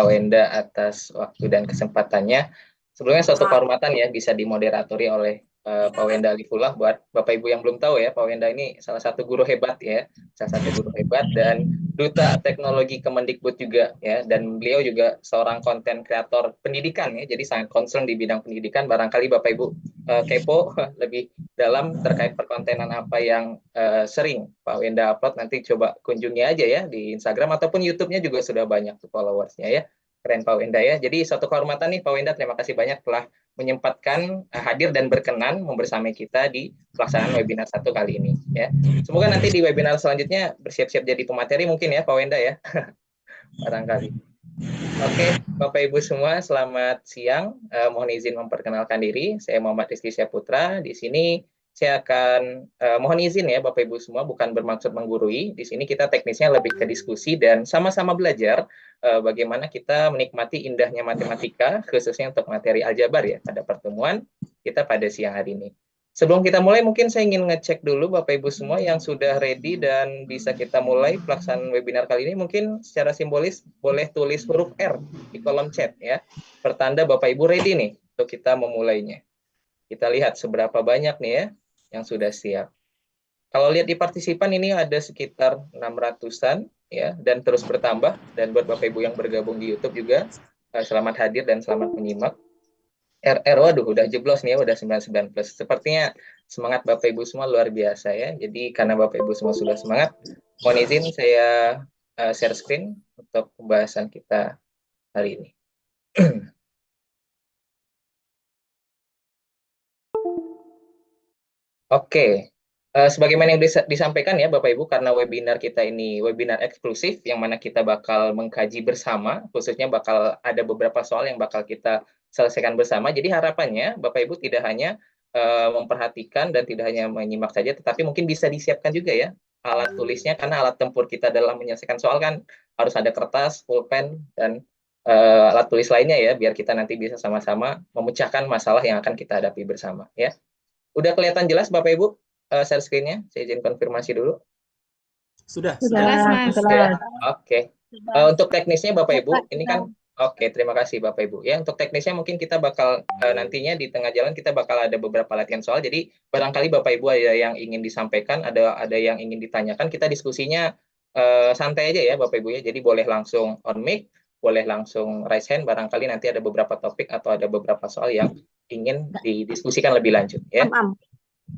Pak Wenda atas waktu dan kesempatannya. Sebelumnya suatu kehormatan ya bisa dimoderatori oleh Pak Wenda Alifullah. Buat Bapak Ibu yang belum tahu ya, Pak Wenda ini salah satu guru hebat ya, salah satu guru hebat dan duta teknologi Kemendikbud juga ya, dan beliau juga seorang konten kreator pendidikan ya, jadi sangat concern di bidang pendidikan. Barangkali Bapak Ibu kepo lebih dalam terkait perkontenan apa yang sering Pak Wenda upload, nanti coba kunjungi aja ya di Instagram ataupun YouTube-nya juga sudah banyak tuh followersnya ya. Keren Pak Wenda ya. Jadi suatu kehormatan nih Pak Wenda, terima kasih banyak telah menyempatkan hadir dan berkenan membersamai kita di pelaksanaan webinar 1 kali ini ya. Semoga nanti di webinar selanjutnya bersiap-siap jadi pemateri mungkin ya Pak Wenda ya. Barangkali. Oke, Bapak Ibu semua, selamat siang. Mohon izin memperkenalkan diri. Saya Muhammad Rizky Syaputra. Di sini saya akan mohon izin ya Bapak Ibu semua, bukan bermaksud menggurui. Di sini kita teknisnya lebih ke diskusi dan sama-sama belajar bagaimana kita menikmati indahnya matematika, khususnya untuk materi aljabar ya pada pertemuan kita pada siang hari ini. Sebelum kita mulai, mungkin saya ingin ngecek dulu Bapak Ibu semua yang sudah ready dan bisa kita mulai pelaksanaan webinar kali ini. Mungkin secara simbolis boleh tulis huruf R di kolom chat ya. Pertanda Bapak Ibu ready nih untuk kita memulainya. Kita lihat seberapa banyak nih ya yang sudah siap. Kalau lihat di partisipan ini ada sekitar 600-an ya, dan terus bertambah. Dan buat Bapak Ibu yang bergabung di YouTube juga, selamat hadir dan selamat menyimak. Waduh, udah jeblos nih ya, udah 99 plus. Sepertinya semangat Bapak Ibu semua luar biasa ya. Jadi karena Bapak Ibu semua sudah semangat, mohon izin saya share screen untuk pembahasan kita hari ini. Oke, sebagaimana yang disampaikan ya Bapak Ibu, karena webinar kita ini webinar eksklusif yang mana kita bakal mengkaji bersama, khususnya bakal ada beberapa soal yang bakal kita selesaikan bersama. Jadi harapannya Bapak Ibu tidak hanya memperhatikan dan tidak hanya menyimak saja, tetapi mungkin bisa disiapkan juga ya alat tulisnya, karena alat tempur kita dalam menyelesaikan soal kan harus ada kertas, pulpen, dan alat tulis lainnya ya, biar kita nanti bisa sama-sama memecahkan masalah yang akan kita hadapi bersama ya. Udah kelihatan jelas Bapak Ibu share screen-nya? Saya izin konfirmasi dulu. Sudah. Mas. Ya, oke. Untuk teknisnya Bapak Ibu, ini kan oke, terima kasih Bapak Ibu. Ya, untuk teknisnya mungkin kita bakal nantinya di tengah jalan kita bakal ada beberapa latihan soal. Jadi barangkali Bapak Ibu ada yang ingin disampaikan, ada yang ingin ditanyakan, kita diskusinya santai aja ya Bapak Ibu ya. Jadi boleh langsung on mic, boleh langsung raise hand, barangkali nanti ada beberapa topik atau ada beberapa soal yang ingin didiskusikan lebih lanjut ya.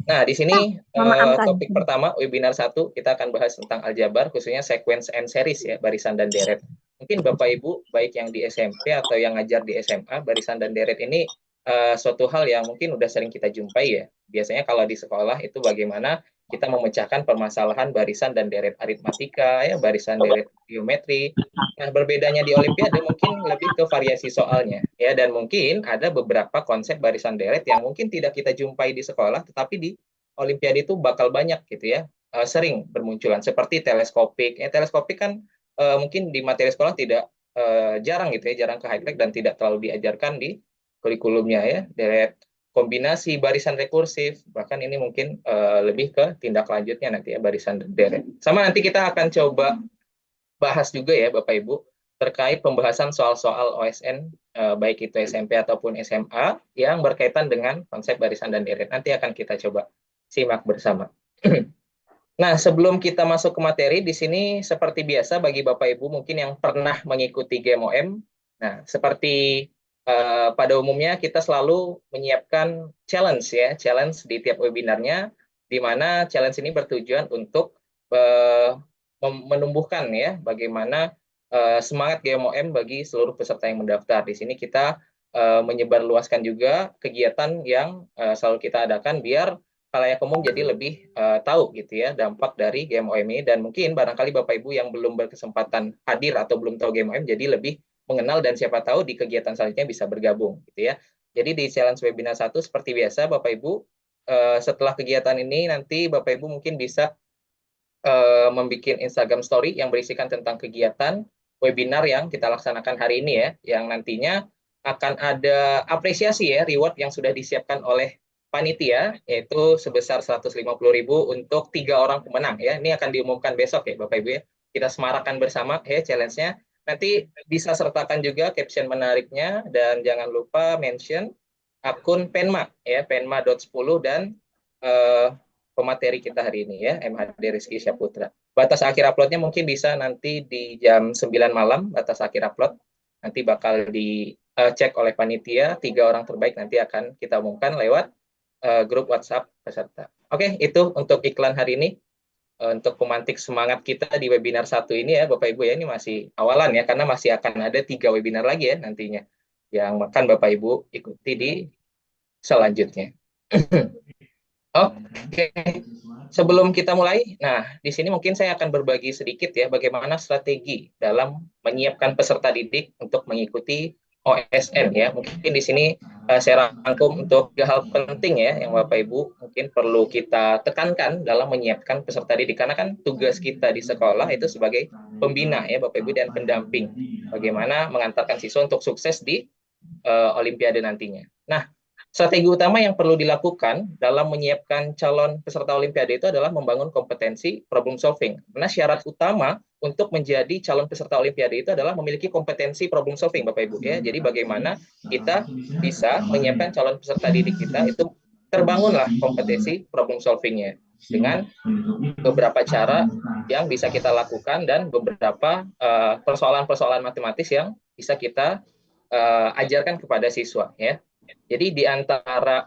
Nah, di sini topik pertama webinar 1 kita akan bahas tentang aljabar, khususnya sequence and series ya, barisan dan deret. Mungkin Bapak Ibu baik yang di SMP atau yang ngajar di SMA, barisan dan deret ini suatu hal yang mungkin udah sering kita jumpai ya. Biasanya kalau di sekolah itu bagaimana kita memecahkan permasalahan barisan dan deret aritmatika ya, barisan deret geometri. Nah, berbedanya di Olimpiade mungkin lebih ke variasi soalnya ya, dan mungkin ada beberapa konsep barisan deret yang mungkin tidak kita jumpai di sekolah, tetapi di Olimpiade itu bakal banyak gitu ya, sering bermunculan seperti teleskopik. Ya, teleskopik kan mungkin di materi sekolah tidak jarang gitu ya, jarang ke high tech dan tidak terlalu diajarkan di kurikulumnya ya, deret kombinasi barisan rekursif, bahkan ini mungkin lebih ke tindak lanjutnya nanti ya, barisan deret. Sama nanti kita akan coba bahas juga ya Bapak Ibu terkait pembahasan soal-soal OSN baik itu SMP ataupun SMA yang berkaitan dengan konsep barisan dan deret. Nanti akan kita coba simak bersama. Nah, sebelum kita masuk ke materi, di sini seperti biasa bagi Bapak Ibu mungkin yang pernah mengikuti GMOM, nah seperti pada umumnya kita selalu menyiapkan challenge ya, challenge di tiap webinarnya, di mana challenge ini bertujuan untuk menumbuhkan ya bagaimana semangat GMOM bagi seluruh peserta yang mendaftar. Di sini kita menyebarluaskan juga kegiatan yang selalu kita adakan biar khalayak umum jadi lebih tahu gitu ya dampak dari GMOM ini, dan mungkin barangkali Bapak Ibu yang belum berkesempatan hadir atau belum tahu GMOM jadi lebih mengenal, dan siapa tahu di kegiatan selanjutnya bisa bergabung gitu ya. Jadi di challenge webinar 1 seperti biasa Bapak Ibu setelah kegiatan ini nanti Bapak Ibu mungkin bisa membuat Instagram story yang berisikan tentang kegiatan webinar yang kita laksanakan hari ini ya, yang nantinya akan ada apresiasi ya, reward yang sudah disiapkan oleh panitia, yaitu sebesar 150.000 untuk 3 orang pemenang ya. Ini akan diumumkan besok ya Bapak Ibu ya. Kita semarakan bersama ya challenge-nya. nanti bisa sertakan juga caption menariknya dan jangan lupa mention akun Penma ya, penma.10 dan pemateri kita hari ini ya, MHD Rizky Syaputra. Batas akhir uploadnya mungkin bisa nanti di jam 9 malam, batas akhir upload. Nanti bakal dicek oleh panitia, 3 orang terbaik nanti akan kita umumkan lewat grup WhatsApp peserta. Oke, itu untuk iklan hari ini. Untuk memantik semangat kita di webinar 1 ini ya, Bapak Ibu ya, ini masih awalan ya, karena masih akan ada 3 webinar lagi ya nantinya, yang akan Bapak Ibu ikuti di selanjutnya. Oke, sebelum kita mulai, nah di sini mungkin saya akan berbagi sedikit ya bagaimana strategi dalam menyiapkan peserta didik untuk mengikuti OSN ya. Mungkin di sini saya rangkum untuk 3 hal penting ya yang Bapak Ibu mungkin perlu kita tekankan dalam menyiapkan peserta didik, karena kan tugas kita di sekolah itu sebagai pembina ya Bapak Ibu dan pendamping bagaimana mengantarkan siswa untuk sukses di Olimpiade nantinya. Nah, strategi utama yang perlu dilakukan dalam menyiapkan calon peserta Olimpiade itu adalah membangun kompetensi problem solving. Karena syarat utama untuk menjadi calon peserta Olimpiade itu adalah memiliki kompetensi problem solving, Bapak Ibu ya. Jadi bagaimana kita bisa menyiapkan calon peserta didik kita itu terbangunlah kompetensi problem solvingnya dengan beberapa cara yang bisa kita lakukan dan beberapa persoalan-persoalan matematis yang bisa kita ajarkan kepada siswa ya. Jadi di antara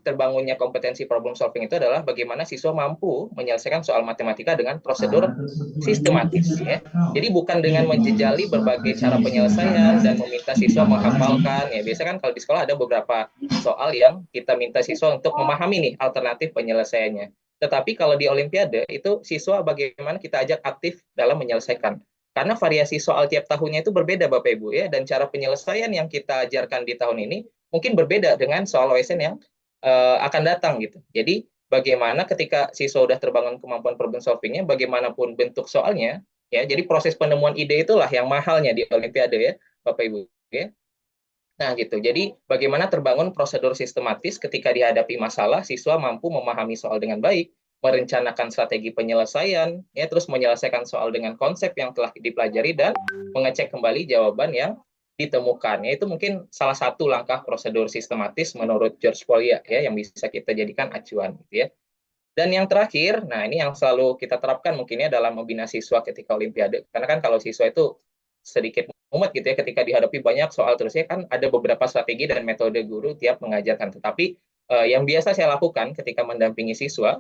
terbangunnya kompetensi problem solving itu adalah bagaimana siswa mampu menyelesaikan soal matematika dengan prosedur sistematis ya. Jadi bukan dengan menjejali berbagai cara penyelesaian dan meminta siswa menghafalkan ya. Biasanya kan kalau di sekolah ada beberapa soal yang kita minta siswa untuk memahami nih alternatif penyelesaiannya. Tetapi kalau di Olimpiade itu siswa bagaimana kita ajak aktif dalam menyelesaikan. Karena variasi soal tiap tahunnya itu berbeda Bapak Ibu ya, dan cara penyelesaian yang kita ajarkan di tahun ini mungkin berbeda dengan soal OSN yang akan datang gitu. Jadi bagaimana ketika siswa sudah terbangun kemampuan problem solvingnya, bagaimanapun bentuk soalnya, ya. Jadi proses penemuan ide itulah yang mahalnya di Olimpiade ya, Bapak Ibu. Ya. Nah gitu. Jadi bagaimana terbangun prosedur sistematis ketika dihadapi masalah, siswa mampu memahami soal dengan baik, merencanakan strategi penyelesaian, ya, terus menyelesaikan soal dengan konsep yang telah dipelajari dan mengecek kembali jawaban yang ditemukan. Itu mungkin salah satu langkah prosedur sistematis menurut George Polya ya yang bisa kita jadikan acuan gitu ya. Dan yang terakhir, nah ini yang selalu kita terapkan mungkinnya dalam membina siswa ketika Olimpiade. Karena kan kalau siswa itu sedikit mumet gitu ya ketika dihadapi banyak soal terusnya kan ada beberapa strategi dan metode guru tiap mengajarkan. Tetapi yang biasa saya lakukan ketika mendampingi siswa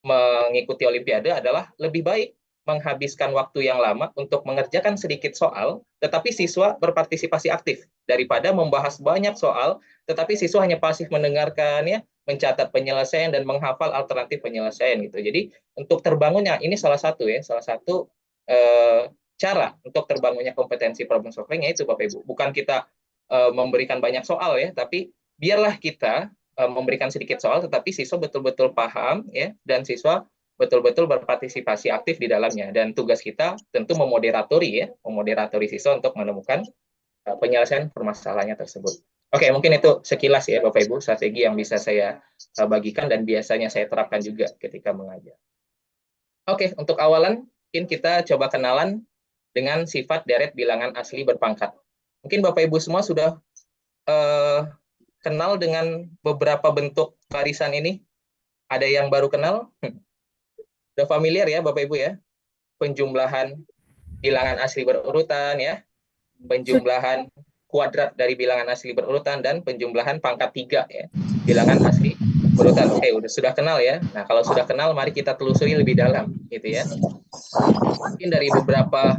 mengikuti Olimpiade adalah lebih baik menghabiskan waktu yang lama untuk mengerjakan sedikit soal, tetapi siswa berpartisipasi aktif daripada membahas banyak soal, tetapi siswa hanya pasif mendengarkan ya, mencatat penyelesaian dan menghafal alternatif penyelesaian gitu. Jadi untuk terbangunnya ini salah satu cara untuk terbangunnya kompetensi problem solving itu Bapak Ibu. Bukan kita memberikan banyak soal ya, tapi biarlah kita memberikan sedikit soal, tetapi siswa betul-betul paham ya, dan siswa betul-betul berpartisipasi aktif di dalamnya. Dan tugas kita tentu memoderatori siswa untuk menemukan penyelesaian permasalahannya tersebut. Oke, mungkin itu sekilas ya Bapak Ibu strategi yang bisa saya bagikan dan biasanya saya terapkan juga ketika mengajar. Oke, untuk awalan mungkin kita coba kenalan dengan sifat deret bilangan asli berpangkat. Mungkin Bapak Ibu semua sudah kenal dengan beberapa bentuk barisan ini. Ada yang baru kenal? Sudah familiar ya Bapak Ibu ya? Penjumlahan bilangan asli berurutan ya, penjumlahan kuadrat dari bilangan asli berurutan, dan penjumlahan pangkat 3 ya, bilangan asli berurutan. Oke, sudah kenal ya. Nah, kalau sudah kenal, mari kita telusuri lebih dalam gitu ya. Mungkin dari beberapa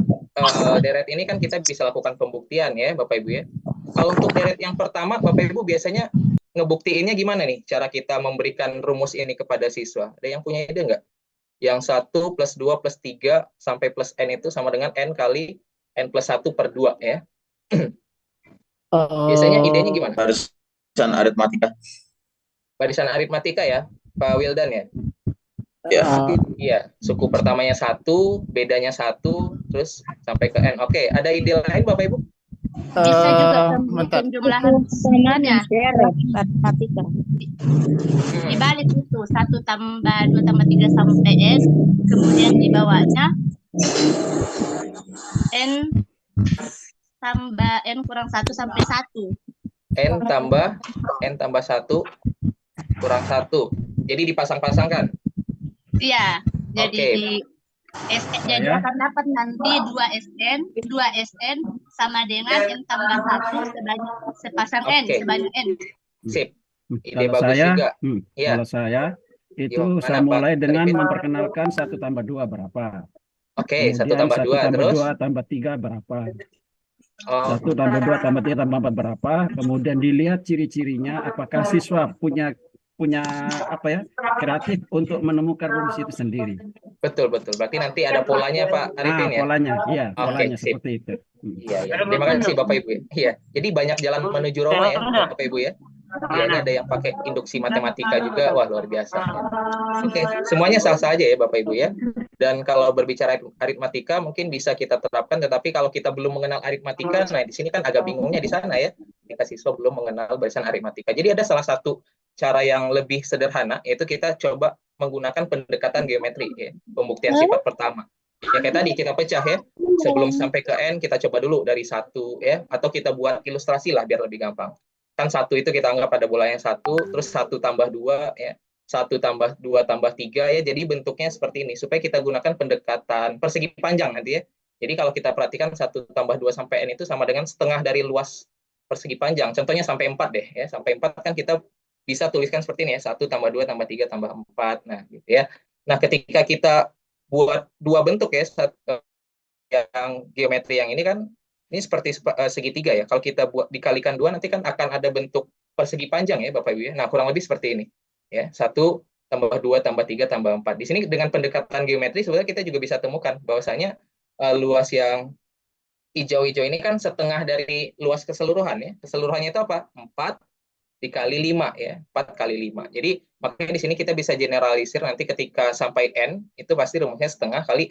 deret ini kan kita bisa lakukan pembuktian ya Bapak Ibu ya. Kalau untuk deret yang pertama, Bapak Ibu biasanya ngebuktiinnya gimana nih cara kita memberikan rumus ini kepada siswa? Ada yang punya ide nggak? Yang 1 plus 2 plus 3 sampai plus N itu sama dengan N kali N plus 1 per 2 ya. Biasanya idenya gimana? Barisan aritmatika. Barisan aritmatika ya, Pak Wildan ya? Ya. Iya, suku pertamanya 1, bedanya 1, terus sampai ke N. Oke, ada ide lain Bapak Ibu? Bisa juga penjumlahan semuanya matematika. Dibalik itu 1 tambah 2 tambah 3 sampai S, kemudian di bawahnya N tambah N kurang 1 sampai 1. N tambah 1 kurang 1. Jadi dipasang-pasangkan. Iya, jadi Oke. di SN, jadi akan dapat nanti 2 SN sama dengan N tambah 1 sepasang N, Oke. sebanyak N. Sip. Ide Kalau bagus saya, juga. Ya. kalau saya itu Gimana, saya Pak mulai dengan Arifin? memperkenalkan 1 tambah 2 berapa. Oke, 1 Kemudian tambah 1 2, tambah terus? 2 tambah 3 berapa. Oh, 1 tambah 2 tambah 3 tambah 4 berapa. Kemudian dilihat ciri-cirinya, apakah siswa punya apa ya, kreatif untuk menemukan rumus itu sendiri. betul. Berarti nanti ada polanya, Pak Arifin, ya? Polanya, iya, Oke, polanya sip. seperti itu. Iya. Terima kasih Bapak Ibu. Iya. Jadi banyak jalan menuju Roma ya, Bapak Ibu ya. Ya, ini ada yang pakai induksi matematika juga. Wah, luar biasa. Ya. Oke, semuanya sah-sah aja ya Bapak Ibu ya. Dan kalau berbicara aritmatika mungkin bisa kita terapkan, tetapi kalau kita belum mengenal aritmatika, nah di sini kan agak bingungnya di sana ya. Jika siswa belum mengenal barisan aritmatika. Jadi ada salah satu cara yang lebih sederhana, yaitu kita coba menggunakan pendekatan geometri ya. Pembuktian sifat pertama. Ya kayak tadi kita pecah ya. Sebelum sampai ke N, kita coba dulu dari 1 ya. Atau kita buat ilustrasi lah biar lebih gampang. Kan 1 itu kita anggap pada bola yang 1, terus 1 tambah 2 ya. 1 tambah 2 tambah 3 ya, jadi bentuknya seperti ini, supaya kita gunakan pendekatan persegi panjang nanti ya. Jadi kalau kita perhatikan 1 tambah 2 sampai N itu sama dengan setengah dari luas persegi panjang, contohnya sampai 4 deh ya, sampai 4 kan kita bisa tuliskan seperti ini ya, 1 tambah 2 tambah 3 tambah 4, nah gitu ya. Nah ketika kita buat dua bentuk ya, yang geometri yang ini kan, ini seperti segitiga ya, kalau kita buat dikalikan 2 nanti kan akan ada bentuk persegi panjang ya Bapak Ibu ya. Nah kurang lebih seperti ini ya, 1 tambah 2 tambah 3 tambah 4. Di sini dengan pendekatan geometri sebenarnya kita juga bisa temukan bahwasanya luas yang hijau-hijau ini kan setengah dari luas keseluruhan ya. Keseluruhannya itu apa? 4 dikali 5 ya, 4 kali 5. Jadi makanya di sini kita bisa generalisir nanti ketika sampai N itu pasti rumusnya setengah kali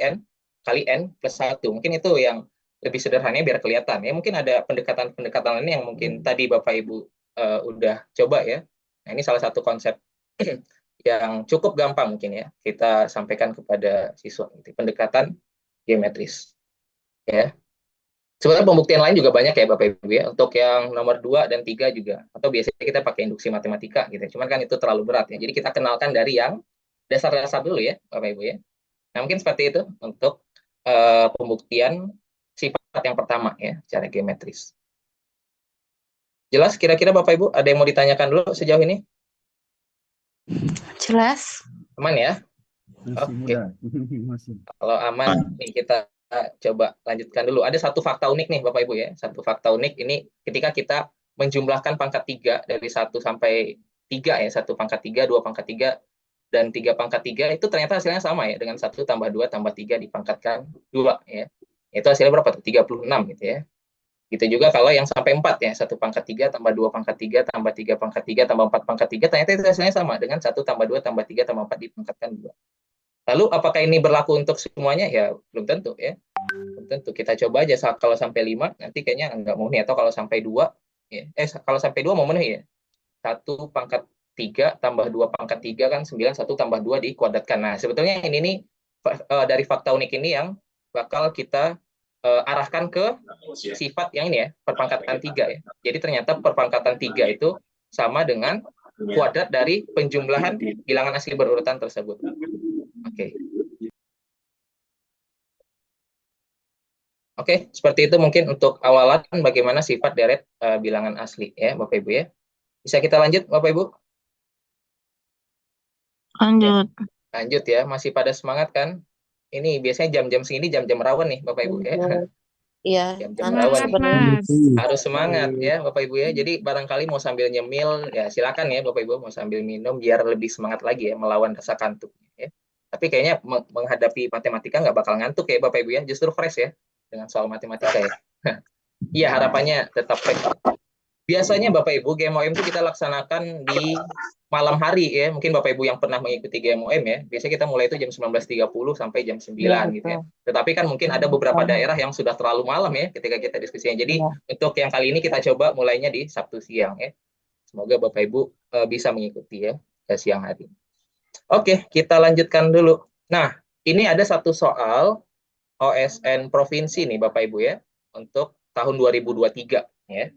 N plus 1. Mungkin itu yang lebih sederhananya biar kelihatan ya. Mungkin ada pendekatan-pendekatan lain yang mungkin tadi Bapak Ibu udah coba ya. Nah, ini salah satu konsep yang cukup gampang mungkin ya kita sampaikan kepada siswa, pendekatan geometris ya. Sebenarnya pembuktian lain juga banyak ya Bapak Ibu ya, untuk yang nomor 2 dan 3 juga, atau biasanya kita pakai induksi matematika gitu, cuman kan itu terlalu berat ya, jadi kita kenalkan dari yang dasar-dasar dulu ya Bapak Ibu ya. Nah mungkin seperti itu untuk pembuktian sifat yang pertama ya, secara geometris. Jelas kira-kira Bapak Ibu, ada yang mau ditanyakan dulu sejauh ini? Jelas. Aman ya? Oke. Kalau aman, nih kita coba lanjutkan dulu. Ada satu fakta unik nih Bapak Ibu ya. Satu fakta unik ini ketika kita menjumlahkan pangkat 3 dari 1 sampai 3 ya. 1 pangkat 3, 2 pangkat 3, dan 3 pangkat 3 itu ternyata hasilnya sama ya. Dengan 1 tambah 2 tambah 3 dipangkatkan 2 ya. Itu hasilnya berapa tuh? 36 gitu ya. Gitu juga kalau yang sampai 4 ya. 1 pangkat 3 tambah 2 pangkat 3 tambah 3 pangkat 3 tambah 4 pangkat 3, ternyata itu hasilnya sama dengan 1 tambah 2 tambah 3 tambah 4 dipangkatkan 2. Lalu apakah ini berlaku untuk semuanya? Ya belum tentu ya. Belum tentu. Kita coba aja kalau sampai 5 nanti kayaknya nggak memenuhi, atau kalau sampai 2 ya. Kalau sampai 2 memenuhi ya. 1 pangkat 3 tambah 2 pangkat 3 kan 9, 1 tambah 2 dikuadratkan. Nah, sebetulnya ini nih dari fakta unik ini yang bakal kita arahkan ke sifat yang ini ya, perpangkatan 3 ya. Jadi ternyata perpangkatan 3 itu sama dengan kuadrat dari penjumlahan bilangan asli berurutan tersebut. Oke. Oke, seperti itu mungkin untuk awalan bagaimana sifat deret bilangan asli ya, Bapak Ibu ya. Bisa kita lanjut, Bapak Ibu? Lanjut. Lanjut ya, masih pada semangat kan? Ini biasanya jam-jam segini jam-jam rawan nih, Bapak Ibu ya. Iya. Jam-jam rawan nih. Harus semangat ya, Bapak Ibu ya. Jadi barangkali mau sambil nyemil ya silakan ya, Bapak Ibu mau sambil minum biar lebih semangat lagi ya melawan rasa kantuk ya. Tapi kayaknya menghadapi matematika nggak bakal ngantuk ya Bapak Ibu ya, justru fresh ya dengan soal matematika ya. Iya, harapannya tetap fresh. Biasanya Bapak Ibu GMOM itu kita laksanakan di malam hari ya. Mungkin Bapak Ibu yang pernah mengikuti GMOM ya, biasanya kita mulai itu jam 19.30 sampai jam 9 gitu ya. Tetapi kan mungkin ada beberapa daerah yang sudah terlalu malam ya ketika kita diskusinya. Jadi untuk yang kali ini kita coba mulainya di Sabtu siang ya. Semoga Bapak Ibu bisa mengikuti ya ke siang hari. Oke, kita lanjutkan dulu. Nah, ini ada satu soal OSN provinsi nih Bapak Ibu ya, untuk tahun 2023 ya.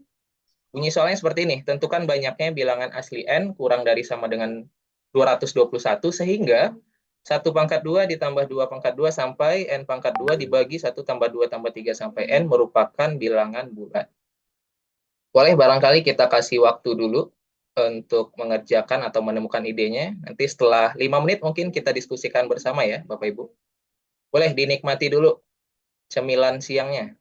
Bunyi soalnya seperti ini, tentukan banyaknya bilangan asli N kurang dari sama dengan 221 sehingga 1 pangkat 2 ditambah 2 pangkat 2 sampai N pangkat 2 dibagi 1 tambah 2 tambah 3 sampai N merupakan bilangan bulat. Boleh barangkali kita kasih waktu dulu untuk mengerjakan atau menemukan idenya. Nanti setelah 5 menit mungkin kita diskusikan bersama ya Bapak Ibu. Boleh dinikmati dulu cemilan siangnya.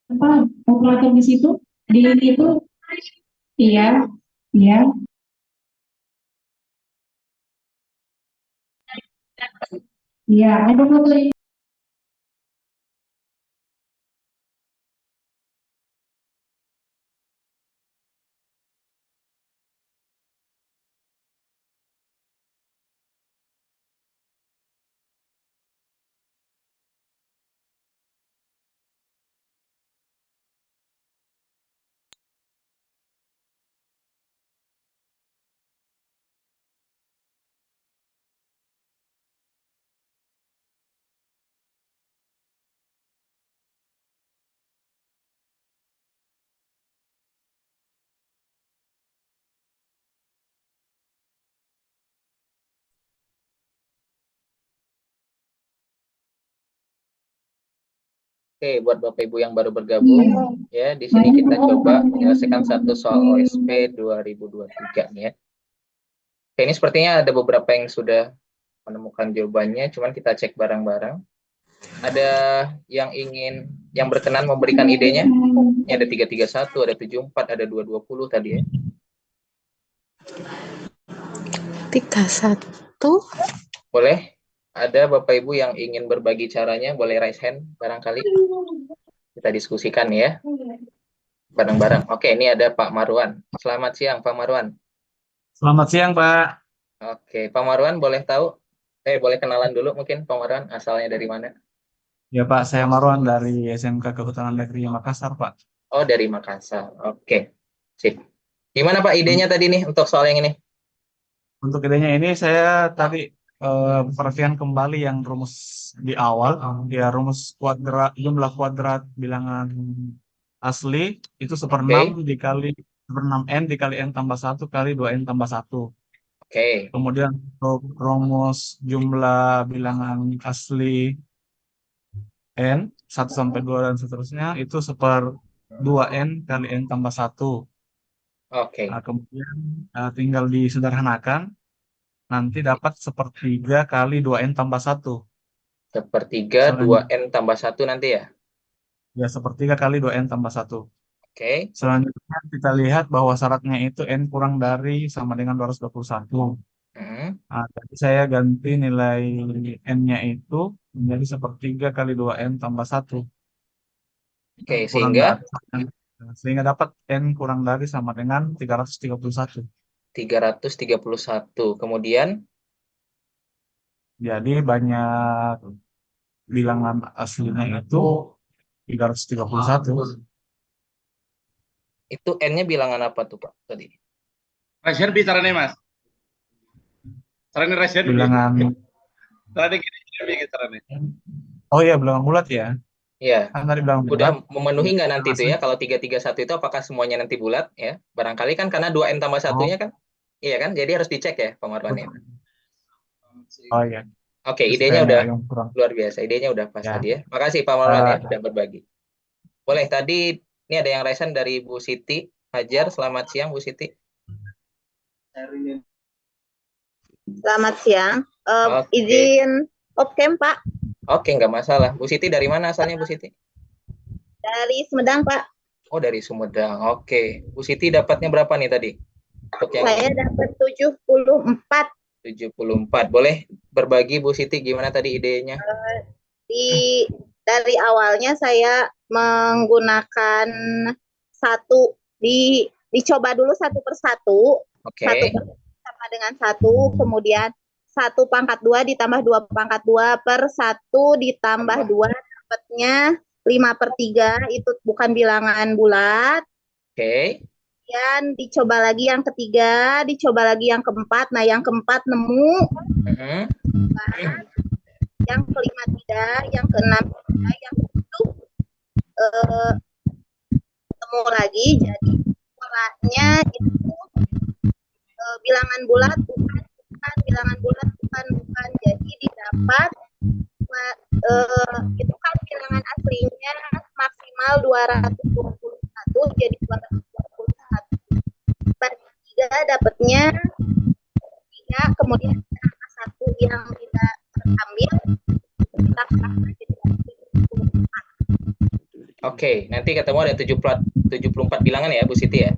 Apa kalkulator di situ di itu iya iya iya ada foto ini. Oke, buat Bapak Ibu yang baru bergabung, ya di sini kita coba menyelesaikan satu soal OSP 2023 nih ya. Oke, ini sepertinya ada beberapa yang sudah menemukan jawabannya, cuman kita cek bareng-bareng. Ada yang berkenan memberikan idenya? Ini ada 331, ada 74, ada 220 tadi ya. 31. Boleh? Ada Bapak Ibu yang ingin berbagi caranya, boleh raise hand barangkali. Kita diskusikan ya. Bareng-bareng. Oke, ini ada Pak Marwan. Selamat siang Pak Marwan. Selamat siang, Pak. Oke, Pak Marwan boleh tahu? Boleh kenalan dulu mungkin Pak Marwan, asalnya dari mana? Ya, Pak, saya Marwan dari SMK Kehutanan Negeri Makassar, Pak. Oh, dari Makassar. Oke, sip. Gimana Pak idenya tadi nih untuk soal yang ini? Untuk idenya ini saya tadi perhatikan kembali yang rumus di awal, ya rumus kuadrat jumlah kuadrat bilangan asli itu seperenam dikali seperenam n dikali n tambah 1 kali 2n tambah 1. Oke. Kemudian untuk rumus jumlah bilangan asli n 1 sampai 2 dan seterusnya itu 1/2n kali n tambah 1. Oke. Nah, kemudian tinggal disederhanakan, nanti dapat 1/3 kali 2n tambah 1. 1/3 2n tambah 1 nanti ya? Ya, 1/3 kali 2n tambah 1. Oke. Selanjutnya kita lihat bahwa syaratnya itu N kurang dari sama dengan 221. Mm-mm. Nah, jadi saya ganti nilai N-nya itu menjadi sepertiga kali 2N tambah 1. Oke, Kurang sehingga dari, sehingga dapat N kurang dari sama dengan 331. 331. Kemudian Jadi banyak bilangan aslinya itu 331. itu N-nya bilangan apa tuh, Pak, tadi? Rasian bicara nih mas. Caranya rasian Bilangan, caranya gini caranya. oh iya bilangan bulat ya. Iya. Kan tadi bilangan bulat. Udah memenuhi nggak nanti itu Asli. ya? Kalau 331 itu apakah semuanya nanti bulat ya? Barangkali kan karena 2N tambah satunya kan? Iya kan? Jadi harus dicek ya, Pak Marwan ya. Oh iya. Oke, Terus idenya kayaknya udah yang kurang. luar biasa. Idenya udah pas Ya. tadi ya. Makasih Pak Marwan ya Eh, sudah berbagi. Boleh, tadi ini ada yang resen dari Bu Siti Hajar. Selamat siang Bu Siti. Selamat siang. Oke. Izin off-cam, Pak, Oke, nggak masalah. Bu Siti dari mana asalnya Bu Siti? dari Sumedang, Pak. Oh, dari Sumedang. Oke. Bu Siti dapatnya berapa nih tadi? Untuk yang Saya dapat 74 74. Boleh berbagi Bu Siti gimana tadi idenya? dari awalnya saya menggunakan satu dicoba dulu satu per satu, Oke. satu per sama dengan satu, kemudian 1/2 ditambah 2/2 per 1 ditambah 2 dapatnya 5/3, itu bukan bilangan bulat. Oke. Kemudian dicoba lagi yang ketiga, dicoba lagi yang keempat. Nah, yang keempat nemu, Mhm. yang kelima tidak, yang keenam tidak, yang ketujuh ketemu lagi. Jadi polanya itu bilangan bulat bukan, bilangan bulat bukan. Jadi didapat itu kan bilangan aslinya maksimal 221, jadi 221 bagi 3 dapatnya 3, kemudian angka 1 yang kita ambil kita serahkan jadi 74. Oke, nanti ketemu ada 74 bilangan ya Bu Siti ya.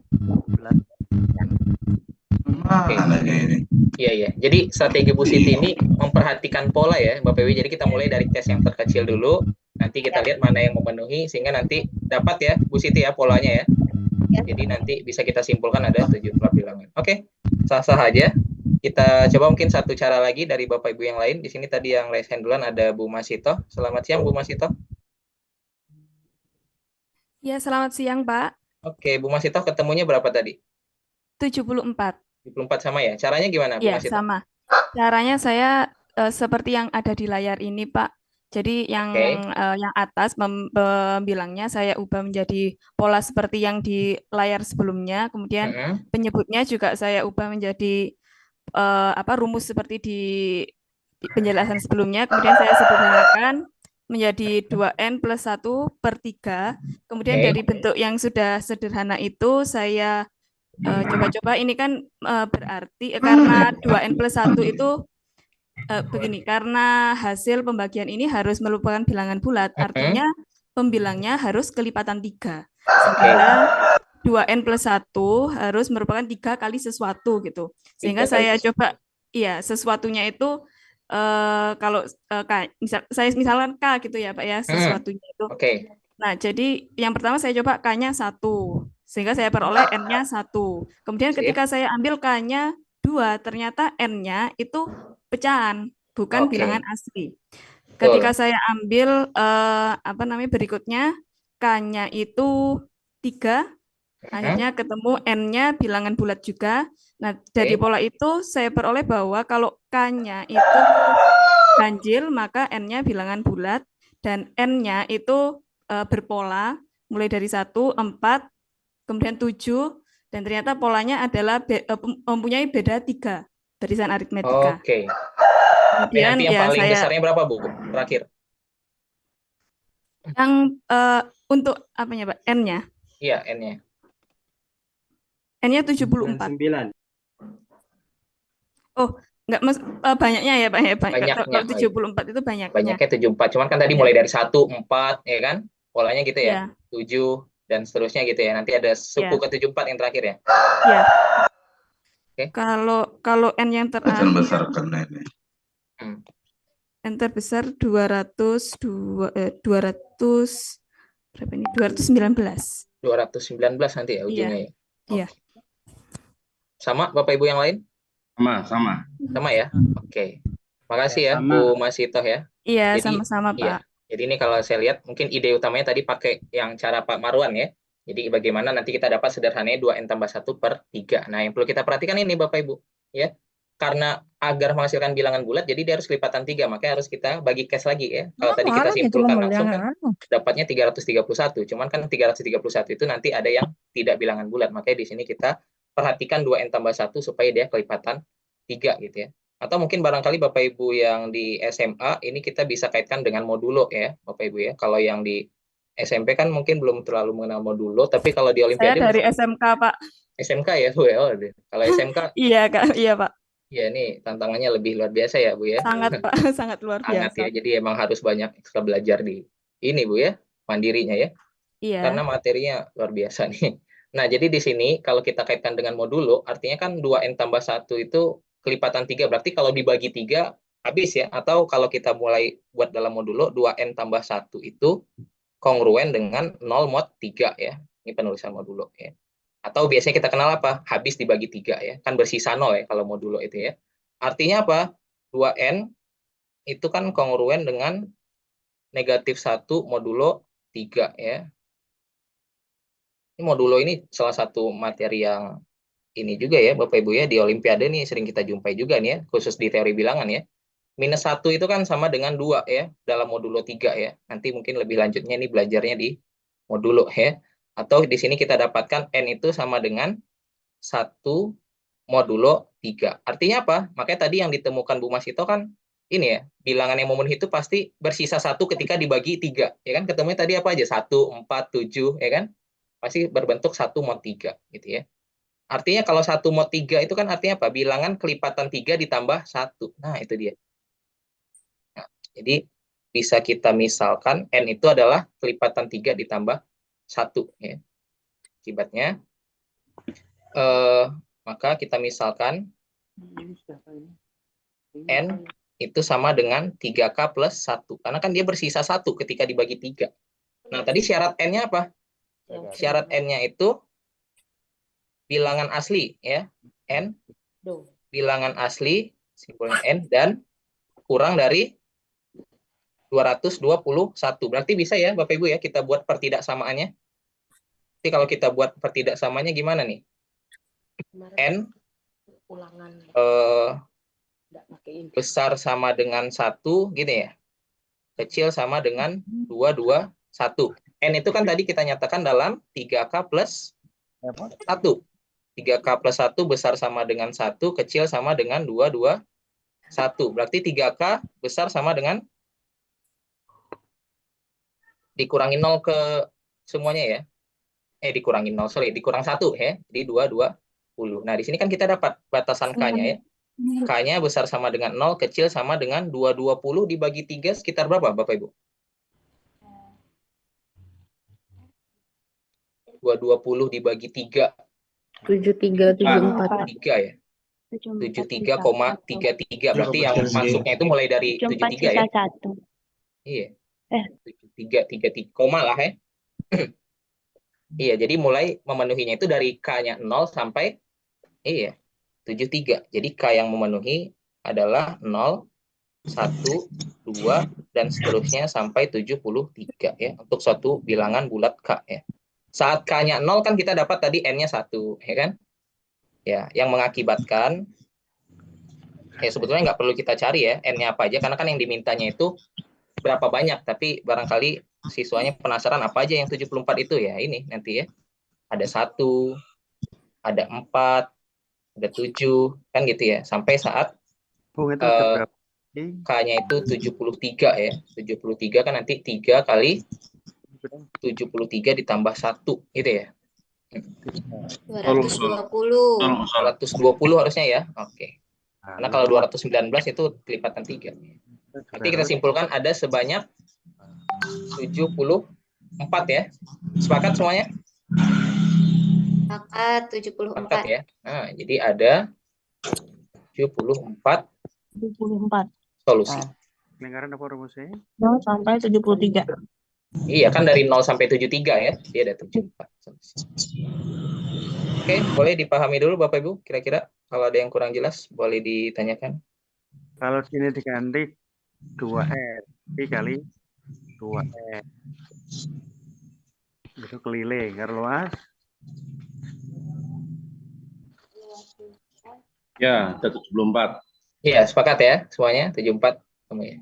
Oke. Iya ya. Jadi strategi Bu Siti ini memperhatikan pola ya, Bapak Ibu. Jadi kita mulai dari tes yang terkecil dulu. Nanti kita lihat mana yang memenuhi sehingga nanti dapat ya Bu Siti ya polanya ya. Jadi nanti bisa kita simpulkan ada 74 bilangan. Oke. Sah-sah aja. Kita coba mungkin satu cara lagi dari Bapak Ibu yang lain. Di sini tadi yang raise hand duluan ada Bu Masito. Selamat siang Bu Masito. Ya, selamat siang, Pak. Oke, Bu Masito ketemunya berapa tadi? 74. 74 sama ya. Caranya gimana Bu Ya, Masito? sama. Caranya saya seperti yang ada di layar ini, Pak. Jadi yang atas pembilangnya saya ubah menjadi pola seperti yang di layar sebelumnya. Kemudian penyebutnya juga saya ubah menjadi rumus seperti di penjelasan sebelumnya. Kemudian saya sederhanakan menjadi 2N plus 1/3. Kemudian dari bentuk yang sudah sederhana itu saya coba-coba ini kan berarti karena 2N plus 1 itu begini, karena hasil pembagian ini harus merupakan bilangan bulat, artinya pembilangnya harus kelipatan 3. Sehingga 2N plus 1 harus merupakan 3 kali sesuatu gitu. Sehingga saya coba, iya, sesuatunya itu kalau misalkan K gitu ya Pak ya, sesuatunya itu. Nah, jadi yang pertama saya coba K-nya 1, sehingga saya peroleh N-nya 1. Kemudian ketika saya ambil K-nya 2, ternyata N-nya itu pecahan, bukan bilangan asli. Ketika saya ambil berikutnya K-nya itu 3, akhirnya ketemu N-nya bilangan bulat juga. Nah, dari pola itu saya peroleh bahwa kalau K-nya itu ganjil, maka N-nya bilangan bulat, dan N-nya itu berpola, mulai dari 1, 4, kemudian 7, dan ternyata polanya adalah mempunyai beda 3 barisan aritmetika. Oke. Kemudian yang ya paling saya besarnya berapa Bu? Terakhir. Yang untuk apanya Pak? N-nya? Iya, N-nya. N-nya 74. 9. Oh, enggak banyaknya ya Pak ya. Banyaknya. Kalau 74 itu banyaknya. Banyaknya 74. Cuman kan tadi mulai dari 1, 4 ya kan? Polanya gitu ya. 7 dan seterusnya gitu ya. Nanti ada suku Ya. ke-74 yang terakhir ya. Ya. Oke. Kalau N yang terakhir, besar karena ini. N terbesar 200 berapa ini? 219. 219 nanti ya ujungnya ya. Iya. Sama Bapak Ibu yang lain? Sama. Sama ya? Oke. Makasih ya Sama. Bu Masitoh ya. Iya, Jadi, sama-sama iya. Pak. Jadi ini kalau saya lihat mungkin ide utamanya tadi pakai yang cara Pak Marwan ya. Jadi bagaimana nanti kita dapat sederhananya 2N tambah 1 per 3. Nah yang perlu kita perhatikan ini Bapak Ibu. Ya. Karena agar menghasilkan bilangan bulat, jadi dia harus kelipatan 3. Makanya harus kita bagi cash lagi ya. Kalau tadi kita simpulkan langsung kan dapatnya 331. Cuman kan 331 itu nanti ada yang tidak bilangan bulat. Makanya di sini kita perhatikan 2N tambah 1 supaya dia kelipatan 3 gitu ya. Atau mungkin barangkali Bapak Ibu yang di SMA ini kita bisa kaitkan dengan modulo ya Bapak Ibu ya. Kalau yang di SMP kan mungkin belum terlalu mengenal modulo, tapi kalau di Saya Olimpiade dari SMK Pak. SMK ya Bu ya. Kalau SMK Iya Kak, iya Pak. ya ini tantangannya lebih luar biasa ya Bu ya. Sangat Pak, sangat luar Sangat biasa. ya. Jadi emang harus banyak ekstra belajar di ini Bu ya, mandirinya ya. Iya. Karena materinya luar biasa nih. Nah, jadi di sini kalau kita kaitkan dengan modulo, artinya kan 2N tambah 1 itu kelipatan 3. Berarti kalau dibagi 3, habis ya. Atau kalau kita mulai buat dalam modulo, 2N tambah 1 itu kongruen dengan 0 mod 3 ya. Ini penulisan modulo ya. Atau biasanya kita kenal apa? Habis dibagi 3 ya. Kan bersisa 0 ya kalau modulo itu ya. Artinya apa? 2N itu kan kongruen dengan negatif 1 modulo 3 ya. Ini modulo ini salah satu materi yang ini juga ya Bapak Ibu ya, di Olimpiade nih sering kita jumpai juga nih ya, khusus di teori bilangan ya. Minus 1 itu kan sama dengan 2 ya, dalam modulo 3 ya. Nanti mungkin lebih lanjutnya nih belajarnya di modulo ya. Atau di sini kita dapatkan N itu sama dengan 1 modulo 3. Artinya apa? Makanya tadi yang ditemukan Bu Masito kan ini ya, bilangan yang memenuhi itu pasti bersisa 1 ketika dibagi 3. Ya kan, ketemunya tadi apa aja? 1, 4, 7, ya kan? Pasti berbentuk 1 mod 3 gitu ya. Artinya kalau 1 mod 3 itu kan artinya apa? Bilangan kelipatan 3 ditambah 1. Nah, itu dia. Nah, jadi bisa kita misalkan N itu adalah kelipatan 3 ditambah 1 ya. Akibatnya maka kita misalkan N itu sama dengan 3K plus 1. Karena kan dia bersisa 1 ketika dibagi 3. Nah, tadi syarat N-nya apa? Syarat N-nya itu bilangan asli ya. N bilangan asli simpulnya N dan kurang dari 221. Berarti bisa ya Bapak Ibu ya kita buat pertidaksamaannya. Jadi kalau kita buat pertidaksamaannya gimana nih? N besar sama dengan 1 gini ya. Kecil sama dengan 221. N itu kan tadi kita nyatakan dalam 3K plus 1. 3K plus 1 besar sama dengan 1, kecil sama dengan 221. Berarti 3K besar sama dengan dikurangi 0 ke semuanya ya. Dikurangi 0, dikurang 1 ya. Jadi 220. Nah, di sini kan kita dapat batasan K-nya ya. K-nya besar sama dengan 0, kecil sama dengan 220 dibagi 3 sekitar berapa Bapak Ibu? 220 dibagi 3. 7374. 3 ya. 73,33. Berarti yang masuknya itu mulai dari 73 ya. Iya. 73, koma lah ya. Iya, jadi mulai memenuhinya itu dari K-nya 0 sampai 73. Jadi K yang memenuhi adalah 0, 1, 2, dan seterusnya sampai 73 ya. Untuk suatu bilangan bulat K ya. Saat K-nya 0 kan kita dapat tadi N-nya 1, ya kan? Ya, yang mengakibatkan sebetulnya nggak perlu kita cari ya N-nya apa aja, karena kan yang dimintanya itu berapa banyak, tapi barangkali siswanya penasaran apa aja yang 74 itu ya, ini nanti ya. Ada 1, ada 4, ada 7, kan gitu ya. Sampai saat K-nya itu 73 ya. 73 kan nanti 3 kali 73 ditambah 1 gitu ya. 220. 220 harusnya ya. Oke. Karena kalau 219 itu kelipatan 3. Nanti kita simpulkan ada sebanyak 73 ya. Sepakat semuanya? Sepakat Sepakat 74. ya. Nah, jadi ada 74 solusi. Lingkaran apa rumusnya? 0 sampai 73. Iya, kan dari 0 sampai 73 ya. Dia ada 74 solusi. Oke, boleh dipahami dulu Bapak Ibu. Kira-kira kalau ada yang kurang jelas, boleh ditanyakan. Kalau sini diganti 2R dikali 2R. Itu keliling, kan luas? Ya, ada 74. Iya, sepakat ya semuanya 74 semuanya.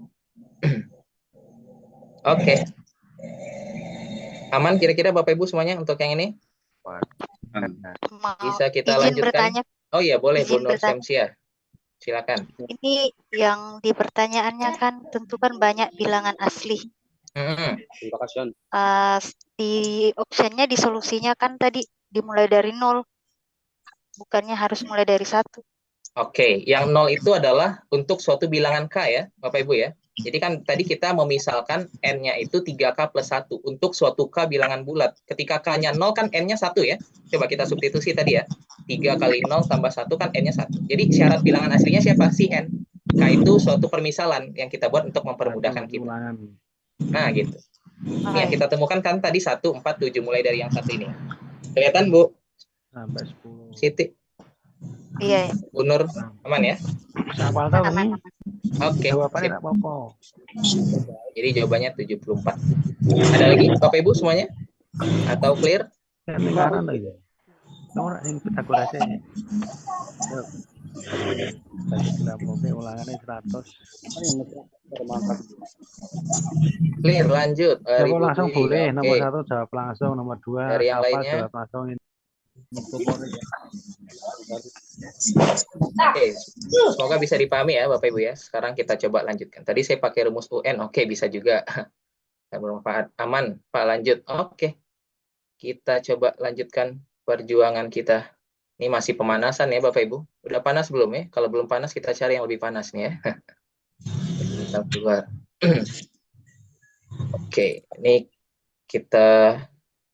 Oke. Aman kira-kira Bapak Ibu semuanya untuk yang ini? Bisa kita izin lanjutkan? bertanya. Oh iya, boleh Bu Izin Nur bertanya. Syamsiah. Silakan. Ini yang di pertanyaannya kan tentu kan banyak bilangan asli. Di optionnya di solusinya kan tadi dimulai dari 0. Bukannya harus mulai dari 1. Oke, yang 0 itu adalah untuk suatu bilangan K ya, Bapak Ibu ya. Jadi kan tadi kita memisalkan N-nya itu 3K plus 1 untuk suatu K bilangan bulat. Ketika K-nya 0 kan N-nya 1 ya. Coba kita substitusi tadi ya. 3 kali 0 tambah 1 kan N-nya 1. Jadi syarat bilangan aslinya siapa? Si N. K itu suatu permisalan yang kita buat untuk mempermudahkan kita. Nah gitu. Ini yang kita temukan kan tadi 1, 4, 7 mulai dari yang satu ini. Kelihatan Bu? Sampai 10. Siti? Iya. Bu Nur, aman ya? Siapa tahu nih? Oke. Jawabannya nggak apa-apa. Jadi jawabannya 74. Ada lagi Bapak Ibu semuanya? Atau clear? Lingkaran lagi. Nomor yang kita kurasi. Ulangannya 100. Clear, lanjut. Jawab langsung Dwi. boleh. Oke. Nomor 1 jawab langsung. Nomor 2 Dari yang apa lainnya? jawab langsung. Oke, semoga bisa dipahami ya Bapak Ibu ya. Sekarang kita coba lanjutkan. Tadi saya pakai rumus UN, oke bisa juga. Bermanfaat, aman, Pak lanjut. Oke, kita coba lanjutkan perjuangan kita. Ini masih pemanasan ya Bapak Ibu. Udah panas belum ya? Kalau belum panas kita cari yang lebih panas nih ya. Kita keluar. Oke, ini kita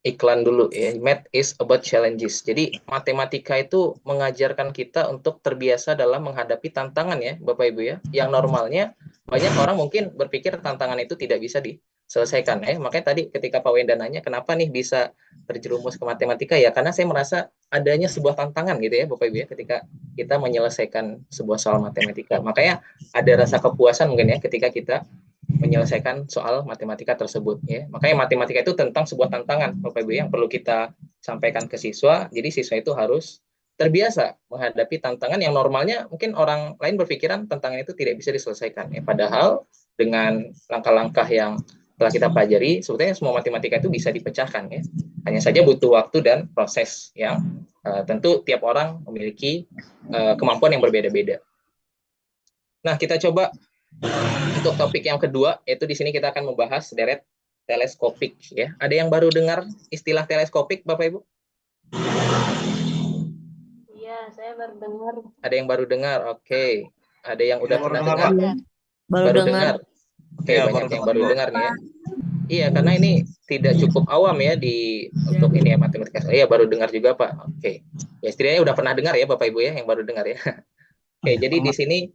iklan dulu ya. Math is about challenges. Jadi matematika itu mengajarkan kita untuk terbiasa dalam menghadapi tantangan ya Bapak Ibu ya. Yang normalnya banyak orang mungkin berpikir tantangan itu tidak bisa diselesaikan ya. Makanya tadi ketika Pak Wenda nanya kenapa nih bisa terjerumus ke matematika ya, karena saya merasa adanya sebuah tantangan gitu ya Bapak Ibu ya ketika kita menyelesaikan sebuah soal matematika. Makanya ada rasa kepuasan mungkin ya ketika kita menyelesaikan soal matematika tersebut ya. Makanya matematika itu tentang sebuah tantangan Bapak Ibu yang perlu kita sampaikan ke siswa. Jadi siswa itu harus terbiasa menghadapi tantangan yang normalnya mungkin orang lain berpikiran tantangan itu tidak bisa diselesaikan ya. Padahal dengan langkah-langkah yang telah kita pelajari sebetulnya semua matematika itu bisa dipecahkan ya. Hanya saja butuh waktu dan proses yang tentu tiap orang memiliki kemampuan yang berbeda-beda. Nah, kita coba untuk topik yang kedua, yaitu di sini kita akan membahas deret teleskopik ya. Ada yang baru dengar istilah teleskopik Bapak Ibu? Iya, saya baru dengar. Ada yang baru dengar. Oke. Ada yang udah pernah dengar, dengar? Pak. Baru dengar. Oke, Ya, banyak baru yang baru dengar nih ya. Iya, karena ini tidak cukup awam ya untuk ini ya matematika. Iya, baru dengar juga Pak. Oke. Ya, setidaknya udah pernah dengar ya Bapak Ibu ya yang baru dengar ya. Oke, jadi di sini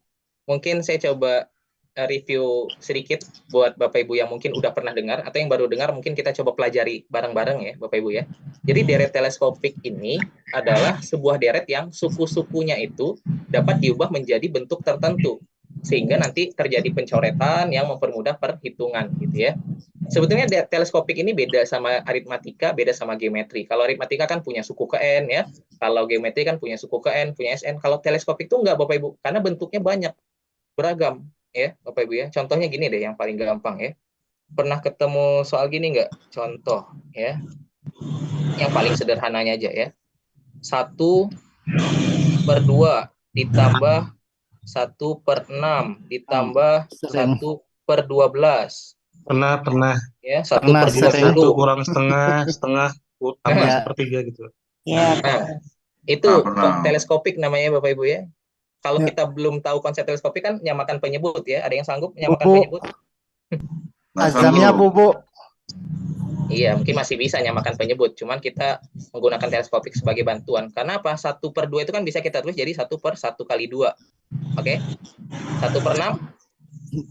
mungkin saya coba review sedikit buat Bapak Ibu yang mungkin udah pernah dengar atau yang baru dengar, mungkin kita coba pelajari bareng-bareng ya Bapak Ibu ya. Jadi deret teleskopik ini adalah sebuah deret yang suku-sukunya itu dapat diubah menjadi bentuk tertentu sehingga nanti terjadi pencoretan yang mempermudah perhitungan gitu ya. Sebetulnya teleskopik ini beda sama aritmatika, beda sama geometri. Kalau aritmatika kan punya suku ke N ya. Kalau geometri kan punya suku ke N, punya SN. Kalau teleskopik itu enggak Bapak Ibu, karena bentuknya banyak, beragam. Ya, Bapak Ibu ya. Contohnya gini deh yang paling gampang ya. Pernah ketemu soal gini nggak? Contoh ya. Yang paling sederhananya aja ya. 1/2 ditambah 1/6 ditambah 1/12. Pernah. Ya, 1/20 kurang setengah tambah 1/3 gitu. Iya. Nah, itu teleskopik namanya Bapak Ibu ya. Kalau kita belum tahu konsep teleskopik kan nyamakan penyebut ya. Ada yang sanggup menyamakan penyebut? Azamnya Bu. Iya, mungkin masih bisa nyamakan penyebut, cuman kita menggunakan teleskopik sebagai bantuan. Karena apa? 1/2 itu kan bisa kita tulis jadi 1/1 kali 2. Oke? 1/6,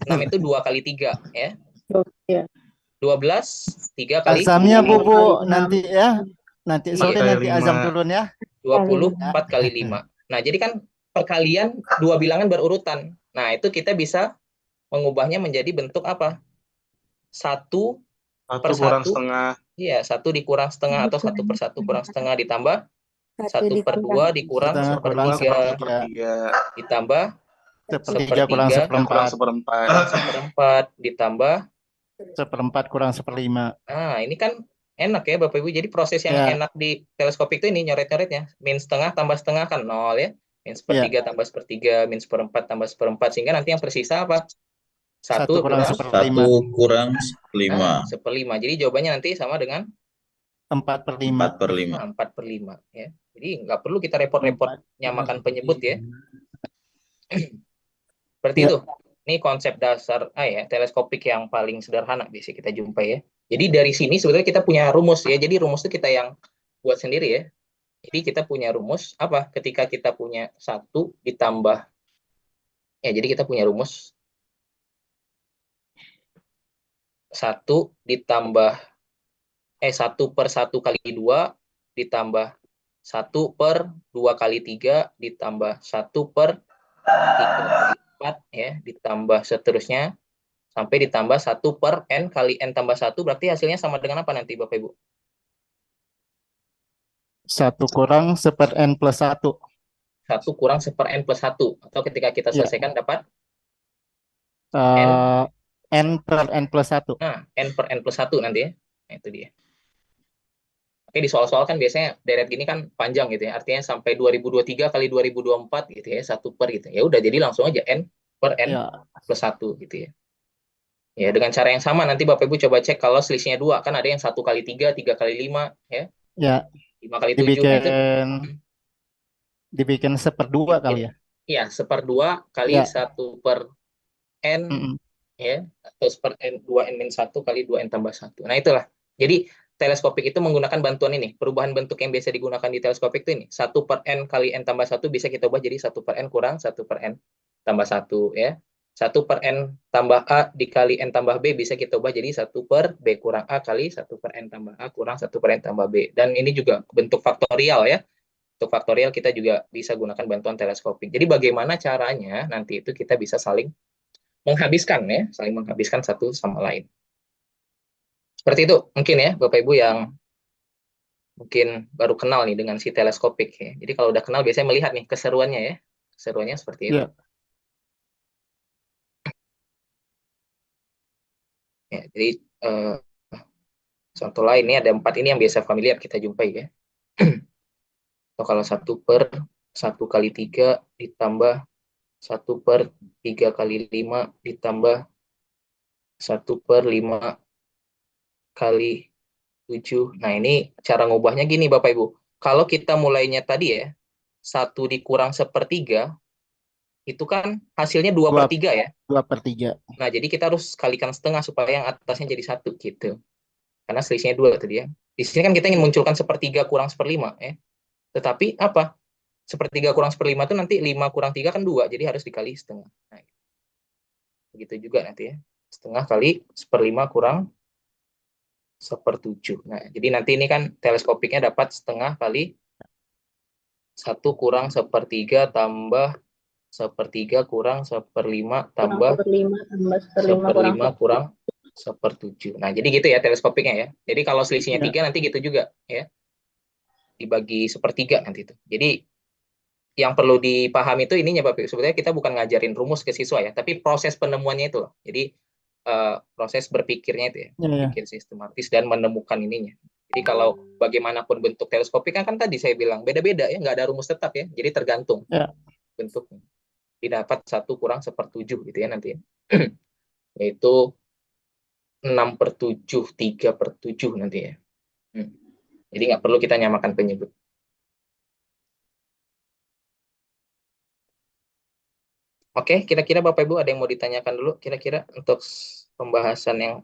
6 itu 2 kali 3, ya. 12, 3 kali Azamnya 5. Bu, nanti ya. Nanti sore kali nanti 5. azam turun ya. 24 kali 5. Nah, jadi kan perkalian dua bilangan berurutan. Nah, itu kita bisa mengubahnya menjadi bentuk apa? 1 1 per kurang 1. setengah. Iya, 1 dikurang setengah atau 1/1 kurang setengah ditambah 1/2 dikurang Setengah kurang 1/3 3 ditambah sepertiga kurang 1/3 kurang seperempat. 1/4 ditambah 1/4 kurang 1/5. Nah, ini kan enak ya Bapak Ibu. Jadi proses yang Ya. enak di teleskopik itu ini nyoret-nyoretnya. Min setengah tambah setengah kan 0 ya. Min sepertiga tambah sepertiga, min seperempat tambah seperempat. Sehingga nanti yang tersisa apa? 1 kurang kurang 1/5. 1 kurang 1/5. 1/5. Jadi jawabannya nanti sama dengan 4/5. 4/5. 4/5 ya. Jadi nggak perlu kita repot-repot nyamakan penyebut ya. Seperti itu. Ini konsep dasar ya, teleskopik yang paling sederhana bisa kita jumpai ya. Jadi dari sini sebetulnya kita punya rumus ya. Jadi rumus itu kita yang buat sendiri ya. Jadi kita punya rumus apa? Ketika kita punya 1 ditambah ya, jadi kita punya rumus 1 ditambah 1/1 kali 2 ditambah 1/2 kali 3 ditambah 1/3 kali 4 ya, ditambah seterusnya sampai ditambah 1/n kali n tambah 1, berarti hasilnya sama dengan apa nanti Bapak Ibu? 1 kurang 1/n plus 1. 1 kurang 1/n plus 1. Atau ketika kita selesaikan dapat n per n plus 1. Nah, n per n plus 1 nanti ya. Nah, itu dia. Oke, di soal-soal kan biasanya deret gini kan panjang gitu ya. Artinya sampai 2023 kali 2024 gitu ya, 1 per gitu. Ya udah, jadi langsung aja n per n plus 1 gitu ya. Ya, dengan cara yang sama nanti Bapak Ibu coba cek kalau selisihnya 2. Kan ada yang 1 kali 3, 3 kali 5 ya. Ya. 5 kali 7 nah itu dibikin 1/2 kali ya. Iya, 1/2 kali 1 per n ya, atau 1/n 2n-1 kali 2n tambah 1. Nah, itulah. Jadi teleskopik itu menggunakan bantuan ini. Perubahan bentuk yang biasa digunakan di teleskopik itu ini. 1/n kali n tambah 1 bisa kita ubah jadi 1/n kurang 1/n tambah 1 ya. 1/n tambah A dikali n tambah B bisa kita ubah jadi 1/b kurang A kali 1/n tambah A kurang 1/n tambah B. Dan ini juga bentuk faktorial ya. Untuk faktorial kita juga bisa gunakan bantuan teleskopik. Jadi bagaimana caranya nanti itu kita bisa saling menghabiskan ya, saling menghabiskan satu sama lain. Seperti itu mungkin ya Bapak Ibu yang mungkin baru kenal nih dengan si teleskopik ya. Jadi kalau udah kenal biasanya melihat nih keseruannya ya. Keseruannya seperti itu. Ya, jadi contoh lain ini ada 4 ini yang biasa familiar kita jumpai ya. Atau kalau 1/1 kali 3 ditambah 1/3 kali 5 ditambah 1/5 kali 7. Nah, ini cara ngubahnya gini Bapak Ibu. Kalau kita mulainya tadi ya, 1 dikurang 1/3, itu kan hasilnya 2/3 ya. 2/3. Nah, jadi kita harus kalikan setengah supaya yang atasnya jadi 1 gitu. Karena selisihnya 2 tadi ya. Di sini kan kita ingin munculkan 1/3 kurang 1/5 ya. Tetapi apa? 1/3 kurang 1/5 itu nanti 5 kurang 3 kan 2, jadi harus dikali setengah. Nah, begitu juga nanti ya. Setengah kali 1/5 kurang 1/7. Nah, jadi nanti ini kan teleskopiknya dapat setengah kali 1 kurang 1/3 tambah 1/3 kurang 1/5 tambah 1/5 kurang 1/7. Nah, jadi gitu ya teleskopiknya ya. Jadi kalau selisihnya 3 nanti gitu juga ya. Dibagi 1/3 nanti itu. Jadi yang perlu dipahami itu ininya Bapak. Sebetulnya kita bukan ngajarin rumus ke siswa ya, tapi proses penemuannya itu loh. Jadi proses berpikirnya itu ya, berpikir sistematis dan menemukan ininya. Jadi kalau bagaimanapun bentuk teleskopik kan tadi saya bilang beda-beda ya, nggak ada rumus tetap ya. Jadi tergantung bentuknya. Didapat 1 kurang 1/7 gitu ya nanti. Yaitu 6/7, 3/7 nanti ya. Jadi nggak perlu kita nyamakan penyebut. Oke, kira-kira Bapak Ibu ada yang mau ditanyakan dulu kira-kira untuk pembahasan yang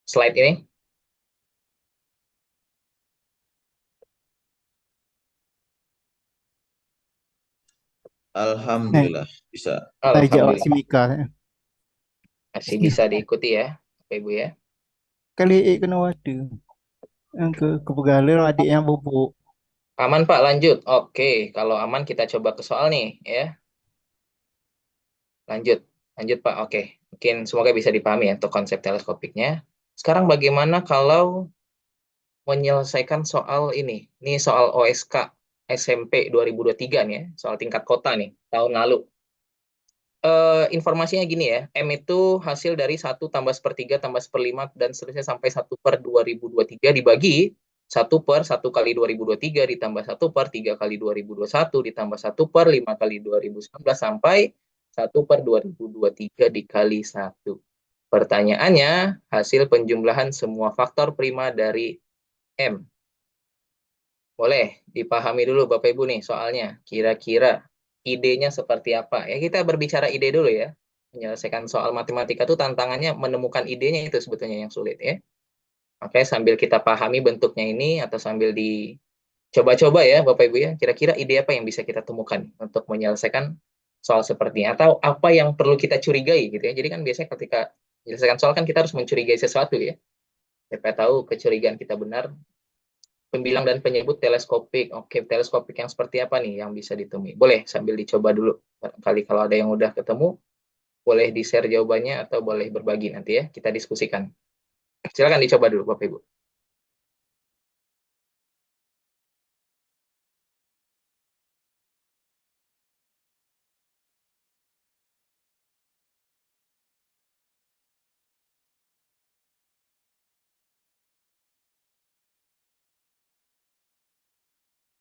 slide ini? Alhamdulillah bisa. Ajak Alhamdulillah. Wasimika. Masih bisa diikuti ya, Bapak Ibu ya. Kali kena waduh. Yang ke Pegalir adiknya bubuk. Aman Pak, lanjut. Oke, kalau aman kita coba ke soal nih ya. Lanjut, lanjut Pak. Oke, mungkin semoga bisa dipahami ya untuk konsep teleskopiknya. Sekarang bagaimana kalau menyelesaikan soal ini? Ini soal OSK SMP 2023 nih ya, soal tingkat kota nih, tahun lalu. Informasinya gini ya, M itu hasil dari 1 tambah 1/3 tambah 1/5 dan seterusnya sampai 1/2023 dibagi 1/1 kali 2023 ditambah 1/3 kali 2021 ditambah 1/5 kali 2019 sampai 1/2023 dikali 1. Pertanyaannya, hasil penjumlahan semua faktor prima dari M. Boleh dipahami dulu Bapak Ibu nih soalnya, kira-kira idenya seperti apa? Ya kita berbicara ide dulu ya. Menyelesaikan soal matematika itu tantangannya menemukan idenya itu sebetulnya yang sulit ya. Makanya sambil kita pahami bentuknya ini atau sambil dicoba-coba ya Bapak Ibu ya, kira-kira ide apa yang bisa kita temukan untuk menyelesaikan soal seperti ini atau apa yang perlu kita curigai gitu ya. Jadi kan biasanya ketika menyelesaikan soal kan kita harus mencurigai sesuatu ya. Siapa tahu kecurigaan kita benar. Pembilang dan penyebut teleskopik. Oke, teleskopik yang seperti apa nih yang bisa ditemui? Boleh sambil dicoba dulu. Barangkali kalau ada yang udah ketemu, boleh di-share jawabannya atau boleh berbagi nanti ya. Kita diskusikan. Silakan dicoba dulu, Bapak Ibu.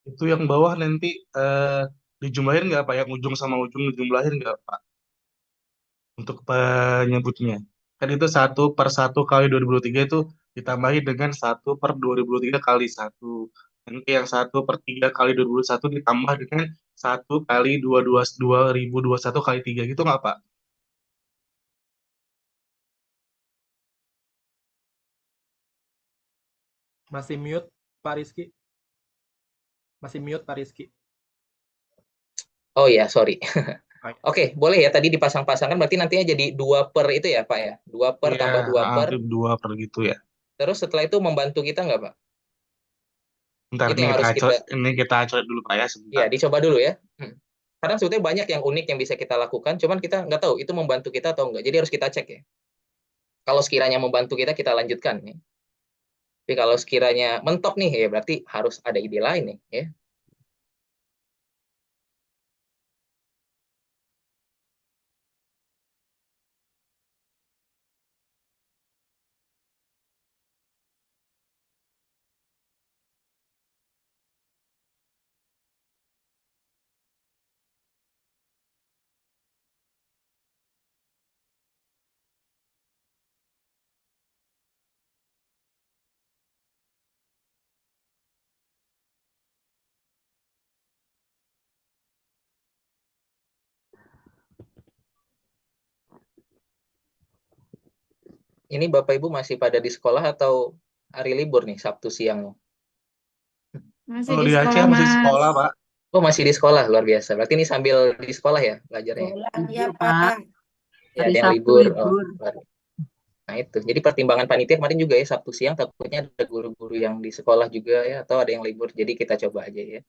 Itu yang bawah nanti dijumlahin nggak Pak? Yang ujung sama ujung dijumlahin nggak Pak? Untuk penyebutnya. Kan itu 1/1 kali 2023 itu ditambahi dengan 1/2023 kali 1. Nanti yang 1/3 kali 2021 ditambah dengan 1 kali 2021 kali 3 gitu nggak Pak? Masih mute Pak Rizky. Masih mute Pak Rizky. Oh ya, sorry. Oke, boleh ya tadi dipasang-pasangkan berarti nantinya jadi 2 per itu ya Pak ya? 2 per Iya, tambah 2 per. 2 per gitu ya. Terus setelah itu membantu kita nggak Pak? Bentar, Itu yang harus ini kita coret dulu Pak ya sebentar. Iya, dicoba dulu ya. Kadang sebetulnya banyak yang unik yang bisa kita lakukan, cuman kita nggak tahu itu membantu kita atau enggak. Jadi harus kita cek ya. Kalau sekiranya membantu kita, kita lanjutkan. Ya. Tapi kalau sekiranya mentok nih, ya berarti harus ada ide lain nih. Ya. Ini Bapak Ibu masih pada di sekolah atau hari libur nih, Sabtu siang? Masih Kalau di di Aceh sekolah, masih Mas. sekolah Pak. Oh, masih di sekolah, luar biasa. Berarti ini sambil di sekolah ya belajarnya? Iya, Pak. Ya, Hari ada yang Sabtu libur. libur. Nah itu, jadi pertimbangan panitia kemarin juga ya Sabtu siang takutnya ada guru-guru yang di sekolah juga ya atau ada yang libur. Jadi kita coba aja ya.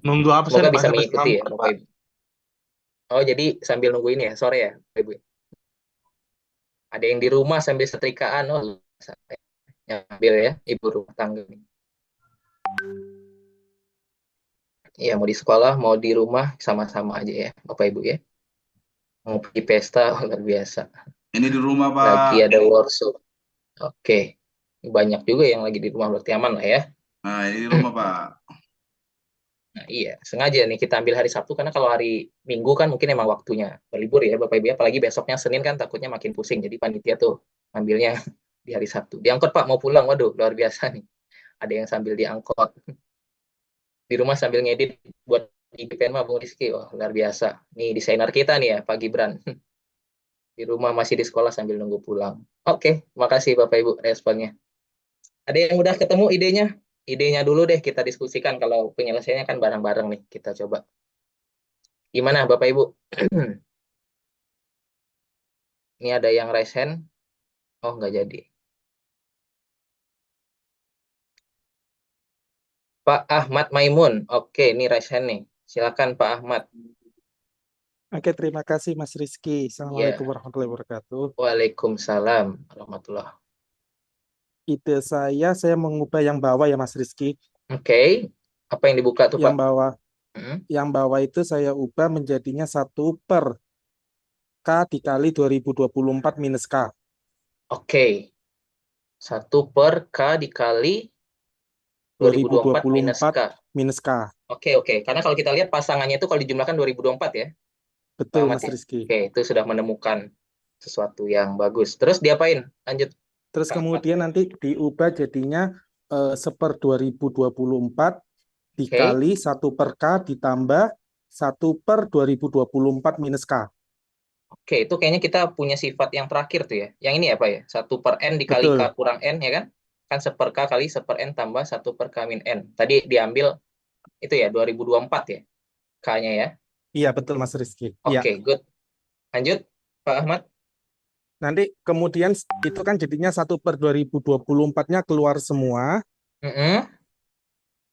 Nunggu absen Semoga Pak bisa sampai mengikuti ya 4, Bapak Pak. Ibu. Oh jadi sambil nunggu ini ya sore ya Bapak Ibu. Ada yang di rumah sambil setrikaan, oh sampai nyambil ya ibu rumah tangga nih. Ya mau di sekolah mau di rumah sama-sama aja ya Bapak Ibu ya. Mau pergi pesta luar biasa. Ini di rumah Pak. Lagi ada workshop. Oke. Banyak juga yang lagi di rumah berarti aman lah ya. Nah ini di rumah Pak. Nah, iya, sengaja nih kita ambil hari Sabtu karena kalau hari Minggu kan mungkin emang waktunya berlibur ya Bapak Ibu, apalagi besoknya Senin kan takutnya makin pusing. Jadi panitia tuh ambilnya di hari Sabtu. Diangkut Pak mau pulang, waduh luar biasa nih. Ada yang sambil diangkut. Di rumah sambil ngedit buat IG Penma Bung Rizky, wah luar biasa. Nih desainer kita nih ya Pak Gibran. Di rumah masih di sekolah sambil nunggu pulang. Oke, makasih Bapak Ibu responnya. Ada yang udah ketemu idenya? Idenya dulu deh kita diskusikan kalau penyelesaiannya kan bareng-bareng nih kita coba. Gimana Bapak Ibu? Ini ada yang raise hand. Oh, nggak jadi. Pak Ahmad Maimun. Oke, ini raise hand nih. Silakan Pak Ahmad. Oke, terima kasih Mas Rizky. Ya. Assalamualaikum warahmatullahi wabarakatuh. Waalaikumsalam warahmatullah. Ide saya mengubah yang bawah ya Mas Rizky. Oke. Apa yang dibuka tuh Yang Pak? bawah, yang bawah itu saya ubah menjadinya 1 per K dikali 2024 minus K. Oke. 1 per K dikali 2024 minus K. minus K. Oke. Karena kalau kita lihat pasangannya itu kalau dijumlahkan 2024 ya. Betul Pak Ahmad Mas ya? Rizky. Oke, itu sudah menemukan sesuatu yang bagus. Terus diapain? Lanjut. Terus kemudian nanti diubah jadinya 1 per 2024 dikali 1 per K ditambah 1 per 2024 minus K. Oke, itu kayaknya kita punya sifat yang terakhir tuh ya. Yang ini apa ya? 1 per N dikali Betul. K kurang N ya kan? Kan 1 per K kali 1 per N tambah 1 per K min N. Tadi diambil itu ya 2024 ya K-nya ya. Iya betul Mas Rizky. Oke, good. Lanjut Pak Ahmad. Nanti kemudian itu kan jadinya 1 per 2024-nya keluar semua.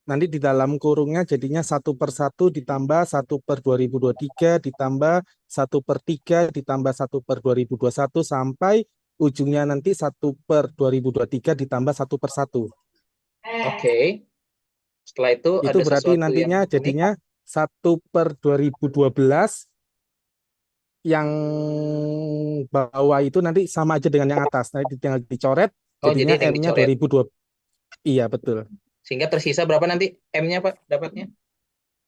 Nanti di dalam kurungnya jadinya 1 per 1 ditambah 1 per 2023 ditambah 1 per 3 ditambah 1 per 2021 sampai ujungnya nanti 1 per 2023 ditambah 1 per 1. Oke. Setelah itu ada berarti sesuatu nantinya yang jadinya 1 per 2012 yang bawah itu nanti sama aja dengan yang atas. Nanti tinggal dicoret, Oh, jadinya jadi ada yang M-nya dicoret. 2020. Iya, betul. Sehingga tersisa berapa nanti M-nya Pak dapatnya?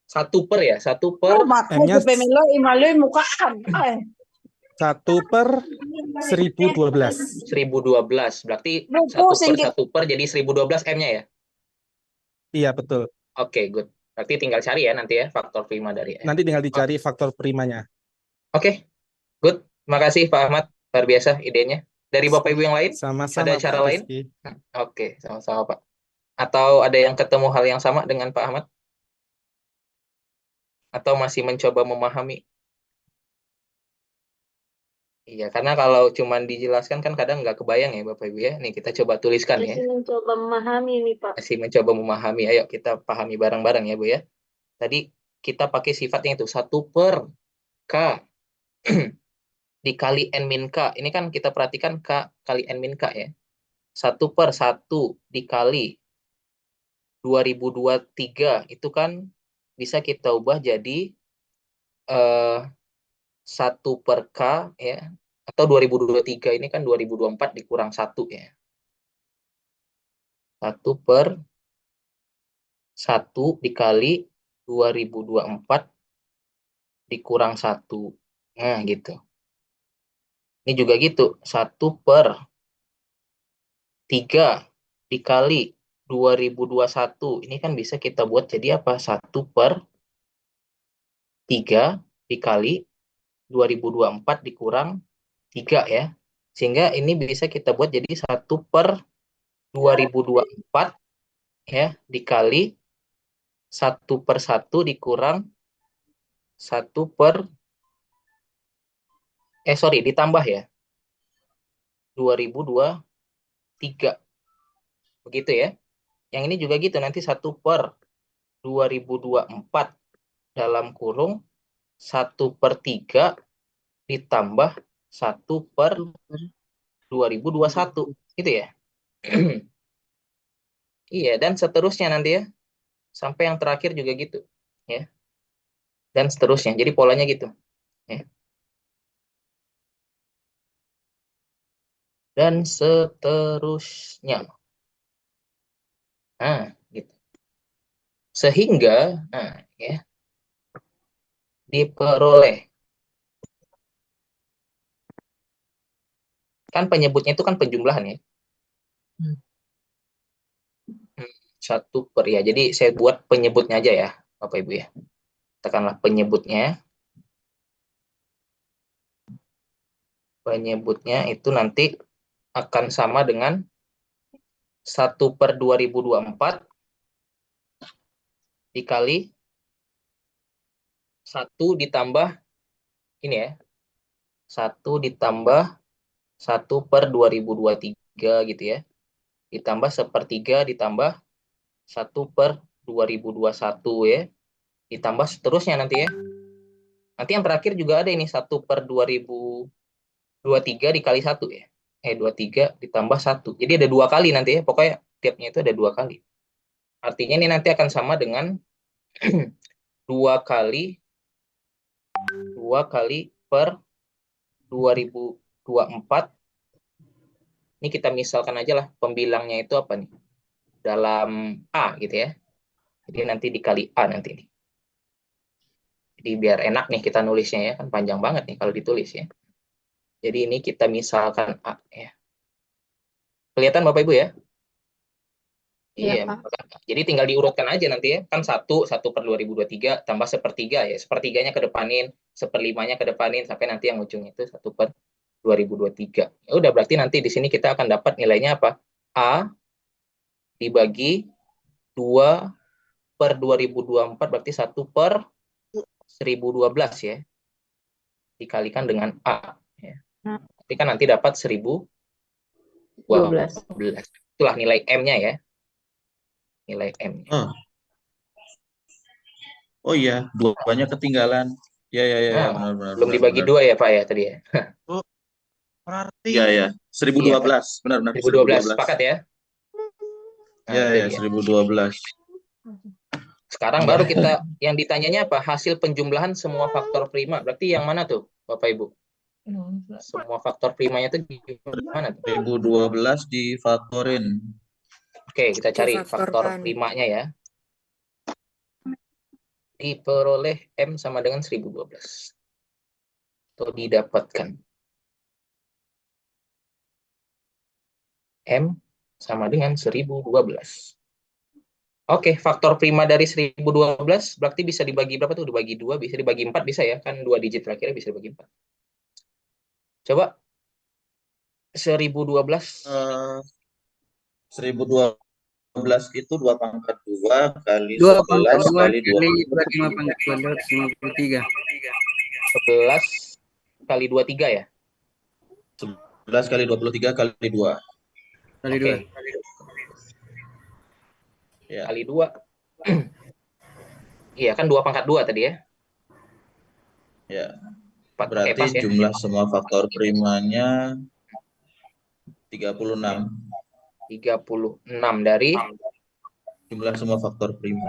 1 per ya? 1 per M-nya 1 per 1012. 1012. Berarti 1 per jadi 1012 M-nya ya? Iya, betul. Oke, good. Berarti tinggal cari ya nanti ya faktor prima dari M. Nanti tinggal dicari faktor primanya. Oke, good. Makasih Pak Ahmad. Luar biasa idenya. Dari Bapak Ibu yang lain? Sama-sama Ada cara Pak lain? Rizky. Oke, sama-sama Pak. Atau ada yang ketemu hal yang sama dengan Pak Ahmad? Atau masih mencoba memahami? Iya, karena kalau cuma dijelaskan kan kadang nggak kebayang ya Bapak Ibu ya. Nih kita coba tuliskan ya. Masih mencoba memahami nih Pak. Masih mencoba memahami. Ayo kita pahami bareng-bareng ya Bu ya. Tadi kita pakai sifatnya itu 1 per K dikali N min K. Ini kan kita perhatikan K kali N min K ya. 1 per 1 dikali 2023 itu kan bisa kita ubah jadi 1 per K ya. Atau 2023 ini kan 2024 dikurang 1 ya. 1 per 1 dikali 2024 dikurang 1. Nah, gitu. Ini juga gitu. 1 per 3 dikali 2021. Ini kan bisa kita buat jadi apa? 1 per 3 dikali 2024 dikurang 3 ya. Sehingga ini bisa kita buat jadi 1 per 2024 ya dikali 1 per 1 dikurang 1 per ditambah ya 2023 begitu ya. Yang ini juga gitu nanti 1 per 2024 dalam kurung 1 per 3 ditambah 1 per 2021 gitu ya. Iya, dan seterusnya nanti ya. Sampai yang terakhir juga gitu ya. Dan seterusnya. Jadi polanya gitu ya. Dan seterusnya. Nah, gitu. Sehingga ya diperoleh. Kan penyebutnya itu kan penjumlahan ya. 1 per ya. Jadi saya buat penyebutnya aja ya, Bapak Ibu ya. Tekanlah penyebutnya. Penyebutnya itu nanti akan sama dengan 1 per 2024 dikali 1 ditambah ini ya. 1 ditambah 1 per 2023 gitu ya. Ditambah 1/3 ditambah 1 per 2021 ya. Ditambah seterusnya nanti ya. Nanti yang terakhir juga ada ini 1 per 2023 dikali 1 ya. 23 ditambah 1. Jadi ada 2 kali nanti ya. Pokoknya tiapnya itu ada 2 kali. Artinya ini nanti akan sama dengan 2 kali per 2024. Ini kita misalkan aja lah pembilangnya itu apa nih? Dalam A gitu ya. Jadi nanti dikali A nanti nih. Jadi biar enak nih kita nulisnya ya. Kan panjang banget nih kalau ditulis ya. Jadi ini kita misalkan A ya. Kelihatan Bapak Ibu ya? Iya. Jadi tinggal diurutkan aja nanti ya. Kan 1 per 2023 tambah 1/3 ya. 1/3-nya kedepanin, 1/5-nya kedepanin sampai nanti yang ujungnya itu 1 per 2023. Ya udah berarti nanti di sini kita akan dapat nilainya apa? A dibagi 2 per 2024 berarti 1 per 1012 ya. Dikalikan dengan A ya. Tapi kan nanti dapat 1012. Itulah nilai M-nya ya. Nilai M. Oh iya, 2-nya ketinggalan. Ya, benar. Belum dibagi 2 ya Pak ya tadi ya. Iya. 1012, benar. 1012, sepakat ya? Iya, 1012. Sekarang baru kita yang ditanyanya apa? Hasil penjumlahan semua faktor prima. Berarti yang mana tuh, Bapak Ibu? Semua faktor primanya itu gimana tuh? 1012 difaktorin. Oke, kita cari faktor primanya ya. Diperoleh M sama dengan 1012. Atau didapatkan. M sama dengan 1012. Oke, faktor prima dari 1012 berarti bisa dibagi berapa tuh? Dibagi 2, bisa dibagi 4 bisa ya? Kan 2 digit terakhirnya bisa dibagi 4. Coba 1012. 1012 itu 2 pangkat 2 kali 11 kali 2,5 11 kali 23 ya? 11 kali 23 kali 2. Kali 2. Ya. Kali 2. Iya kan 2 pangkat 2 tadi ya? Ya. Berarti jumlah semua faktor primanya 36. 36 dari jumlah semua faktor prima.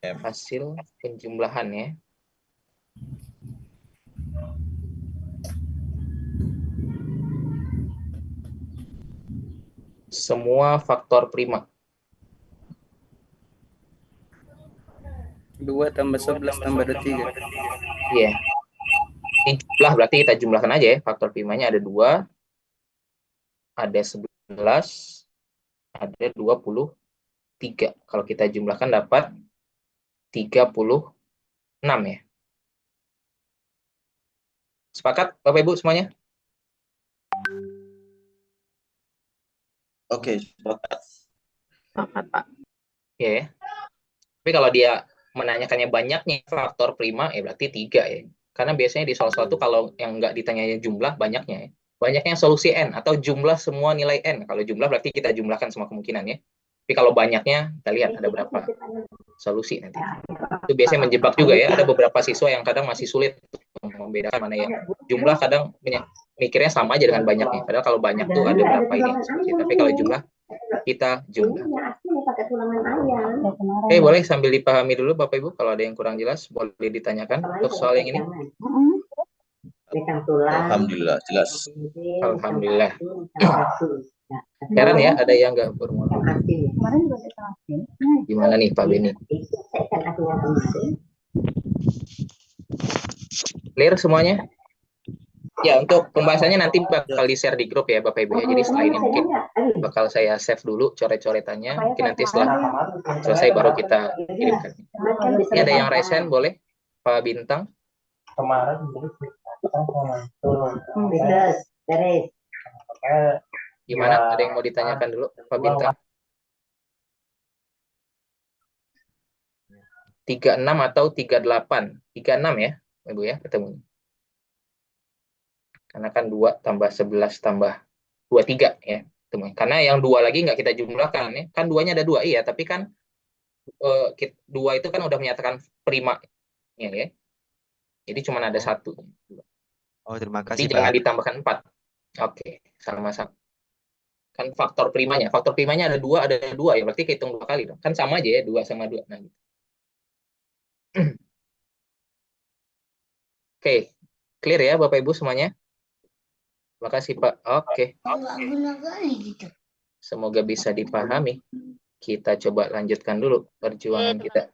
Hasil penjumlahan ya. Semua faktor prima. 2 tambah 11 tambah 23. Iya. Ini jumlah berarti kita jumlahkan aja ya. Faktor primanya ada 2. Ada 11. Ada 23. Kalau kita jumlahkan dapat 36 ya. Sepakat Bapak Ibu semuanya? Oke, sepakat. Sepakat, Pak. Iya ya. Tapi kalau dia menanyakannya banyaknya faktor prima, ya berarti 3 ya. Karena biasanya di soal-soal itu kalau yang nggak ditanyanya jumlah, banyaknya ya. Banyaknya solusi N, atau jumlah semua nilai N. Kalau jumlah berarti kita jumlahkan semua kemungkinan ya. Tapi kalau banyaknya, kita lihat ada berapa solusi nanti. Itu biasanya menjebak juga ya. Ada beberapa siswa yang kadang masih sulit membedakan mana yang jumlah, kadang mikirnya sama aja dengan banyaknya. Padahal kalau banyak tuh ada berapa ini solusi. Tapi kalau jumlah, kita jumlah. Oke, boleh sambil dipahami dulu Bapak Ibu. Kalau ada yang kurang jelas, boleh ditanyakan untuk soal yang ini. Alhamdulillah, jelas. Alhamdulillah. Heran ya, ada yang nggak bermuara. Gimana nih Pak Beni? Clear semuanya? Ya, untuk pembahasannya nanti bakal di-share di grup ya Bapak Ibu ya. Jadi setelah ini mungkin bakal saya save dulu coret-coretannya. Mungkin nanti setelah selesai baru kita kirimkan. Ini ada yang raise hand, boleh? Pak Bintang. Kemarin Gimana? Ada yang mau ditanyakan dulu Pak Bintang? 36 atau 38. 36 ya, Ibu ya, ketemu. Karena kan 2 tambah 11 tambah 23 ya. Karena yang 2 lagi nggak kita jumlahkan ya. Kan 2-nya ada 2, iya, tapi kan 2 itu kan udah menyatakan prima ya. Jadi cuma ada 1. Oh, terima Jadi kasih, jangan Pak. ditambahkan 4. Oke, sama-sama. Kan faktor primanya ada 2 ya, berarti kehitung 2 kali dong. Kan sama aja ya, 2 sama 2. Nah, gitu. Oke, clear ya Bapak Ibu semuanya? Terima kasih Pak. Oke. Semoga bisa dipahami. Kita coba lanjutkan dulu perjuangan kita.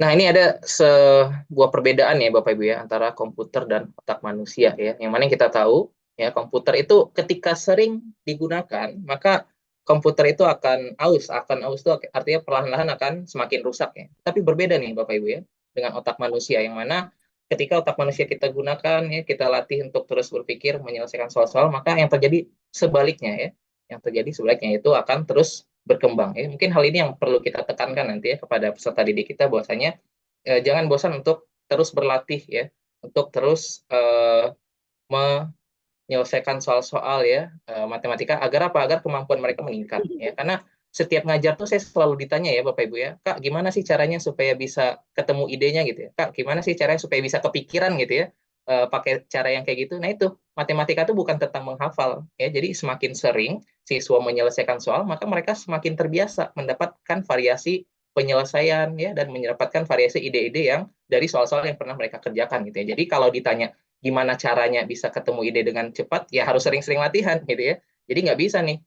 Nah, ini ada sebuah perbedaan ya Bapak Ibu ya antara komputer dan otak manusia ya. Yang mana kita tahu ya, komputer itu ketika sering digunakan, maka komputer itu akan aus itu artinya perlahan-lahan akan semakin rusak ya. Tapi berbeda nih Bapak Ibu ya dengan otak manusia, yang mana ketika otak manusia kita gunakan ya, kita latih untuk terus berpikir menyelesaikan soal-soal, maka yang terjadi sebaliknya ya. Yang terjadi sebaliknya itu akan terus berkembang ya. Mungkin hal ini yang perlu kita tekankan nanti ya kepada peserta didik kita, bahwasanya jangan bosan untuk terus berlatih ya, untuk terus menyelesaikan soal-soal ya matematika, agar apa? Agar kemampuan mereka meningkat ya. Karena setiap ngajar tuh saya selalu ditanya ya Bapak Ibu ya, Kak gimana sih caranya supaya bisa ketemu idenya gitu ya, Kak gimana sih caranya supaya bisa kepikiran gitu ya, pakai cara yang kayak gitu. Nah itu, matematika itu bukan tentang menghafal ya. Jadi semakin sering siswa menyelesaikan soal, maka mereka semakin terbiasa mendapatkan variasi penyelesaian ya, dan mendapatkan variasi ide-ide yang dari soal-soal yang pernah mereka kerjakan gitu ya. Jadi kalau ditanya gimana caranya bisa ketemu ide dengan cepat, ya harus sering-sering latihan gitu ya. Jadi nggak bisa nih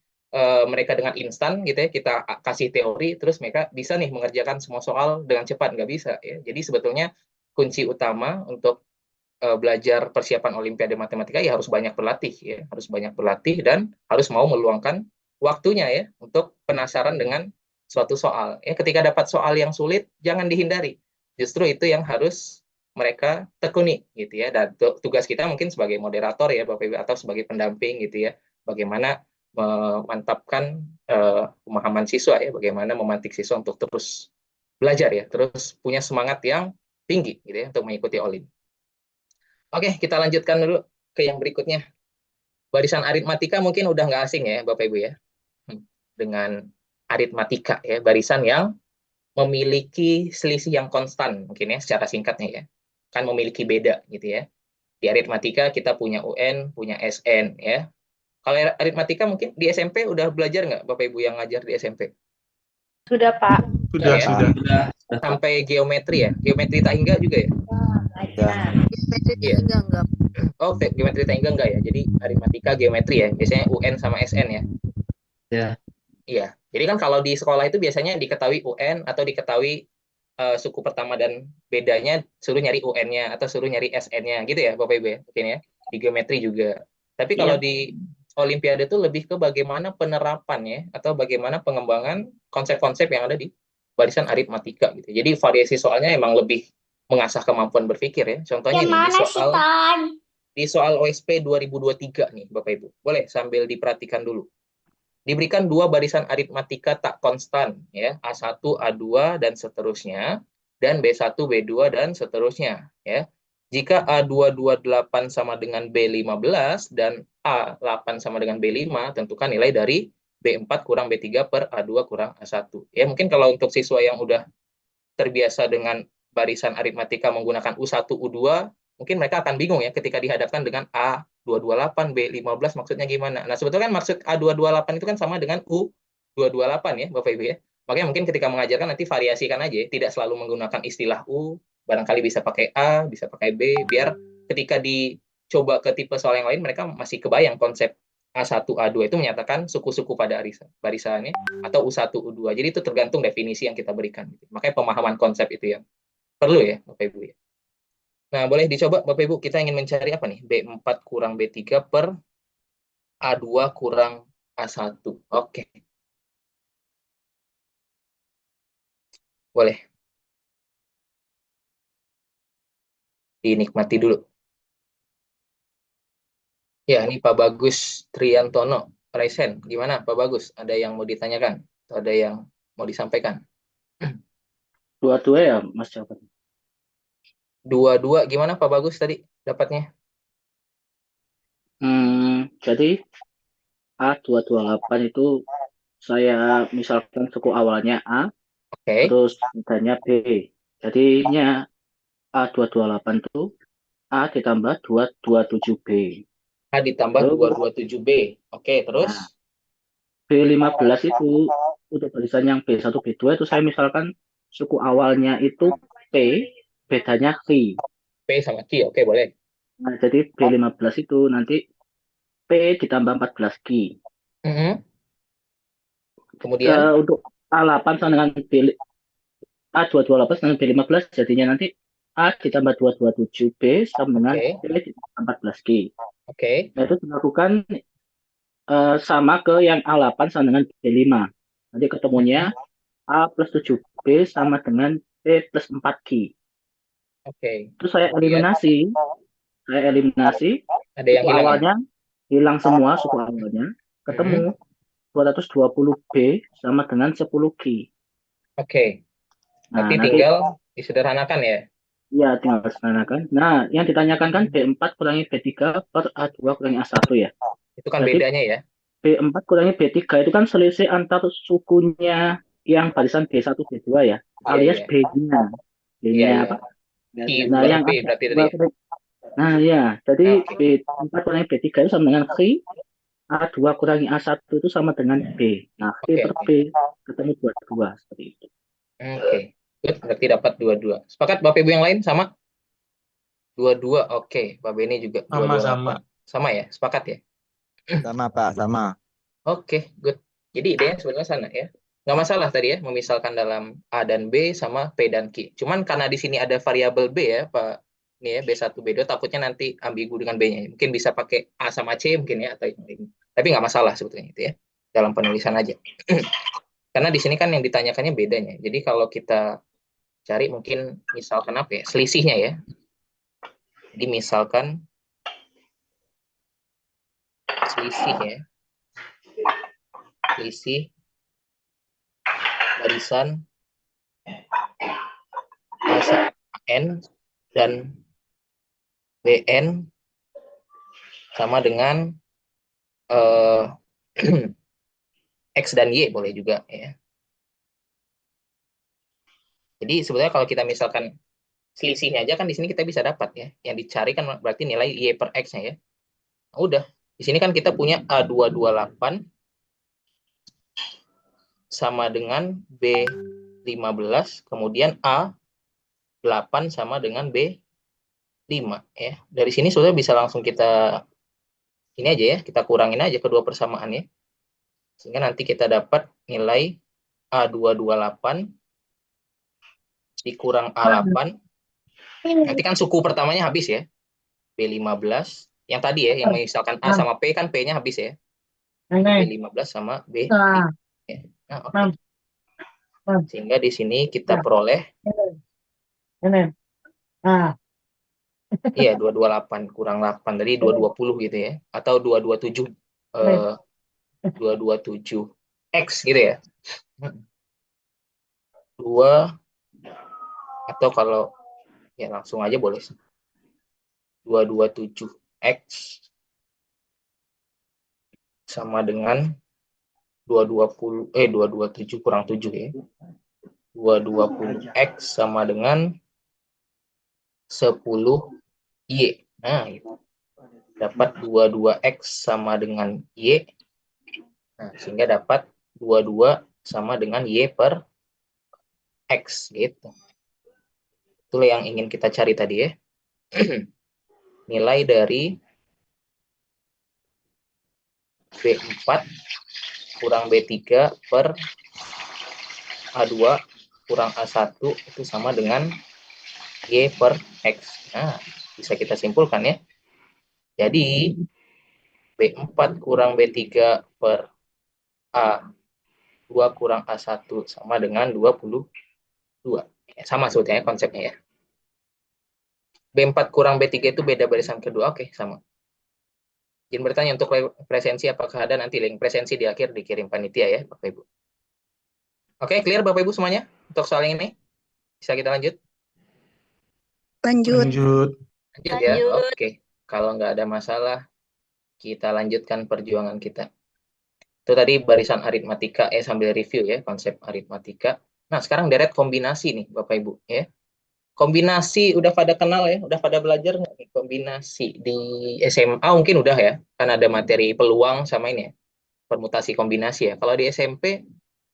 mereka dengan instan gitu ya, kita kasih teori terus mereka bisa nih mengerjakan semua soal dengan cepat, nggak bisa ya. Jadi sebetulnya kunci utama untuk belajar persiapan Olimpiade Matematika ya harus banyak berlatih ya, harus banyak berlatih dan harus mau meluangkan waktunya ya untuk penasaran dengan suatu soal. Ya, ketika dapat soal yang sulit jangan dihindari. Justru itu yang harus mereka tekuni gitu ya. Dan tugas kita mungkin sebagai moderator ya Bapak Ibu, atau sebagai pendamping gitu ya, bagaimana memantapkan pemahaman siswa ya, bagaimana memantik siswa untuk terus belajar ya, terus punya semangat yang tinggi gitu ya untuk mengikuti Olim. Oke, kita lanjutkan dulu ke yang berikutnya. Barisan aritmatika mungkin udah nggak asing ya Bapak Ibu ya. Dengan aritmatika ya, barisan yang memiliki selisih yang konstan mungkin ya secara singkatnya ya. Kan memiliki beda gitu ya. Di aritmatika kita punya UN, punya SN ya. Kalau aritmatika mungkin di SMP udah belajar nggak Bapak Ibu yang ngajar di SMP? Sudah, Pak. Sudah, ya? sudah. Sampai geometri ya? Geometri tak hingga juga ya? Iya. Enggak. Oh, geometri tak hingga enggak ya? Jadi aritmatika, geometri ya? Biasanya UN sama SN ya? Ya. Iya. Jadi kan kalau di sekolah itu biasanya diketahui UN atau diketahui suku pertama dan bedanya, suruh nyari UN-nya atau suruh nyari SN-nya gitu ya Bapak Ibu ya? Mungkin ya. Di geometri juga. Tapi kalau di Olimpiade itu lebih ke bagaimana penerapannya atau bagaimana pengembangan konsep-konsep yang ada di barisan aritmatika gitu. Jadi variasi soalnya emang lebih mengasah kemampuan berpikir ya. Contohnya nih di soal OSP 2023 nih Bapak Ibu. Boleh sambil diperhatikan dulu. Diberikan 2 barisan aritmatika tak konstan ya, A1, A2 dan seterusnya, dan B1, B2 dan seterusnya ya. Jika A228 sama dengan B15 dan A8 sama dengan B5, tentukan nilai dari B4 kurang B3 per A2 kurang A1. Ya, mungkin kalau untuk siswa yang udah terbiasa dengan barisan aritmatika menggunakan U1, U2, mungkin mereka akan bingung ya ketika dihadapkan dengan A228, B15 maksudnya gimana. Nah, sebetulnya kan maksud A228 itu kan sama dengan U228 ya, Bapak Ibu ya. Makanya mungkin ketika mengajarkan nanti variasikan aja, tidak selalu menggunakan istilah U, barangkali bisa pakai A, bisa pakai B, biar ketika dicoba ke tipe soal yang lain, mereka masih kebayang konsep A1, A2 itu menyatakan suku-suku pada barisannya, atau U1, U2. Jadi itu tergantung definisi yang kita berikan. Makanya pemahaman konsep itu yang perlu ya, Bapak Ibu ya. Nah, boleh dicoba Bapak Ibu, kita ingin mencari apa nih? B4 kurang B3 per A2 kurang A1. Oke. Boleh. Dinikmati dulu. Ya, ini Pak Bagus Triantono, Raisen. Gimana Pak Bagus? Ada yang mau ditanyakan? Atau ada yang mau disampaikan? Dua-dua ya, Mas jawabannya. 22 gimana Pak Bagus tadi dapatnya? Jadi A228 itu saya misalkan suku awalnya A, Oke. terus bedanya B. Jadinya A228 itu A ditambah 227B. A ditambah Terus 227B. Oke, terus? B15 itu untuk barisan yang B1, B2 itu saya misalkan suku awalnya itu P, bedanya Q. P sama Q, oke boleh. Nah, jadi B15 itu nanti P ditambah 14 Q. Kemudian? Untuk A8 sama dengan A228 dengan B15 jadinya nanti A ditambah 227B sama dengan P ditambah 14 Q. Oke. Nah, itu dilakukan sama ke yang A8 sama dengan B5. Nanti ketemunya A plus 7B sama dengan P plus 4Q. Oke. Terus saya eliminasi. Ada yang suku hilang awalnya hilang semua suku awalnya. Ketemu 220B sama dengan 10Q. Oke. Nah, Nanti tinggal disederhanakan ya? Iya, tinggal disederhanakan. Nah, yang ditanyakan kan B4 kurangi B3 per A2 kurangi A1 ya. Itu kan berarti bedanya ya? B4 kurangi B3 itu kan selisih antar sukunya yang barisan B1, B2 ya. Alias B-nya. B-nya apa? Nah, yang B berarti tadi ya? Nah, ya. Jadi B4 kurangi B3 itu sama dengan Q. A2 kurangi A1 itu sama dengan B. Nah, Q per B ketemu 22 seperti itu. Oke. Good, berarti dapat 22. Sepakat Bapak Ibu yang lain sama? 22, oke. Pak Beni juga 22. Sama ya? Sepakat ya? Sama Pak, sama. Oke, good. Jadi idenya sebenarnya sana ya. Nggak masalah tadi ya, memisalkan dalam A dan B sama P dan Q. Cuman karena di sini ada variabel B ya, Pak. Ini ya, B1, B2, takutnya nanti ambigu dengan B-nya. Mungkin bisa pakai A sama C mungkin ya, atau yang lain. Tapi nggak masalah sebetulnya itu ya. Dalam penulisan aja. Karena di sini kan yang ditanyakannya bedanya. Jadi kalau kita cari mungkin misalkan apa ya, selisihnya ya. Jadi misalkan selisih ya. Selisih barisan AN dan BN sama dengan X dan Y boleh juga ya. Jadi sebetulnya kalau kita misalkan selisihnya aja kan di sini kita bisa dapat ya. Yang dicari kan berarti nilai Y per X-nya ya. Nah, udah. Di sini kan kita punya A228 sama dengan B15, kemudian A8 sama dengan B5 ya. Dari sini sudah bisa langsung kita ini aja ya, kita kurangin aja kedua persamaan ya. Sehingga nanti kita dapat nilai A228 dikurang A8. Nanti kan suku pertamanya habis ya. B15 yang tadi ya, yang misalkan A sama P kan P-nya habis ya. B15 sama B. Ya. Nah, oke. Sehingga di sini kita peroleh iya 228 kurang 8 tadi 220 gitu ya, atau 227 227 X gitu ya. 2 atau kalau ya langsung aja boleh 227 X sama dengan 227 kurang 7 ya. 220 X sama dengan 10 Y. Nah, itu. Dapat 22X sama dengan Y. Nah, sehingga dapat 22 sama dengan Y per X gitu. Itulah yang ingin kita cari tadi ya. Nilai dari B4 kurang B3 per A2 kurang A1 itu sama dengan Y per X. Nah, bisa kita simpulkan ya. Jadi, B4 kurang B3 per A2 kurang A1 sama dengan 22. Sama sebetulnya konsepnya ya. B4 kurang B3 itu beda barisan kedua. Oke, sama. Izin bertanya untuk presensi apakah ada nanti link presensi di akhir dikirim panitia ya Bapak Ibu. Oke, clear Bapak Ibu semuanya untuk soal ini? Bisa kita lanjut? Lanjut. Lanjut ya? Oke. Kalau nggak ada masalah, kita lanjutkan perjuangan kita. Itu tadi barisan aritmatika, sambil review ya, konsep aritmatika. Nah, sekarang deret kombinasi nih, Bapak Ibu. Ya. Kombinasi udah pada kenal ya? Udah pada belajar nggak nih kombinasi? Di SMA mungkin udah ya, kan ada materi peluang sama ini ya, permutasi kombinasi ya. Kalau di SMP,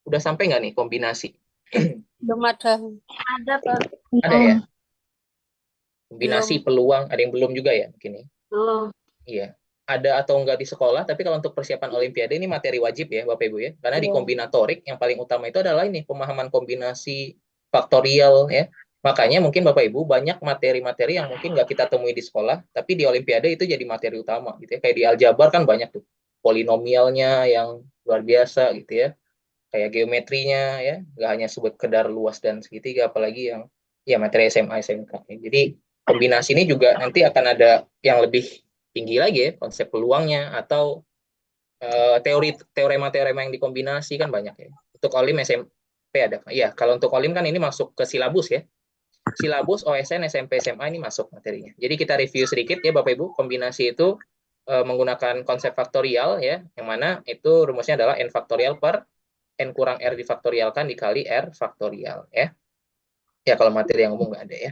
udah sampai nggak nih kombinasi? Belum ada. Ada, Pak. Ada ya? Kombinasi peluang, ada yang belum juga ya mungkin ya? Belum. Iya. Ada atau enggak di sekolah, tapi kalau untuk persiapan Olimpiade ini materi wajib ya Bapak Ibu ya. Karena di kombinatorik yang paling utama itu adalah ini, pemahaman kombinasi faktorial ya. Makanya mungkin Bapak Ibu banyak materi-materi yang mungkin nggak kita temui di sekolah, tapi di Olimpiade itu jadi materi utama gitu ya. Kayak di aljabar kan banyak tuh polinomialnya yang luar biasa gitu ya. Kayak geometrinya ya, nggak hanya sekedar luas dan segitiga, apalagi yang ya materi SMA SMK. Jadi kombinasi ini juga nanti akan ada yang lebih tinggi lagi ya, konsep peluangnya atau teorema-teorema yang dikombinasi kan banyak ya. Untuk Olim SMP ada. Iya, kalau untuk Olim kan ini masuk ke silabus ya. Silabus OSN SMP SMA ini masuk materinya. Jadi kita review sedikit ya Bapak Ibu, kombinasi itu menggunakan konsep faktorial ya, yang mana itu rumusnya adalah n faktorial per n kurang r difaktorialkan dikali r faktorial ya. Ya kalau materi yang umum nggak ada ya.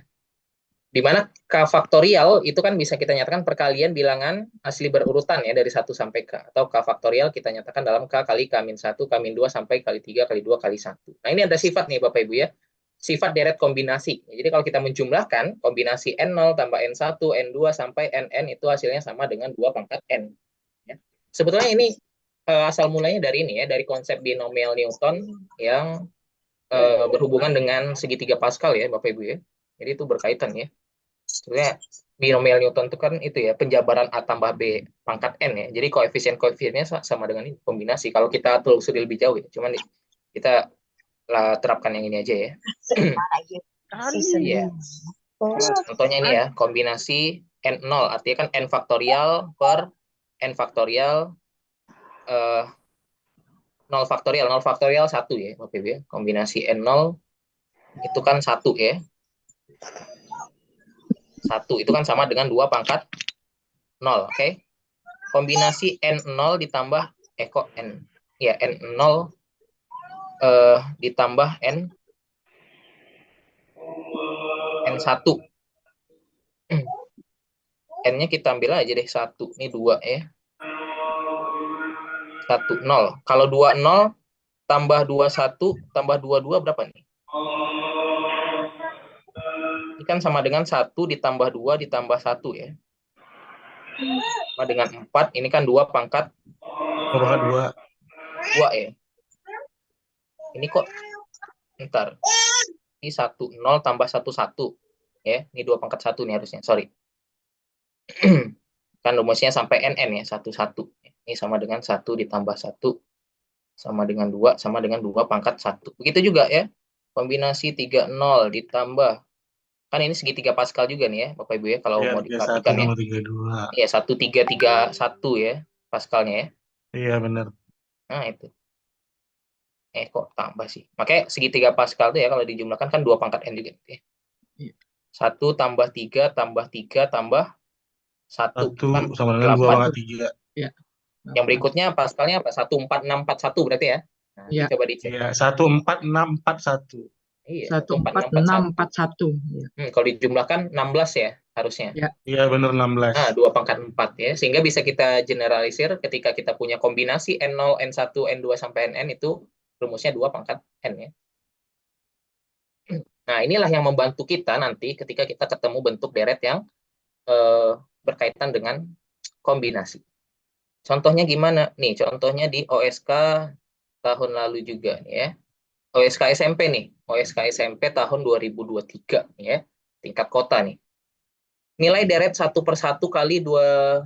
Di mana K faktorial itu kan bisa kita nyatakan perkalian bilangan asli berurutan ya dari 1 sampai K. Atau K faktorial kita nyatakan dalam K kali K-1, K-2 sampai kali 3, kali 2, kali 1. Nah ini ada sifat nih Bapak Ibu ya. Sifat deret kombinasi. Jadi kalau kita menjumlahkan kombinasi N0 tambah N1, N2 sampai Nn itu hasilnya sama dengan 2 pangkat N. Ya. Sebetulnya ini asal mulanya dari ini ya, dari konsep binomial Newton yang berhubungan dengan segitiga Pascal ya Bapak Ibu ya. Jadi itu berkaitan ya. Sebenarnya binomial Newton itu kan itu ya, penjabaran A tambah B pangkat N ya. Jadi koefisien-koefisiennya sama dengan ini, kombinasi. Kalau kita telusuri lebih jauh ya. Cuman kita terapkan yang ini aja ya. Ya. Contohnya ini ya, kombinasi N0 artinya kan N faktorial per N faktorial 0 faktorial 1 ya Bapak Ibu ya. Kombinasi N0 itu kan 1 ya. 1 itu kan sama dengan 2 pangkat 0, oke? Kombinasi N0 ditambah kok N. Ya, N0 ditambah N1. N-nya kita ambil aja deh 1. Ini 2 ya. 1, 0. Kalau 2, 0 tambah 2, 1 tambah 2, 2 berapa nih? Ini kan sama dengan 1 ditambah 2 ditambah 1 ya. Sama dengan 4. Ini kan 2 pangkat 2 ya. Ini kok ntar. Ini 1, 0 tambah 1, 1. Ya, ini 2 pangkat 1 nih harusnya. Sorry. Kan rumusnya sampai NN ya, 1, 1. Ini sama dengan 1 ditambah 1 sama dengan 2 sama dengan 2 pangkat 1. Begitu juga ya. Kombinasi 3, 0 ditambah. Kan ini segitiga Pascal juga nih ya, Bapak Ibu ya, kalau mau diperhatikan ya. Iya, 1, 3, 3, 1 ya, Pascalnya ya. Iya, benar. Nah, itu. Kok tambah sih? Makanya segitiga Pascal itu ya, kalau dijumlahkan kan 2 pangkat N juga. Ya. 1 tambah 3 tambah 3 tambah 1. Kan sama dengan 2 pangkat 3. Ya. Yang berikutnya Pascalnya apa? 1, 4, 6, 4, 1 berarti ya? Nah, ya. Coba dicek. Iya, 1, 4, 6, 4, 1. Iya, 1, 4, 6, 4, 1. Ya. Kalau dijumlahkan 16 ya harusnya. Iya, benar 16. Nah, 2 pangkat 4 ya. Sehingga bisa kita generalisir ketika kita punya kombinasi N0, N1, N2 sampai Nn itu rumusnya 2 pangkat N ya. Nah, inilah yang membantu kita nanti ketika kita ketemu bentuk deret yang berkaitan dengan kombinasi. Contohnya gimana? Nih, contohnya di OSK tahun lalu juga nih ya. OSK SMP nih. OSK SMP tahun 2023 nih ya. Tingkat kota nih. Nilai deret 1/1 kali 2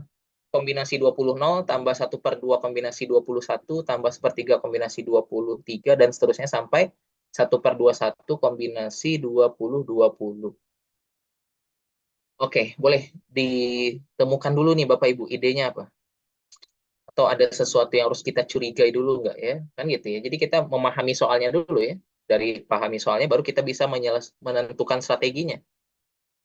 kombinasi 20 tambah 1/2 kombinasi 21 tambah 1/3 kombinasi 23 dan seterusnya sampai 1/21 kombinasi 20. Oke, boleh ditemukan dulu nih Bapak Ibu, idenya apa? Atau ada sesuatu yang harus kita curigai dulu nggak ya? Kan gitu ya. Jadi kita memahami soalnya dulu ya. dari pahami soalnya baru kita bisa menentukan strateginya.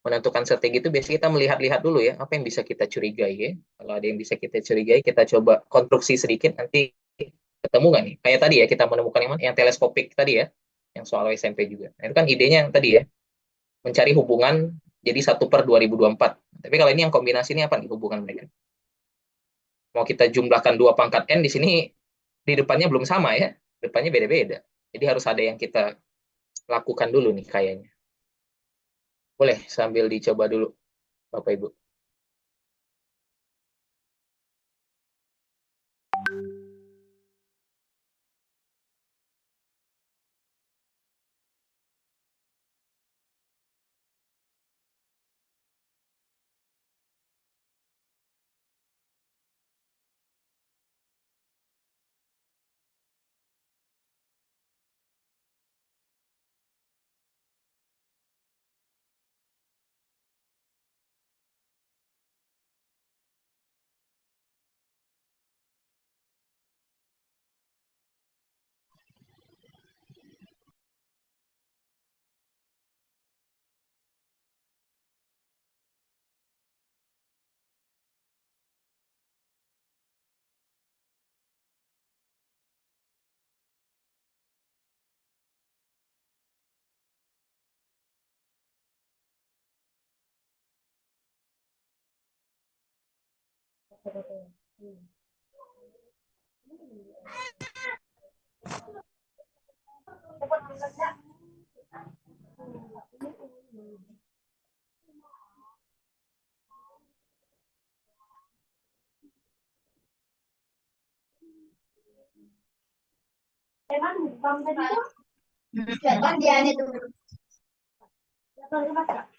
Menentukan strategi itu biasanya kita melihat-lihat dulu ya, apa yang bisa kita curigai ya. Kalau ada yang bisa kita curigai, kita coba konstruksi sedikit, nanti ketemu nggak nih? Kayak tadi ya, kita menemukan yang teleskopik tadi ya, yang soal SMP juga. Nah, itu kan idenya yang tadi ya, mencari hubungan jadi 1/2024. Tapi kalau ini yang kombinasi ini apa nih hubungan mereka? Mau kita jumlahkan 2 pangkat N di sini, di depannya belum sama ya, depannya beda-beda. Jadi harus ada yang kita lakukan dulu nih kayaknya. Boleh sambil dicoba dulu, Bapak Ibu.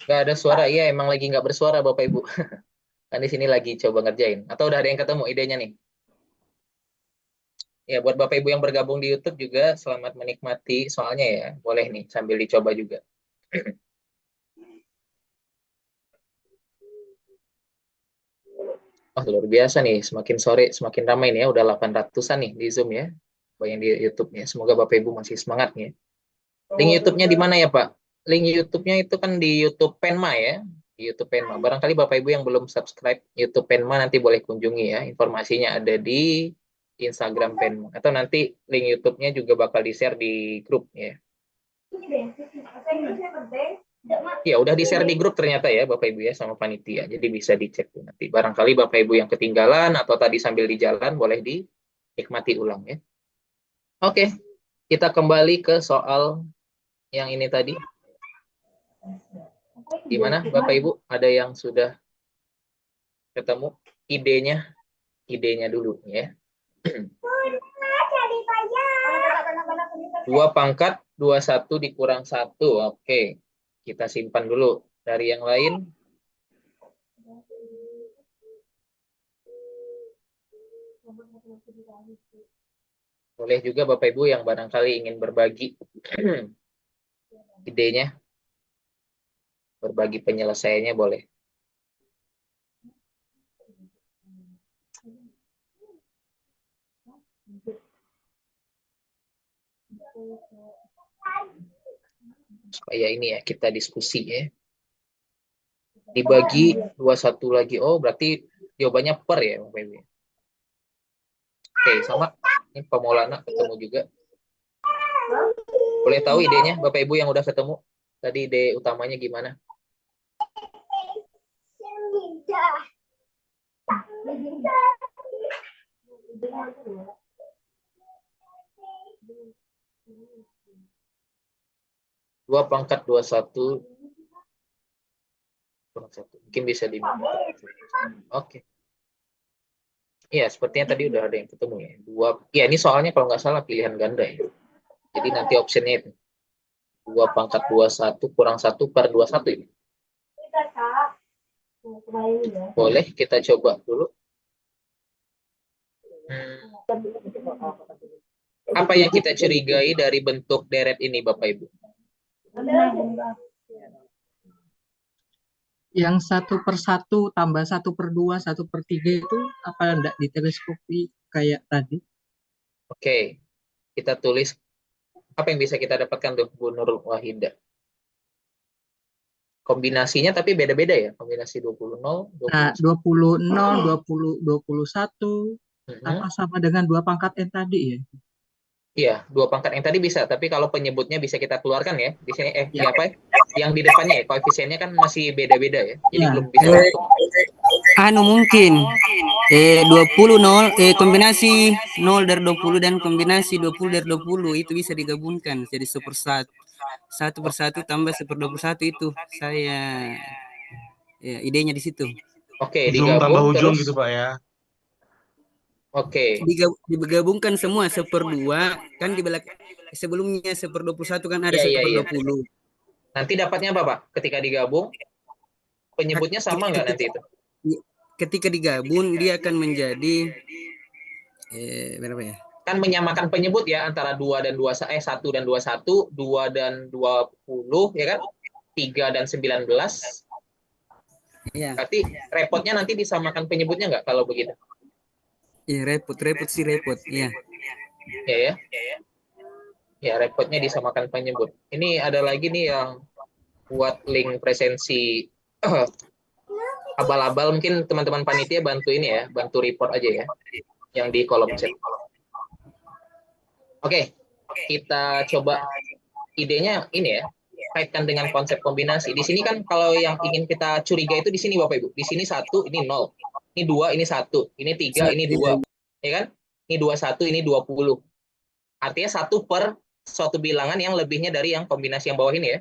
Nggak ada suara, iya emang lagi nggak bersuara Bapak Ibu. Kan di sini lagi coba ngerjain. Atau udah ada yang ketemu idenya nih? Ya, buat Bapak Ibu yang bergabung di YouTube juga, selamat menikmati soalnya ya. Boleh nih, sambil dicoba juga. Oh, luar biasa nih, semakin sore semakin ramai nih ya, udah 800-an nih di Zoom ya. Yang di YouTube-nya. Semoga Bapak Ibu masih semangat nih. Link YouTube-nya di mana ya, Pak? Link YouTube-nya itu kan di YouTube Penma ya. Di YouTube Penma. Barangkali Bapak Ibu yang belum subscribe YouTube Penma nanti boleh kunjungi ya. Informasinya ada di Instagram Penma. Atau nanti link YouTube-nya juga bakal di-share di grup ya. Ya, udah di-share di grup ternyata ya Bapak Ibu ya sama panitia. Jadi bisa dicek tuh nanti. Barangkali Bapak Ibu yang ketinggalan atau tadi sambil di jalan boleh dinikmati ulang ya. Oke, kita kembali ke soal yang ini tadi. Gimana Bapak Ibu? Ada yang sudah ketemu idenya? Idenya dulu ya. 2 pangkat 21 dikurang 1. Oke. Kita simpan dulu dari yang lain. Boleh juga Bapak Ibu yang barangkali ingin berbagi idenya. Berbagi penyelesaiannya boleh. Supaya ini ya kita diskusi ya. Dibagi 21 lagi. Oh, berarti jawabannya per ya Bapak Ibu. Oke, sama. Ini Pak Maulana ketemu juga. Boleh tahu idenya Bapak Ibu yang udah ketemu? Tadi ide utamanya gimana? Dua pangkat 21 kurang 1. Mungkin bisa di. Oke. Iya, sepertinya tadi udah ada yang ketemu ya. 2. Ya, ini soalnya kalau nggak salah pilihan ganda ya. Jadi nanti optionnya itu 2 pangkat 21 kurang 1 per 21 ini. Boleh kita coba dulu. Apa yang kita curigai dari bentuk deret ini Bapak Ibu? Yang 1/1 tambah 1/2, 1/3 itu apa enggak diteleskopi kayak tadi? Oke, kita tulis Apa yang bisa kita dapatkan tuh, Bu Nurul Wahida? Kombinasinya tapi beda-beda ya, kombinasi 20, 0, 20. Nah, 20, 0, 20, 21, apa sama dengan 2 pangkat N tadi ya? Iya, 2 pangkat yang tadi bisa, tapi kalau penyebutnya bisa kita keluarkan ya. Di sini ya apa? Yang di depannya ya, koefisiennya kan masih beda-beda ya. Jadi belum bisa masuk. Anu mungkin 20 0 kombinasi 0 dari 20 dan kombinasi 20 dari 20 itu bisa digabungkan jadi 1/1. 1/1 tambah 1/21 itu saya ya idenya di situ. Oke, Ujung tambah digabung ujung terus. gitu Pak ya. Oke. Digabungkan semua 1/2 kan di belakang sebelumnya 1/21 kan ada Iya, iya, 1/20. Nanti dapatnya apa, Pak? Ketika digabung penyebutnya sama nggak nanti itu? Ketika digabung dia akan menjadi berapa ya? Kan menyamakan penyebut ya antara 2 dan 1 dan 21, 2 dan 20 ya kan? 3 dan 19. Iya. Berarti repotnya nanti disamakan penyebutnya nggak kalau begitu? Iya, repot sih repot. Iya. Ya. Ya, repotnya disamakan penyebut. Ini ada lagi nih yang buat link presensi abal-abal, mungkin teman-teman panitia bantu ini ya, bantu report aja ya, yang di kolom chat. Oke, kita coba idenya ini ya, kaitkan dengan konsep kombinasi. Di sini kan kalau yang ingin kita curiga itu di sini Bapak Ibu. Di sini 1, ini 0. Ini 2, ini 1. Ini 3, ini 2. Ya kan? Ini 21, ini 20. Artinya 1 per suatu bilangan yang lebihnya dari yang kombinasi yang bawah ini ya.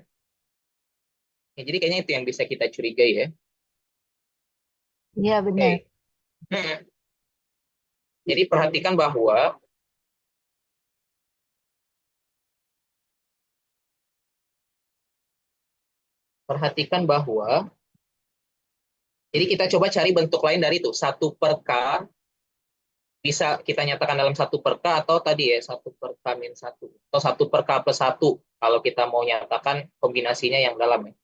Ya, jadi kayaknya itu yang bisa kita curigai ya. Iya, benar. Jadi perhatikan bahwa jadi kita coba cari bentuk lain dari itu. 1 per K bisa kita nyatakan dalam 1 per K atau tadi ya 1 per K min 1 atau 1 per K plus 1 kalau kita mau nyatakan kombinasinya yang dalam ya.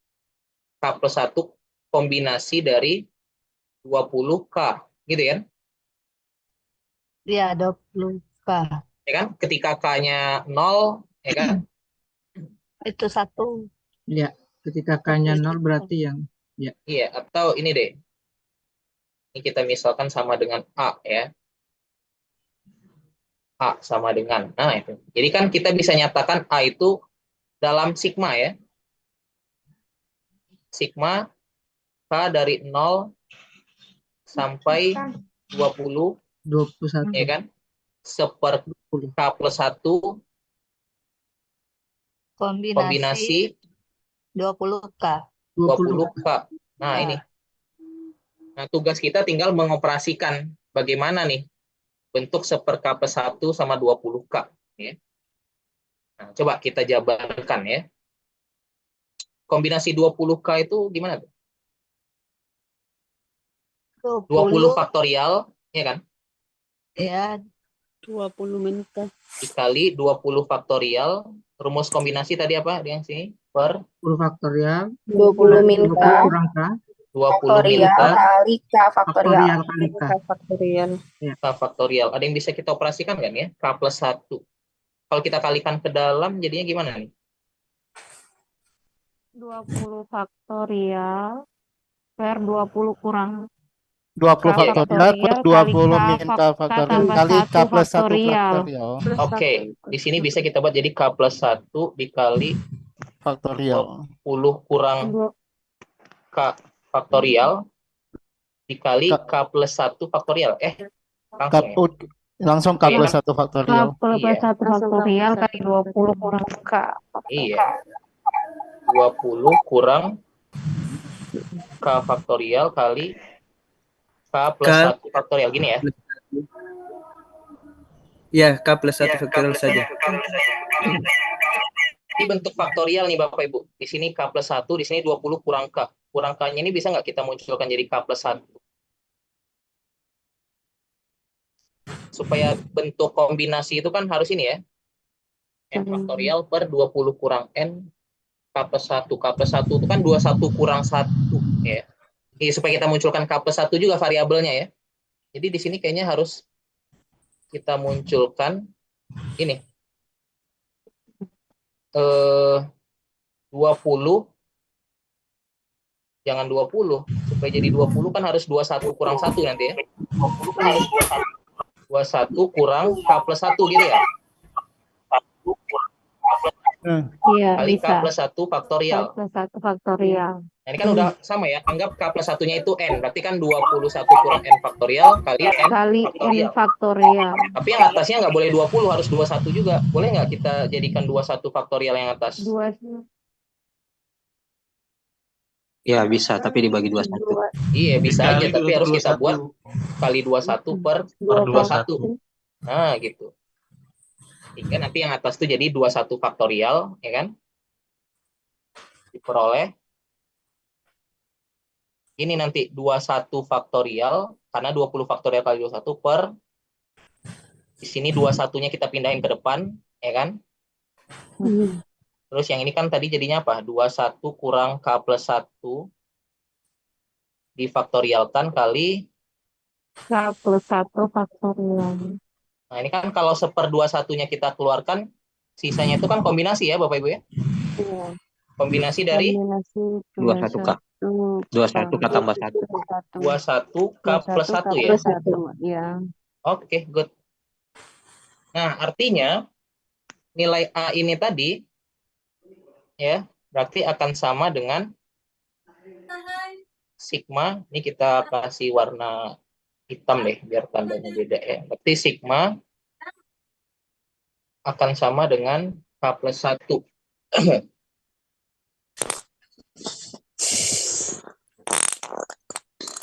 K plus 1 kombinasi dari 20K gitu kan? Iya, 20K. Ya kan? Ketika K-nya 0 ya kan? Itu 1. Ya, ketika K-nya 0 berarti yang ya. Iya, atau ini deh. Ini kita misalkan sama dengan A ya. A sama dengan. Nah, itu. Jadi kan kita bisa nyatakan A itu dalam sigma ya. Sigma K dari 0 sampai 21 ya kan? Seper K plus 1 kombinasi 20K. 20K. Nah, ini. Nah, tugas kita tinggal mengoperasikan bagaimana nih bentuk 1 per K plus 1 sama 20K. Ya. Nah, coba kita jabarkan ya. Kombinasi 20K itu gimana tuh? 20 faktorial, ya kan? Ya, 20 min K. Dikali 20 faktorial. Rumus kombinasi tadi apa? Yang sini? Per 20 faktorial. 20 min K. Kurang K. 20 min K. Kali K faktorial. Kali K. K faktorial. Ada yang bisa kita operasikan kan ya? K plus 1. Kalau kita kalikan ke dalam, jadinya gimana nih? 20 faktorial per 20 kurang 20 faktorial per 20 min K faktorial kali K plus 1 faktorial. Oke, di sini bisa kita buat jadi K plus 1 dikali faktorial 20 kurang K faktorial dikali K plus 1 faktorial. Langsung K plus 1 faktorial. K plus 1 faktorial kali 20 kurang K. Iya. 20 kurang K faktorial kali K plus 1 faktorial. Gini ya. Ya, K plus 1 faktorial saja. Ini bentuk faktorial nih Bapak Ibu. Di sini K plus 1, di sini 20 kurang K. Kurang K-nya ini bisa nggak kita munculkan jadi K plus 1? Supaya bentuk kombinasi itu kan harus ini ya. N faktorial per 20 kurang N K plus 1. K plus 1 itu kan 21 kurang 1 ya. Jadi supaya kita munculkan K plus 1 juga variabelnya ya. Jadi di sini kayaknya harus kita munculkan ini. 20, jangan 20, supaya jadi 20 kan harus 21 kurang 1 nanti ya. 21 kurang K plus 1 gitu ya. Iya, Kali K bisa. plus 1 faktorial. K plus 1 faktorial. Nah, ini kan udah sama ya. Anggap K plus 1-nya itu N. Berarti kan 21 kurang N faktorial kali N Kali faktorial. N faktorial. Tapi yang atasnya nggak boleh 20, harus 21 juga. Boleh nggak kita jadikan 21 faktorial yang atas? Ya bisa, tapi dibagi 21. Iya, bisa aja. Dikali Tapi harus kita 21. buat kali 21 per 21. Nah, gitu. Hingga nanti yang atas itu jadi 21 faktorial, ya kan? Diperoleh. Ini nanti 21 faktorial, karena 20 faktorial kali 21 per, di sini 21-nya kita pindahin ke depan, ya kan? Terus yang ini kan tadi jadinya apa? 21 kurang K plus 1 difaktorialkan kali K plus 1 faktorial. Nah, ini kan kalau 1/21-nya kita keluarkan, sisanya itu kan kombinasi ya, Bapak Ibu ya? Iya. Kombinasi dari 21K. 21K tambah 1. 21K plus 1 ya? Plus 1, ya. Oke, good. Nah, artinya nilai A ini tadi, ya, berarti akan sama dengan sigma, ini kita kasih warna hitam deh, biar tandanya beda ya. Berarti sigma akan sama dengan K plus 1.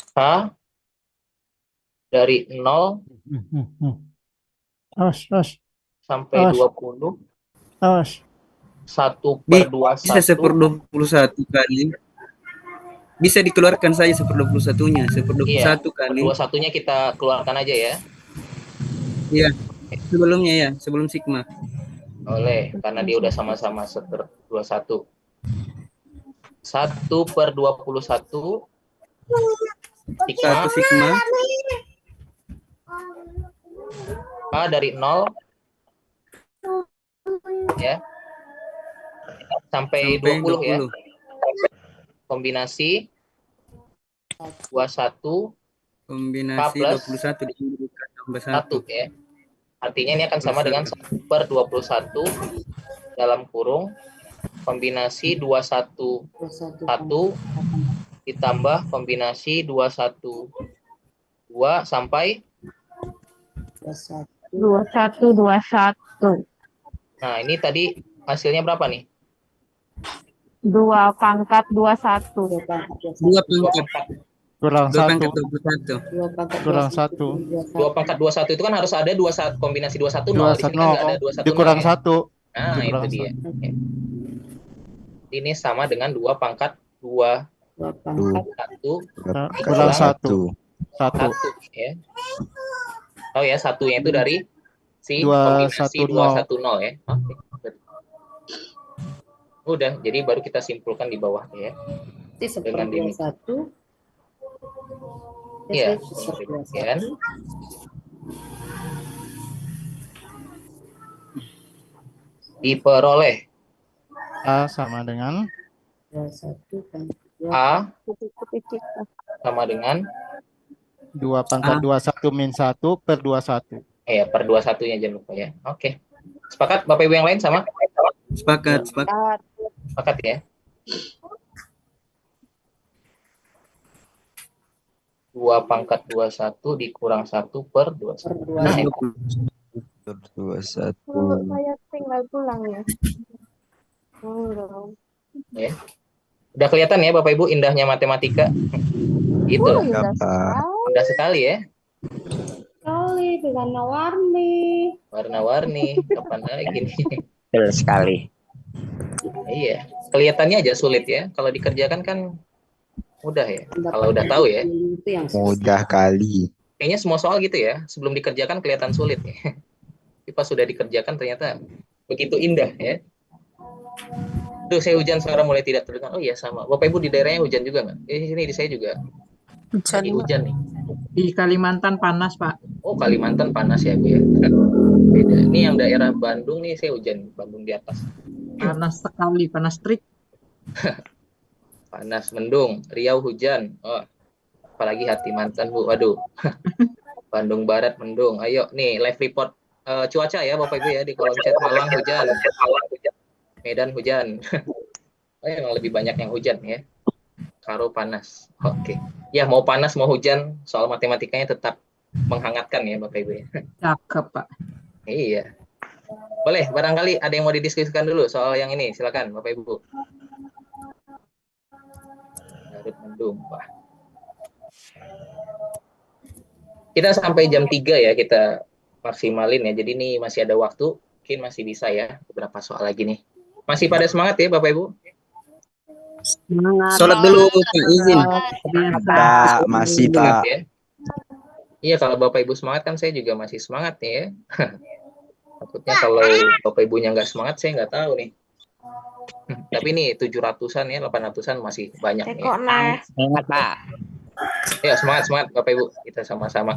K dari 0 sampai 20. 1/21. Bisa 1/21 kali. Bisa dikeluarkan saja 1/21-nya. 1/21 kali. 1/21-nya kita keluarkan aja ya. Iya. Sebelumnya ya, sebelum sigma. Boleh, karena dia udah sama-sama 1/21. 1/21 sigma A dari 0 ya sampai 20 ya. Kombinasi 21 kombinasi K plus 21 tambah 1 ya. Artinya ini akan sama dengan 1/21 dalam kurung kombinasi 21 1 ditambah kombinasi 21 2 sampai 21. Nah, ini tadi hasilnya berapa nih? 2 pangkat 21. 2 pangkat. Kurang 1. Kurang 1. 2 pangkat 21 itu kan harus ada 21 kombinasi 21 0. Di sini kan nggak ada 21 dikurang 0 ya. 1. Nah, itu dia. Oke. Ini sama dengan 2 pangkat 2 1 kurang 1. 1 ya. Oh ya, satunya itu dari si 2, kombinasi 1, 210 ya. Oke. Udah, jadi baru kita simpulkan di bawah ya. Dengan demikian. Iya, demikian. Diperoleh A sama dengan A sama dengan 2 pangkat 21 min 1 per 21. Ya, per 21-nya jangan lupa ya. Oke. Sepakat Bapak Ibu yang lain sama? Sepakat. Sepakat ya. 2 pangkat 21 dikurang 1 per 21. Nah, 21. Saya tinggal pulang ya. Ya. Udah kelihatan ya Bapak Ibu indahnya matematika? Gitu. Indah sekali ya. Sekali warna-warni. Warna-warni, kapan lagi nih? Betul sekali. Iya, kelihatannya aja sulit ya. Kalau dikerjakan kan mudah ya. Kalau udah tahu ya. Mudah kali. Kayaknya semua soal gitu ya. Sebelum dikerjakan kelihatan sulit ya. Tapi pas sudah dikerjakan ternyata begitu indah ya. Tuh, saya hujan sekarang mulai tidak terdengar. Oh iya sama. Bapak Ibu di daerahnya hujan juga nggak? Sini di saya juga. Hujan nih. Di Kalimantan panas, Pak. Oh, Kalimantan panas ya, Bu ya. Beda. Ini yang daerah Bandung nih saya hujan, Bandung di atas. Panas sekali, panas terik. Panas, mendung. Riau hujan. Oh, apalagi hati mantan, Bu. Waduh. Bandung Barat mendung. Ayo nih live report cuaca ya Bapak Ibu ya di kolom chat. Malang hujan. Medan hujan. Oh, emang lebih banyak yang hujan ya. Karo panas. Oke. Ya mau panas mau hujan, soal matematikanya tetap menghangatkan ya Bapak Ibu ya. Cakep, Pak. Iya. Boleh, barangkali ada yang mau didiskusikan dulu soal yang ini. Silakan Bapak Ibu. Garut mendung. Wah. Kita sampai jam 3 ya, kita maksimalin ya. Jadi ini masih ada waktu, mungkin masih bisa ya beberapa soal lagi nih. Masih pada semangat ya Bapak Ibu? Sholat dulu, izin. Pak, masih Pak. Ya. Iya, kalau Bapak Ibu semangat kan saya juga masih semangat nih ya. Takutnya kalau Bapak Ibunya nggak semangat, saya nggak tahu nih. Tapi ini 700-an ya, 800-an masih banyak nih. Semangat Pak. Ya, semangat Bapak Ibu. Kita sama-sama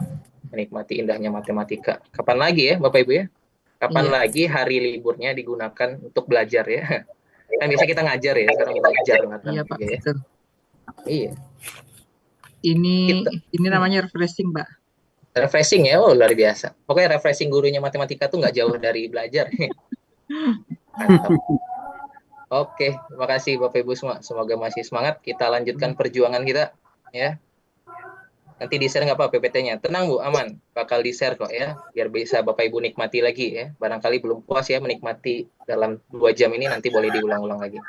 menikmati indahnya matematika. Kapan lagi ya Bapak Ibu ya? Kapan lagi hari liburnya digunakan untuk belajar ya? Kan biasa kita ngajar ya, sekarang belajar matematika. Iya Pak, ya. betul. Iya. Ini namanya refreshing, Pak. Refreshing ya, oh luar biasa. Pokoknya refreshing gurunya matematika tuh nggak jauh dari belajar. Mantap. Oke, terima kasih Bapak Ibu semua. Semoga masih semangat. Kita lanjutkan perjuangan kita ya. Nanti di-share nggak Pak PPT-nya? Tenang Bu, aman. Bakal di-share kok ya, biar bisa Bapak Ibu nikmati lagi ya. Barangkali belum puas ya menikmati dalam 2 jam ini, nanti boleh diulang-ulang lagi.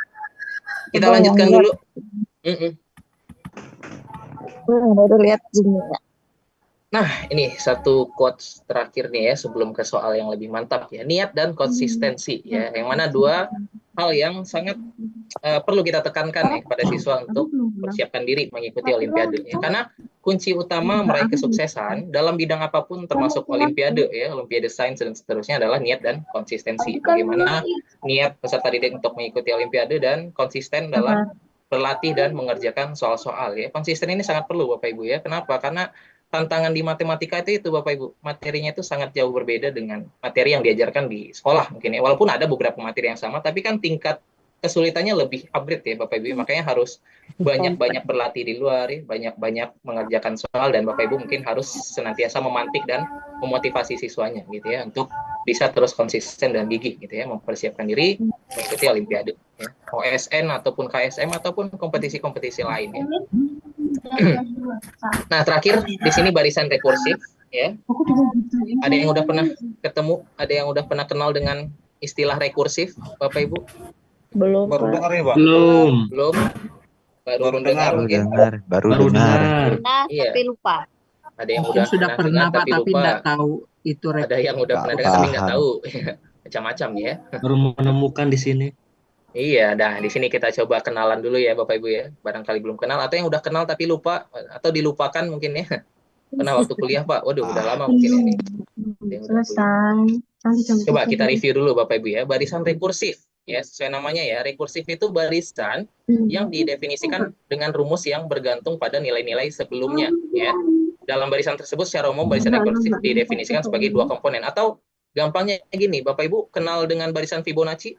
Kita lanjutkan dulu. Baru lihat Zoom. Nah, ini satu quotes terakhir nih ya, sebelum ke soal yang lebih mantap ya. Niat dan konsistensi ya, yang mana dua hal yang sangat perlu kita tekankan ya kepada siswa untuk persiapkan diri mengikuti Olimpiade. Ya. Karena kunci utama meraih kesuksesan dalam bidang apapun, termasuk Olimpiade ya, Olimpiade Sains dan seterusnya, adalah niat dan konsistensi. Bagaimana niat peserta didik untuk mengikuti Olimpiade dan konsisten dalam berlatih dan mengerjakan soal-soal ya. Konsisten ini sangat perlu Bapak Ibu ya. Kenapa? Karena tantangan di matematika itu Bapak Ibu, materinya itu sangat jauh berbeda dengan materi yang diajarkan di sekolah mungkin ya. Walaupun ada beberapa materi yang sama, tapi kan tingkat kesulitannya lebih upgrade ya Bapak Ibu. Makanya harus banyak-banyak berlatih di luar ya, banyak-banyak mengerjakan soal, dan Bapak Ibu mungkin harus senantiasa memantik dan memotivasi siswanya gitu ya untuk bisa terus konsisten dan gigih gitu ya, mempersiapkan diri mengikuti Olimpiade ya. OSN ataupun KSM ataupun kompetisi-kompetisi lain ya. Nah, terakhir di sini barisan rekursif ya. Ada yang udah pernah ketemu, ada yang udah pernah kenal dengan istilah rekursif Bapak Ibu? Belum. Baru dengar ya, Pak? Belum. Baru dengar mungkin. Baru dengar. Pernah Iya. tapi lupa. Ada yang Mungkin udah sudah pernah Pak, tapi lupa. nggak tahu itu Ada yang udah pernah dengar tapi nggak tahu. Macam-macam ya. Baru menemukan di sini. Iya, nah di sini kita coba kenalan dulu ya Bapak Ibu ya. Barangkali belum kenal atau yang udah kenal tapi lupa atau dilupakan mungkin ya. Pernah waktu kuliah Pak. Waduh, udah lama mungkin ini. Selesai. Coba kita review dulu Bapak Ibu ya. Barisan rekursif ya, sesuai namanya ya. Rekursif itu barisan yang didefinisikan dengan rumus yang bergantung pada nilai-nilai sebelumnya ya. Dalam barisan tersebut secara umum barisan rekursif didefinisikan sebagai 2 komponen, atau gampangnya gini Bapak Ibu, kenal dengan barisan Fibonacci?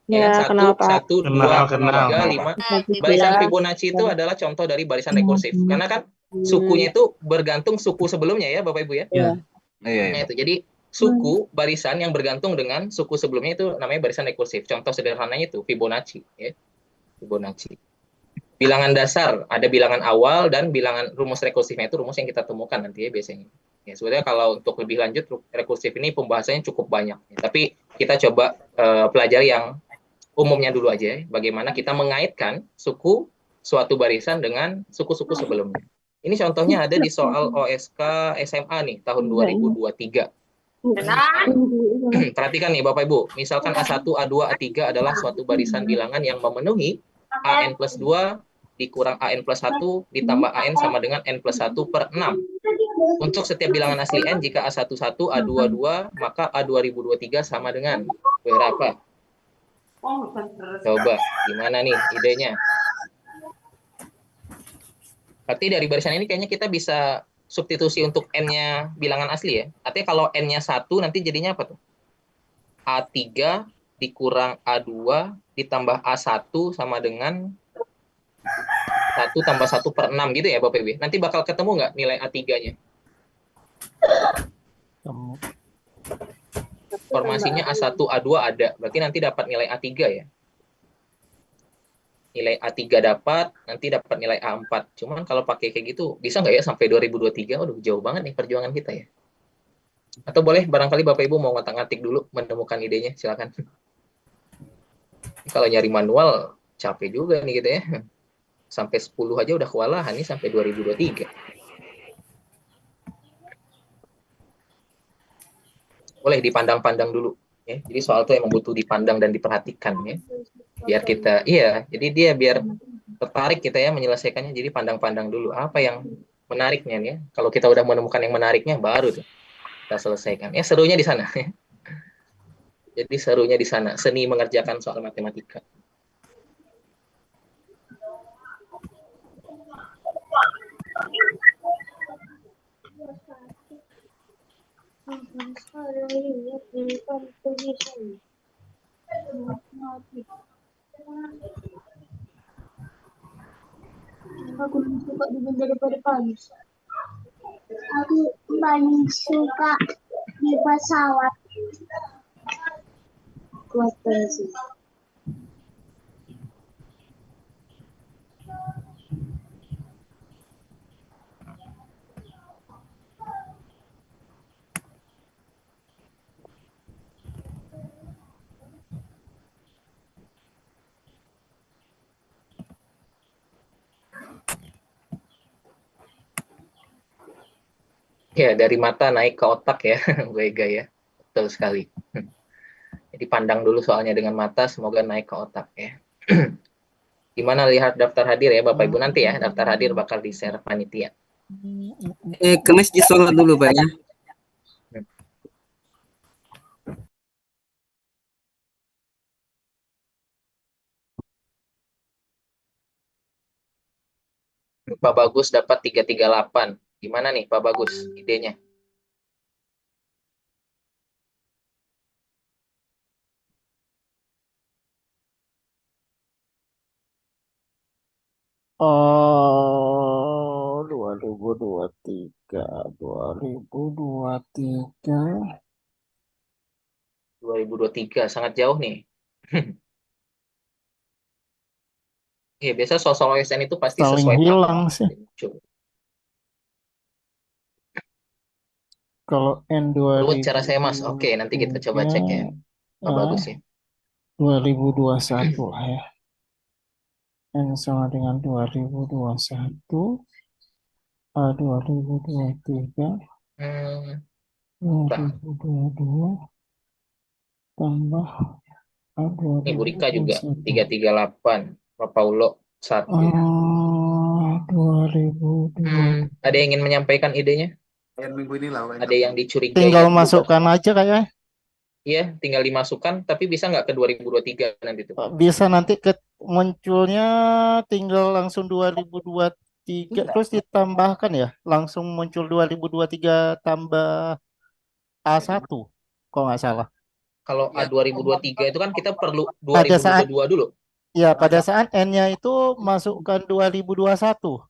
Ya, kenal Pak. 1, 2, 3, 5. Barisan Fibonacci itu adalah contoh dari barisan rekursif. Karena kan sukunya itu bergantung suku sebelumnya ya Bapak Ibu ya. Iya. Nah, itu. Jadi suku barisan yang bergantung dengan suku sebelumnya itu namanya barisan rekursif. Contoh sederhananya itu Fibonacci ya. Fibonacci. Bilangan dasar, ada bilangan awal dan bilangan rumus rekursifnya itu rumus yang kita temukan nanti ya biasanya. Ya, sebetulnya kalau untuk lebih lanjut rekursif ini pembahasannya cukup banyak. Ya. Tapi kita coba pelajari yang umumnya dulu aja ya. Bagaimana kita mengaitkan suku suatu barisan dengan suku-suku sebelumnya. Ini contohnya ada di soal OSK SMA nih tahun 2023. Perhatikan nih Bapak Ibu, misalkan A1, A2, A3 adalah suatu barisan bilangan yang memenuhi AN plus 2 dikurang AN plus 1 ditambah AN sama dengan N plus 1 per 6. Untuk setiap bilangan asli N, jika A11, A22, maka A2023 sama dengan berapa? Coba, gimana nih idenya? Berarti dari barisan ini kayaknya kita bisa substitusi untuk N-nya bilangan asli ya. Artinya kalau N-nya 1 nanti jadinya apa tuh? A3 dikurang A2 ditambah A1 sama dengan 1 tambah 1 per 6 gitu ya Bapak Ibu. Nanti bakal ketemu nggak nilai A3-nya? Formasinya A1, A2 ada. Berarti nanti dapat nilai A3 ya. Nilai A3 dapat, nanti dapat nilai A4. Cuman kalau pakai kayak gitu, bisa nggak ya sampai 2023? Waduh, jauh banget nih perjuangan kita ya. Atau boleh barangkali Bapak Ibu mau ngotak-ngatik dulu, menemukan idenya, silakan. Kalau nyari manual, capek juga nih gitu ya. Sampai 10 aja udah kewalahan nih sampai 2023. Boleh dipandang-pandang dulu. Ya. Jadi soal itu emang butuh dipandang dan diperhatikan ya. Biar kita, jadi dia biar tertarik kita ya menyelesaikannya. Jadi pandang-pandang dulu apa yang menariknya nih. Kalau kita udah menemukan yang menariknya, baru tuh kita selesaikan. Ya serunya di sana. Ya. Jadi serunya di sana, seni mengerjakan soal matematika. Aku suka di daripada Paris. Aku paling suka di pesawat. Kuat sih. Ya, dari mata naik ke otak ya, Wega ya. Betul sekali. Jadi pandang dulu soalnya dengan mata, semoga naik ke otak ya. Gimana lihat daftar hadir ya Bapak Ibu nanti ya, daftar hadir bakal di-share panitia. Ke masjid sholat dulu Pak ya. Pak Bagus dapat 338. Gimana nih Pak Bagus idenya? Oh, 2023, 2023. 2023 sangat jauh nih. Iya, biasa sosok OSN itu pasti Saling sesuai hilang tanggal. sih. Kalau Ruwet N2000 cara saya Mas. Oke, nanti kita coba cek ya. Pak Bagus ya. 2021 lah ya. N sama dengan 2021. A 2023. 2022 tambah A Ini Bu Rika juga 2021. 338. Pak Paulo 1. 2022. Ada yang ingin menyampaikan idenya? Minggu ini lah. Ada yang dicurigai? Tinggal masukkan aja kayaknya. Iya, tinggal dimasukkan, tapi bisa nggak ke 2023 nanti tuh? Bisa nanti munculnya tinggal langsung 2023 terus ditambahkan ya, langsung muncul 2023 tambah A1 kalau nggak salah. Kalau A 2023 itu kan kita perlu 2022 dulu. Ya, pada saat N-nya itu masukkan 2021.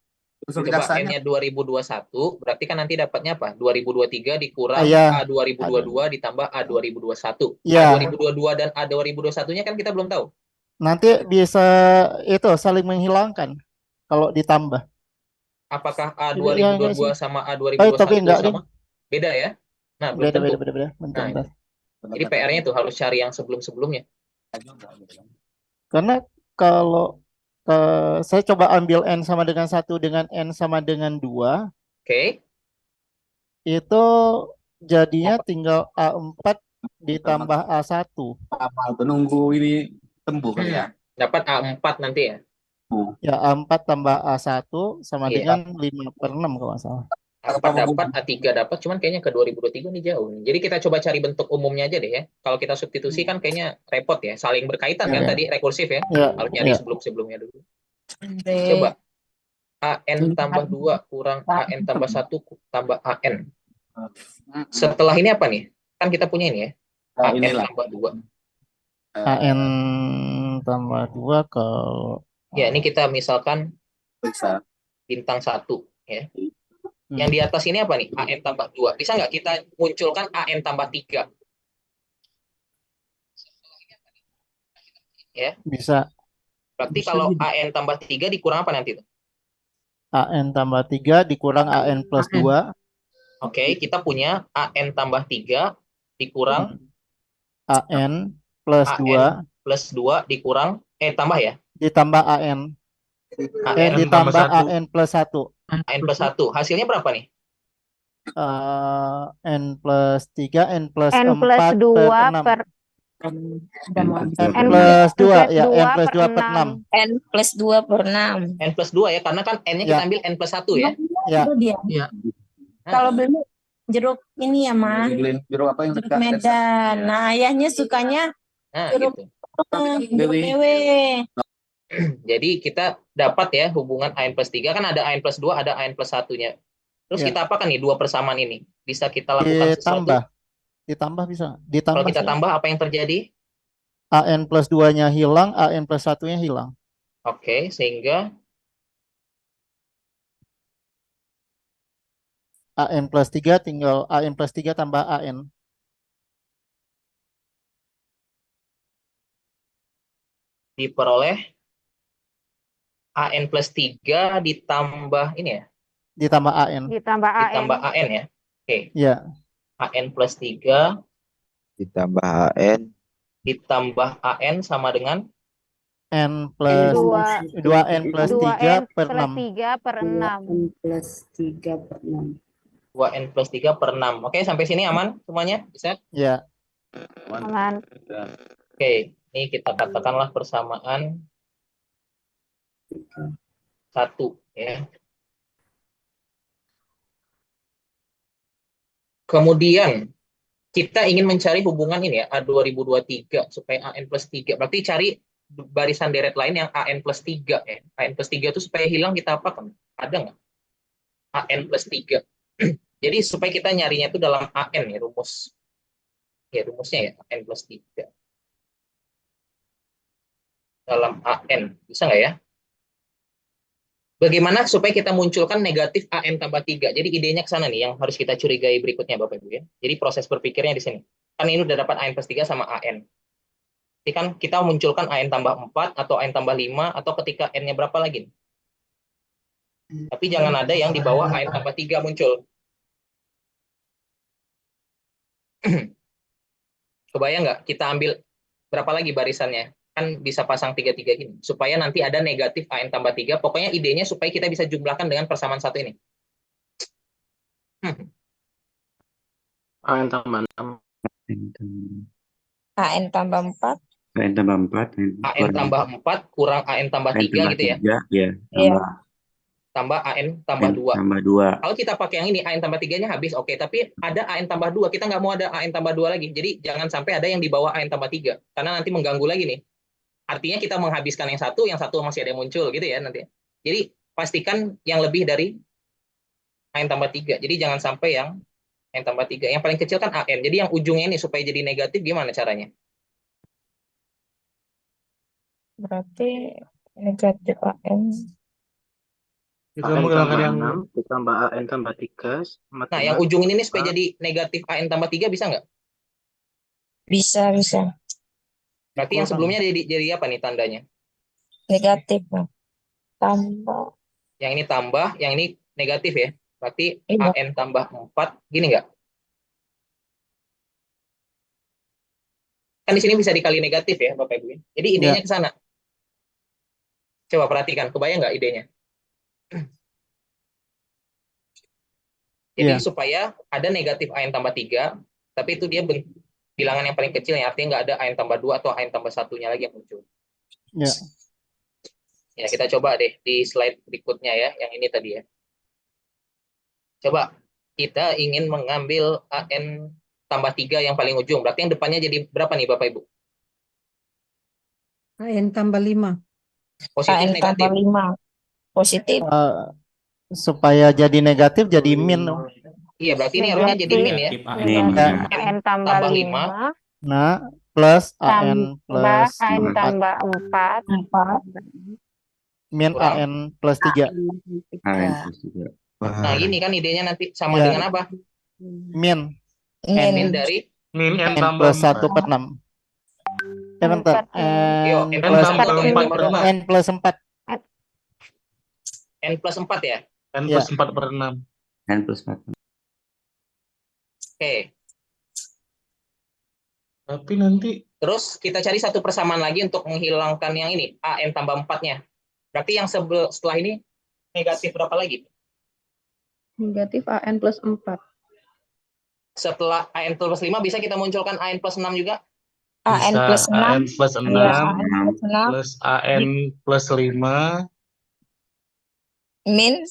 Coba N-nya 2021, berarti kan nanti dapatnya apa? 2023 dikurang Iya. A 2022 ditambah A 2021. Iya. A 2022 dan A 2021-nya kan kita belum tahu. Nanti bisa itu saling menghilangkan kalau ditambah. Apakah A Iya, 2022 sama A 2021 tapi enggak, sama? Beda ya? Nah, belum tentu. Beda. Nah, jadi PR-nya tuh harus cari yang sebelum-sebelumnya. Karena kalau saya coba ambil N sama dengan 1 dengan N sama dengan 2. Oke. Itu jadinya tinggal A4 ditambah A1. Menunggu ini tembus kan ya. Dapat A4 nanti ya? Ya, A4 tambah A1 sama dengan 5/6 kalau nggak salah. A4 dapat, A3 dapat, cuman kayaknya ke 2023 nih jauh. Jadi kita coba cari bentuk umumnya aja deh ya. Kalau kita substitusi kan kayaknya repot ya. Saling berkaitan kan tadi, rekursif ya. Harus nyari sebelum-sebelumnya dulu. Coba. AN tambah 2 kurang AN tambah 1 tambah AN. Setelah ini apa nih? Kan kita punya ini ya. AN tambah 2. AN tambah 2 kalau Ya, ini kita misalkan Bisa. bintang 1 ya. Yang di atas ini apa nih? AN tambah 2. Bisa nggak kita munculkan AN tambah 3? Ya. bisa. Berarti kalau AN tambah 3 dikurang apa nanti? AN tambah 3 dikurang AN plus 2. Oke, kita punya AN tambah 3 dikurang AN plus 2 plus 2 dikurang tambah ya? ditambah AN. AN ditambah AN plus 1. AN plus 1. Hasilnya berapa nih? N plus 3, N plus N 4 plus 2 per 6. N plus 2 ya, N plus 2 per 6. N plus 2 per 6. N plus 2 ya, karena kan N-nya kita ambil N plus 1 ya? Ya. Iya. Kalau beli jeruk ini ya, Mas. Jeruk apa yang Jeruk Medan. Nah, ayahnya sukanya jeruk mewe. Jadi kita dapat ya hubungan AN plus 3, kan ada AN plus 2, ada AN plus 1-nya. Terus kita apakan nih dua persamaan ini? Bisa kita lakukan sesuatu? Ditambah bisa. Kalau kita tambah apa yang terjadi? AN plus 2-nya hilang, AN plus 1-nya hilang. Oke, sehingga AN plus 3 tinggal AN plus 3 tambah AN. Diperoleh AN plus 3 ditambah ini ya? Ditambah AN. Ditambah AN ya? Oke. Iya. AN plus 3 ditambah AN ditambah AN sama dengan N plus 2N plus 3 per 6. 3 per 6. N plus 3 per 6. 2N plus 3 per 6. Oke, sampai sini aman semuanya? Bisa? Ya. Aman. Oke, ini kita katakanlah persamaan 1 ya. Kemudian kita ingin mencari hubungan ini ya, A2023 supaya AN plus 3. Berarti cari barisan deret lain yang AN plus 3 ya. AN plus 3 itu supaya hilang kita apakan? Ada nggak? AN plus 3. Jadi supaya kita nyarinya itu dalam AN ya, rumus. Ya, rumusnya ya, AN plus 3. Dalam AN. Bisa nggak ya? Bagaimana supaya kita munculkan negatif AN tambah 3? Jadi idenya ke sana nih yang harus kita curigai berikutnya Bapak Ibu ya. Jadi proses berpikirnya di sini. Kan ini udah dapat AN plus 3 sama AN. Jadi kan kita munculkan AN tambah 4 atau AN tambah 5 atau ketika N-nya berapa lagi? Tapi jangan ada yang di bawah AN tambah 3 muncul. Kebayang nggak? Kita ambil berapa lagi barisannya? Kan bisa pasang 3-3 gini. Supaya nanti ada negatif AN tambah 3. Pokoknya idenya supaya kita bisa jumlahkan dengan persamaan 1 ini. AN tambah 6. AN tambah 4. AN tambah 4. AN tambah 4 kurang AN tambah 3 gitu ya. Ya, Tambah AN tambah 2. Tambah 2. Kalau kita pakai yang ini, AN tambah 3-nya habis, oke. Tapi ada AN tambah 2, kita nggak mau ada AN tambah 2 lagi. Jadi jangan sampai ada yang di bawah AN tambah 3. Karena nanti mengganggu lagi nih. Artinya kita menghabiskan yang satu masih ada yang muncul gitu ya nanti. Jadi pastikan yang lebih dari AN tambah 3. Jadi jangan sampai yang AN tambah 3. Yang paling kecil kan AN. Jadi yang ujungnya ini supaya jadi negatif gimana caranya? Berarti negatif AN. Itu menghilangkan yang 6 ditambah AN tambah 3. Nah, yang ujung ini supaya jadi negatif AN tambah 3 bisa nggak? Bisa. Berarti yang sebelumnya jadi apa nih tandanya? Negatif. Tambah. Yang ini tambah, yang ini negatif ya. Berarti AN tambah 4, gini nggak? Kan di sini bisa dikali negatif ya, Bapak Ibu. Jadi idenya ke sana. Coba perhatikan, kebayang nggak idenya? Jadi supaya ada negatif AN tambah 3, tapi itu dia bilangan yang paling kecil, yang artinya nggak ada AN tambah 2 atau AN tambah 1-nya lagi yang muncul. Ya, kita coba deh di slide berikutnya ya, yang ini tadi ya. Coba, kita ingin mengambil AN tambah 3 yang paling ujung. Berarti yang depannya jadi berapa nih Bapak Ibu? AN tambah 5. Positif, AN negatif? tambah 5. Positif. Supaya jadi negatif jadi min. Iya, berarti ini harusnya jadi min ya. AN tambah 5. Nah, plus AN tambah plus AN 4 tambah 4. min Kurang. AN plus 3. Nah, gini kan idenya nanti sama Ya. dengan apa? Min Min dari Min N N tambah plus 1/6. Bentar. Yo, N N plus tambah 4/5. N plus 4. N plus 4 ya? N Ya. plus 4/6. N plus 4. Oke. Tapi nanti Terus kita cari satu persamaan lagi untuk menghilangkan yang ini, AN tambah 4-nya. Berarti yang setelah ini negatif berapa lagi? Negatif AN plus 4. Setelah AN plus 5 bisa kita munculkan AN plus 6 juga? AN bisa plus 6. AN plus 6 Iya, AN plus 6. plus AN plus 5 Min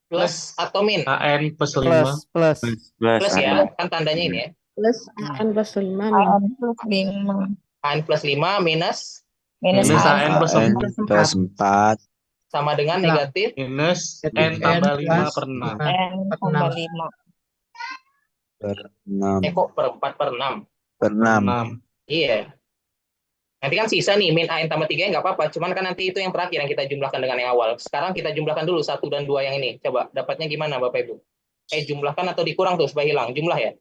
Plus atau min? AN plus 5 Plus. Plus ya, kan tandanya ini ya. Plus AN plus 5 min. AN plus 5. AN plus 5 minus Minus AN plus AN plus 4 sama dengan negatif minus N tambah 5/6. N tambah 5. per 6 kok per 4 per 6. per 6. Iya. Nanti kan sisa nih min AN tambah 3 nggak apa-apa, cuman kan nanti itu yang terakhir yang kita jumlahkan dengan yang awal. Sekarang kita jumlahkan dulu 1 dan 2 yang ini. Coba dapatnya gimana Bapak Ibu? Jumlahkan atau dikurang tuh supaya hilang? Jumlah ya?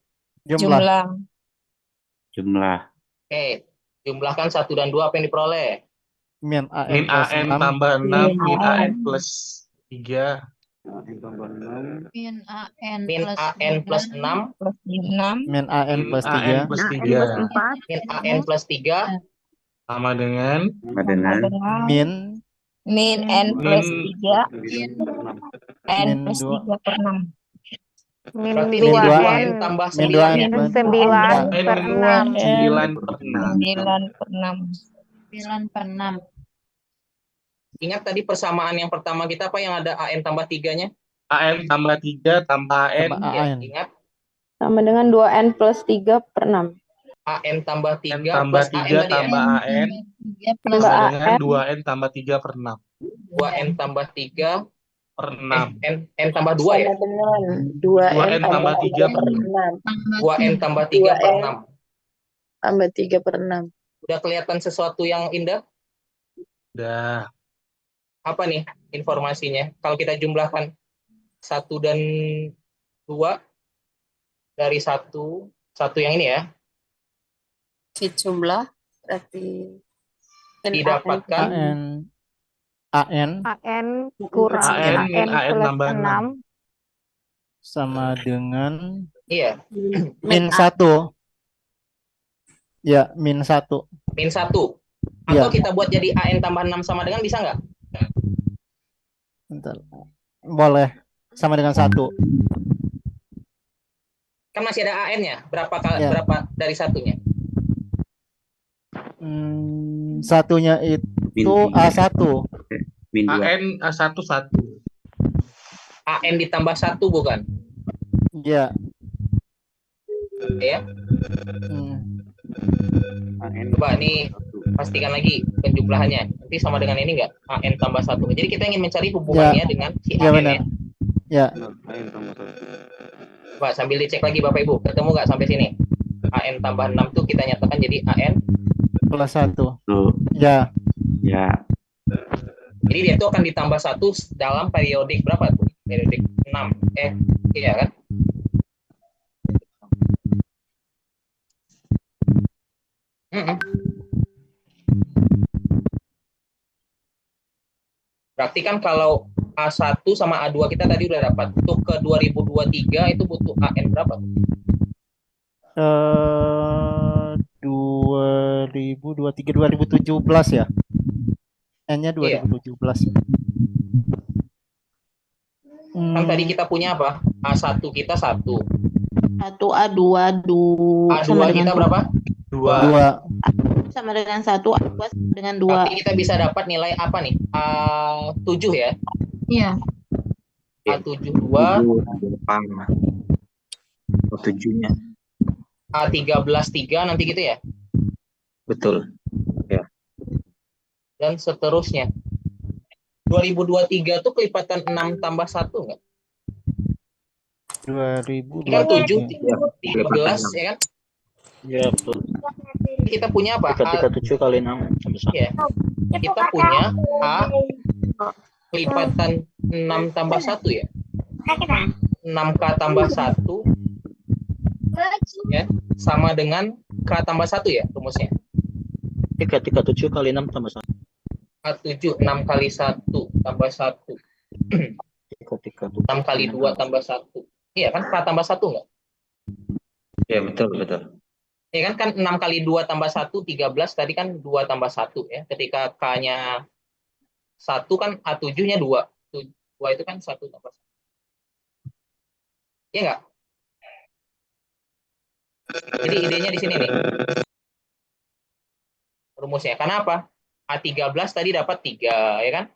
Jumlah. Oke, jumlahkan 1 dan 2 apa yang diperoleh? Min Min AN tambah 6 min AN plus 3. Min AN plus 6 plus 6 min AN plus 3 plus 3 min AN plus 3 sama dengan min N plus 3 N min plus 2 3 per 6. Min berarti 2 ini jadi 2 N N tambah min 9 2 ya? minus 9 per 6. 9 per 6. 9 per 6. 9 per 6. Ingat tadi persamaan yang pertama kita apa yang ada AN tambah 3-nya? AN tambah 3 tambah AN. Ya, ingat Sama dengan 2N plus 3 per 6. AN tambah 3 tambah plus AN 3 tadi ya? tambah AN Plus sama dengan 2N tambah 3 per 6. 2N tambah 3 Per 6. N tambah 2 ya? Dengan 2N tambah 3 per 6. 2N tambah 3 per 6. Tambah 3 per 6. Udah kelihatan sesuatu yang indah? Udah. Apa nih informasinya? Kalau kita jumlahkan 1 dan 2 dari 1 yang ini ya. Jumlah berarti didapatkan AN kurang AN plus tambah 6 sama dengan iya min 1. Ya, min 1. Min 1. Atau Ya. kita buat jadi AN tambah 6 sama dengan bisa nggak? Bentar. Boleh. Sama dengan 1. Kan masih ada AN-nya. Berapa Ya. berapa dari satunya? Satunya itu A1. Min 2. AN A1 1. AN ditambah 1 bukan? Ya. Ya. Coba ini pastikan lagi penjumlahannya. Nanti sama dengan ini nggak? AN tambah 1. Jadi kita ingin mencari hubungannya dengan si Ya, AN benar. ya. Ya. Coba sambil dicek lagi Bapak Ibu. Ketemu nggak sampai sini? AN tambah 6 tuh kita nyatakan jadi AN Plus 1. Ya. Ya. Jadi dia itu akan ditambah 1 dalam periodik berapa tuh? Periodik 6. Iya kan? Berarti kan kalau A1 sama A2 kita tadi udah dapat. Untuk ke 2023 itu butuh AN berapa? 2023 2017 ya. N-nya 2017. Kan tadi kita punya apa? A1 kita 1. 1 A2 A2 kita berapa? 2. Sama dengan 1 A2 sama dengan 2. Berarti kita bisa dapat nilai apa nih? A7 ya? Iya. A7 2. A7-nya. A13 3 nanti gitu ya? Betul. Ya. Dan seterusnya. 2023 tuh kelipatan 6 tambah 1 enggak? 2023. Kan 7, 13 ya kan? Ya, betul. kita punya apa? 337 kali 6 tambah 1. Ya. Kita punya A kelipatan 6 tambah 1 ya. 6K tambah 1 ya, sama dengan K tambah 1 ya rumusnya. 337 kali 6 tambah 1. A7, 6 kali 1 tambah 1. 6 kali 2 tambah 1. Iya kan, K tambah 1 enggak? Ya, betul. Iya kan 6 kali 2 tambah 1, 13. Tadi kan 2 tambah 1 ya. Ketika K-nya 1 kan A7-nya 2. 2 itu kan 1 tambah 1. Iya enggak? Jadi idenya di sini nih. Rumusnya. Karena apa? A13 tadi dapat 3, ya kan?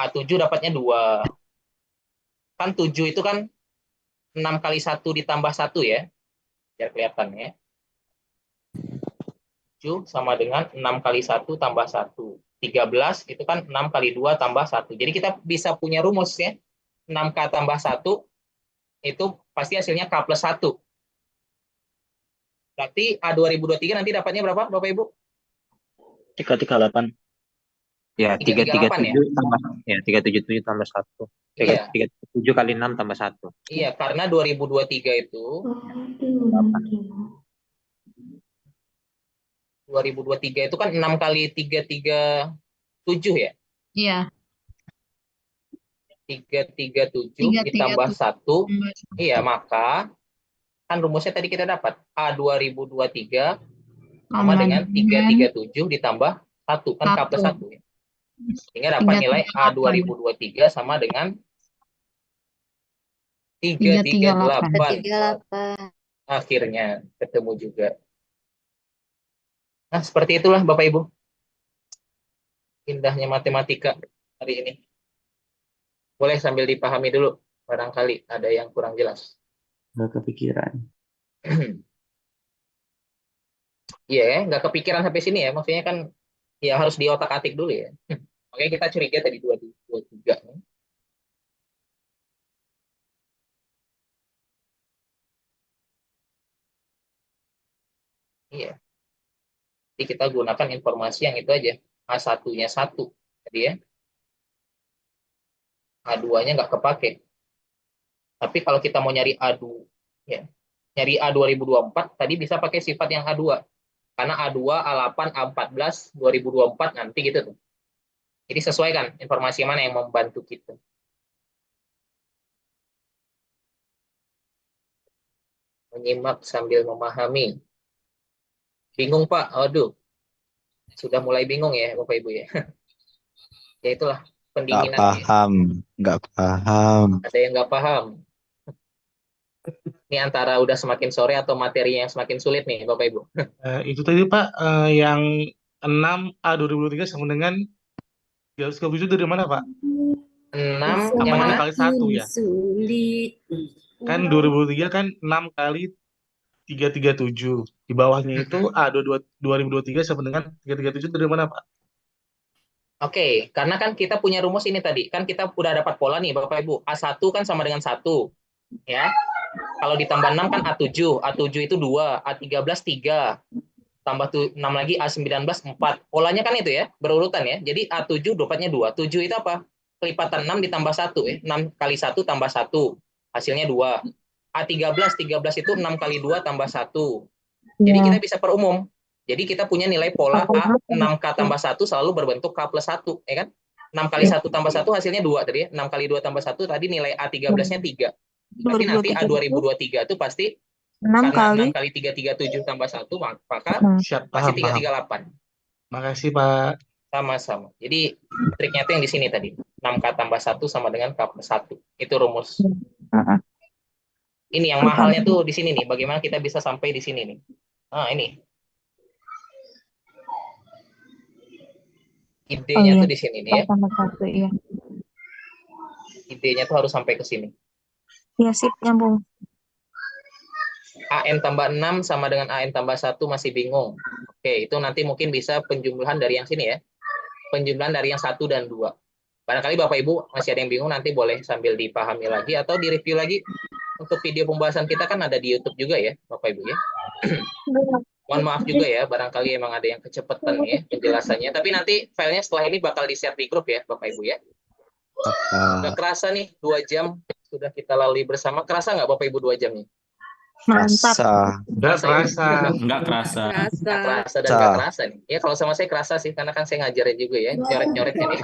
A7 dapatnya 2. Kan 7 itu kan 6 kali 1 ditambah 1 ya. Biar kelihatan ya. 7 sama dengan 6 kali 1 tambah 1. 13 itu kan 6 kali 2 tambah 1. Jadi kita bisa punya rumus ya. 6K tambah 1 itu pasti hasilnya K plus 1. Berarti A2023 nanti dapatnya berapa Bapak Ibu? 338. Ya, 338 ya? 377 tambah ya 377 tambah 1. Iya. 377 kali 6 tambah 1. Iya, karena 2023 itu 2023 itu kan 6 kali 337 ya? Iya. 337 ditambah 1. Iya, maka kan rumusnya tadi kita dapat A2023 sama dengan 337 ditambah 1 kan K plus 1 ya. Sehingga dapat nilai A2023 sama dengan 338. Akhirnya ketemu juga. Nah, seperti itulah Bapak Ibu. Indahnya matematika hari ini. Boleh sambil dipahami dulu. Barangkali ada yang kurang jelas. Nggak kepikiran. Iya ya, nggak kepikiran sampai sini ya. Maksudnya kan ya harus diotak-atik dulu ya. Oke, kita curiga tadi 23. Iya. Jadi kita gunakan informasi yang itu aja. A1-nya 1. Jadi ya. A2-nya nggak kepake. Tapi kalau kita mau nyari A2, ya, nyari A2024, tadi bisa pakai sifat yang A2. Karena A2, A8, A14, 2024 nanti gitu tuh. Jadi sesuaikan informasi mana yang membantu kita. Menyimak sambil memahami. Bingung Pak? Aduh. Sudah mulai bingung ya Bapak Ibu ya. Ya itulah pendinginan. Nggak paham. Ada yang nggak paham. Ini antara udah semakin sore atau materinya yang semakin sulit nih Bapak Ibu. Itu tadi Pak, yang 6A 2023 sama dengan 337 dari mana Pak? 6 yang mana? Kali 1 ya? Kan 2023 kan 6 kali 337. Di bawahnya itu A 2023 sama dengan 337 dari mana Pak? Oke, karena kan kita punya rumus ini tadi. Kan kita udah dapat pola nih Bapak Ibu. A1 kan sama dengan 1. Ya. Kalau ditambah 6 kan A7. A7 itu 2. A13 3. Tambah 6 lagi A19 4. Polanya kan itu ya, berurutan ya. Jadi A7 dapatnya 2. 7 itu apa? Kelipatan 6 ditambah 1 ya. 6 kali 1 tambah 1. Hasilnya 2. A13 itu 6 kali 2 tambah 1. Jadi kita bisa perumum. Jadi kita punya nilai pola A 6K tambah 1 selalu berbentuk K plus 1. Ya kan? 6 kali 1 tambah 1 hasilnya 2 tadi ya. 6 kali 2 tambah 1 tadi nilai A13-nya 3. Berarti nanti A2023 itu pasti 6 kali 337 tambah 1 maka Siap, pasti paham. 338. Makasih Pak. Sama-sama. Jadi triknya itu yang di sini tadi. 6K tambah 1 sama dengan K plus 1. Itu rumus. Ini yang mahalnya tuh di sini nih. Bagaimana kita bisa sampai di sini nih. Nah, ini. Idenya tuh di sini nih ya. Tambah 1, iya. Idenya tuh harus sampai ke sini. Iya, sip, nyambung. AN tambah 6 sama dengan AN tambah 1 masih bingung. Oke, itu nanti mungkin bisa penjumlahan dari yang sini ya. Penjumlahan dari yang 1 dan 2. Barangkali Bapak Ibu masih ada yang bingung, nanti boleh sambil dipahami lagi atau direview lagi. Untuk video pembahasan kita kan ada di YouTube juga ya, Bapak Ibu ya. Mohon maaf juga ya, barangkali emang ada yang kecepatan ya penjelasannya. Tapi nanti filenya setelah ini bakal di-share di grup ya, Bapak Ibu ya. Nggak kerasa nih 2 jam sudah kita lalui bersama. Kerasa nggak Bapak Ibu 2 jam nih? Mantap. Nggak kerasa. Nggak kerasa. Nggak kerasa dan nggak kerasa nih. Ya kalau sama saya kerasa sih, karena kan saya ngajarin juga ya, nyoret-nyoretnya nih.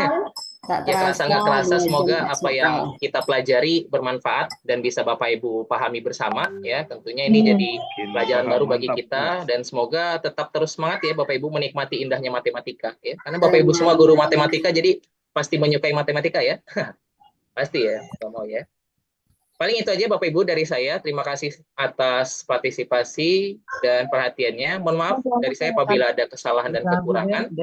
Ya kerasa nggak kerasa, semoga apa yang kita pelajari bermanfaat dan bisa Bapak Ibu pahami bersama ya. Tentunya ini jadi pelajaran baru bagi kita dan semoga tetap terus semangat ya Bapak Ibu menikmati indahnya matematika ya. Karena Bapak Ibu semua guru matematika jadi pasti menyukai matematika ya. Pasti ya, kalau mau ya. Paling itu aja Bapak Ibu dari saya. Terima kasih atas partisipasi dan perhatiannya. Mohon maaf dari saya apabila ada kesalahan dan kekurangan.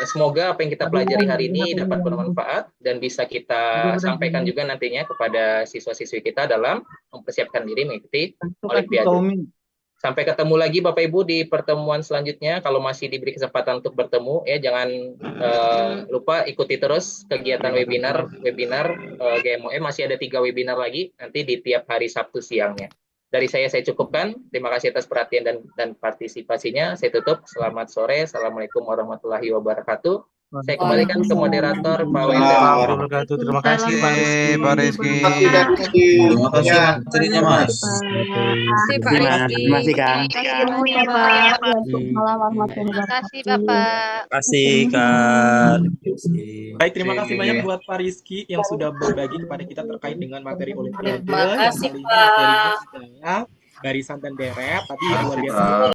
Semoga apa yang kita pelajari hari ini dapat bermanfaat dan bisa kita sampaikan juga nantinya kepada siswa-siswi kita dalam mempersiapkan diri mengikuti Olimpiade. Sampai ketemu lagi Bapak Ibu di pertemuan selanjutnya. Kalau masih diberi kesempatan untuk bertemu ya jangan lupa ikuti terus kegiatan webinar GMOM. Masih ada 3 webinar lagi nanti di tiap hari Sabtu siangnya. Dari saya cukupkan. Terima kasih atas perhatian dan partisipasinya. Saya tutup. Selamat sore. Assalamualaikum warahmatullahi wabarakatuh. Saya kembalikan ke moderator Pak Wenda. Terima kasih Pak Rizky. Terima kasih materinya Mas. Terima kasih Kang. Terima kasih Bapak. Terima kasih Kak. Baik, terima kasih banyak buat Pak Rizky yang sudah berbagi kepada kita terkait dengan materi Olimpiade. Terima kasih, Yang kali ini materinya adalah barisan dan deret, tapi luar biasa.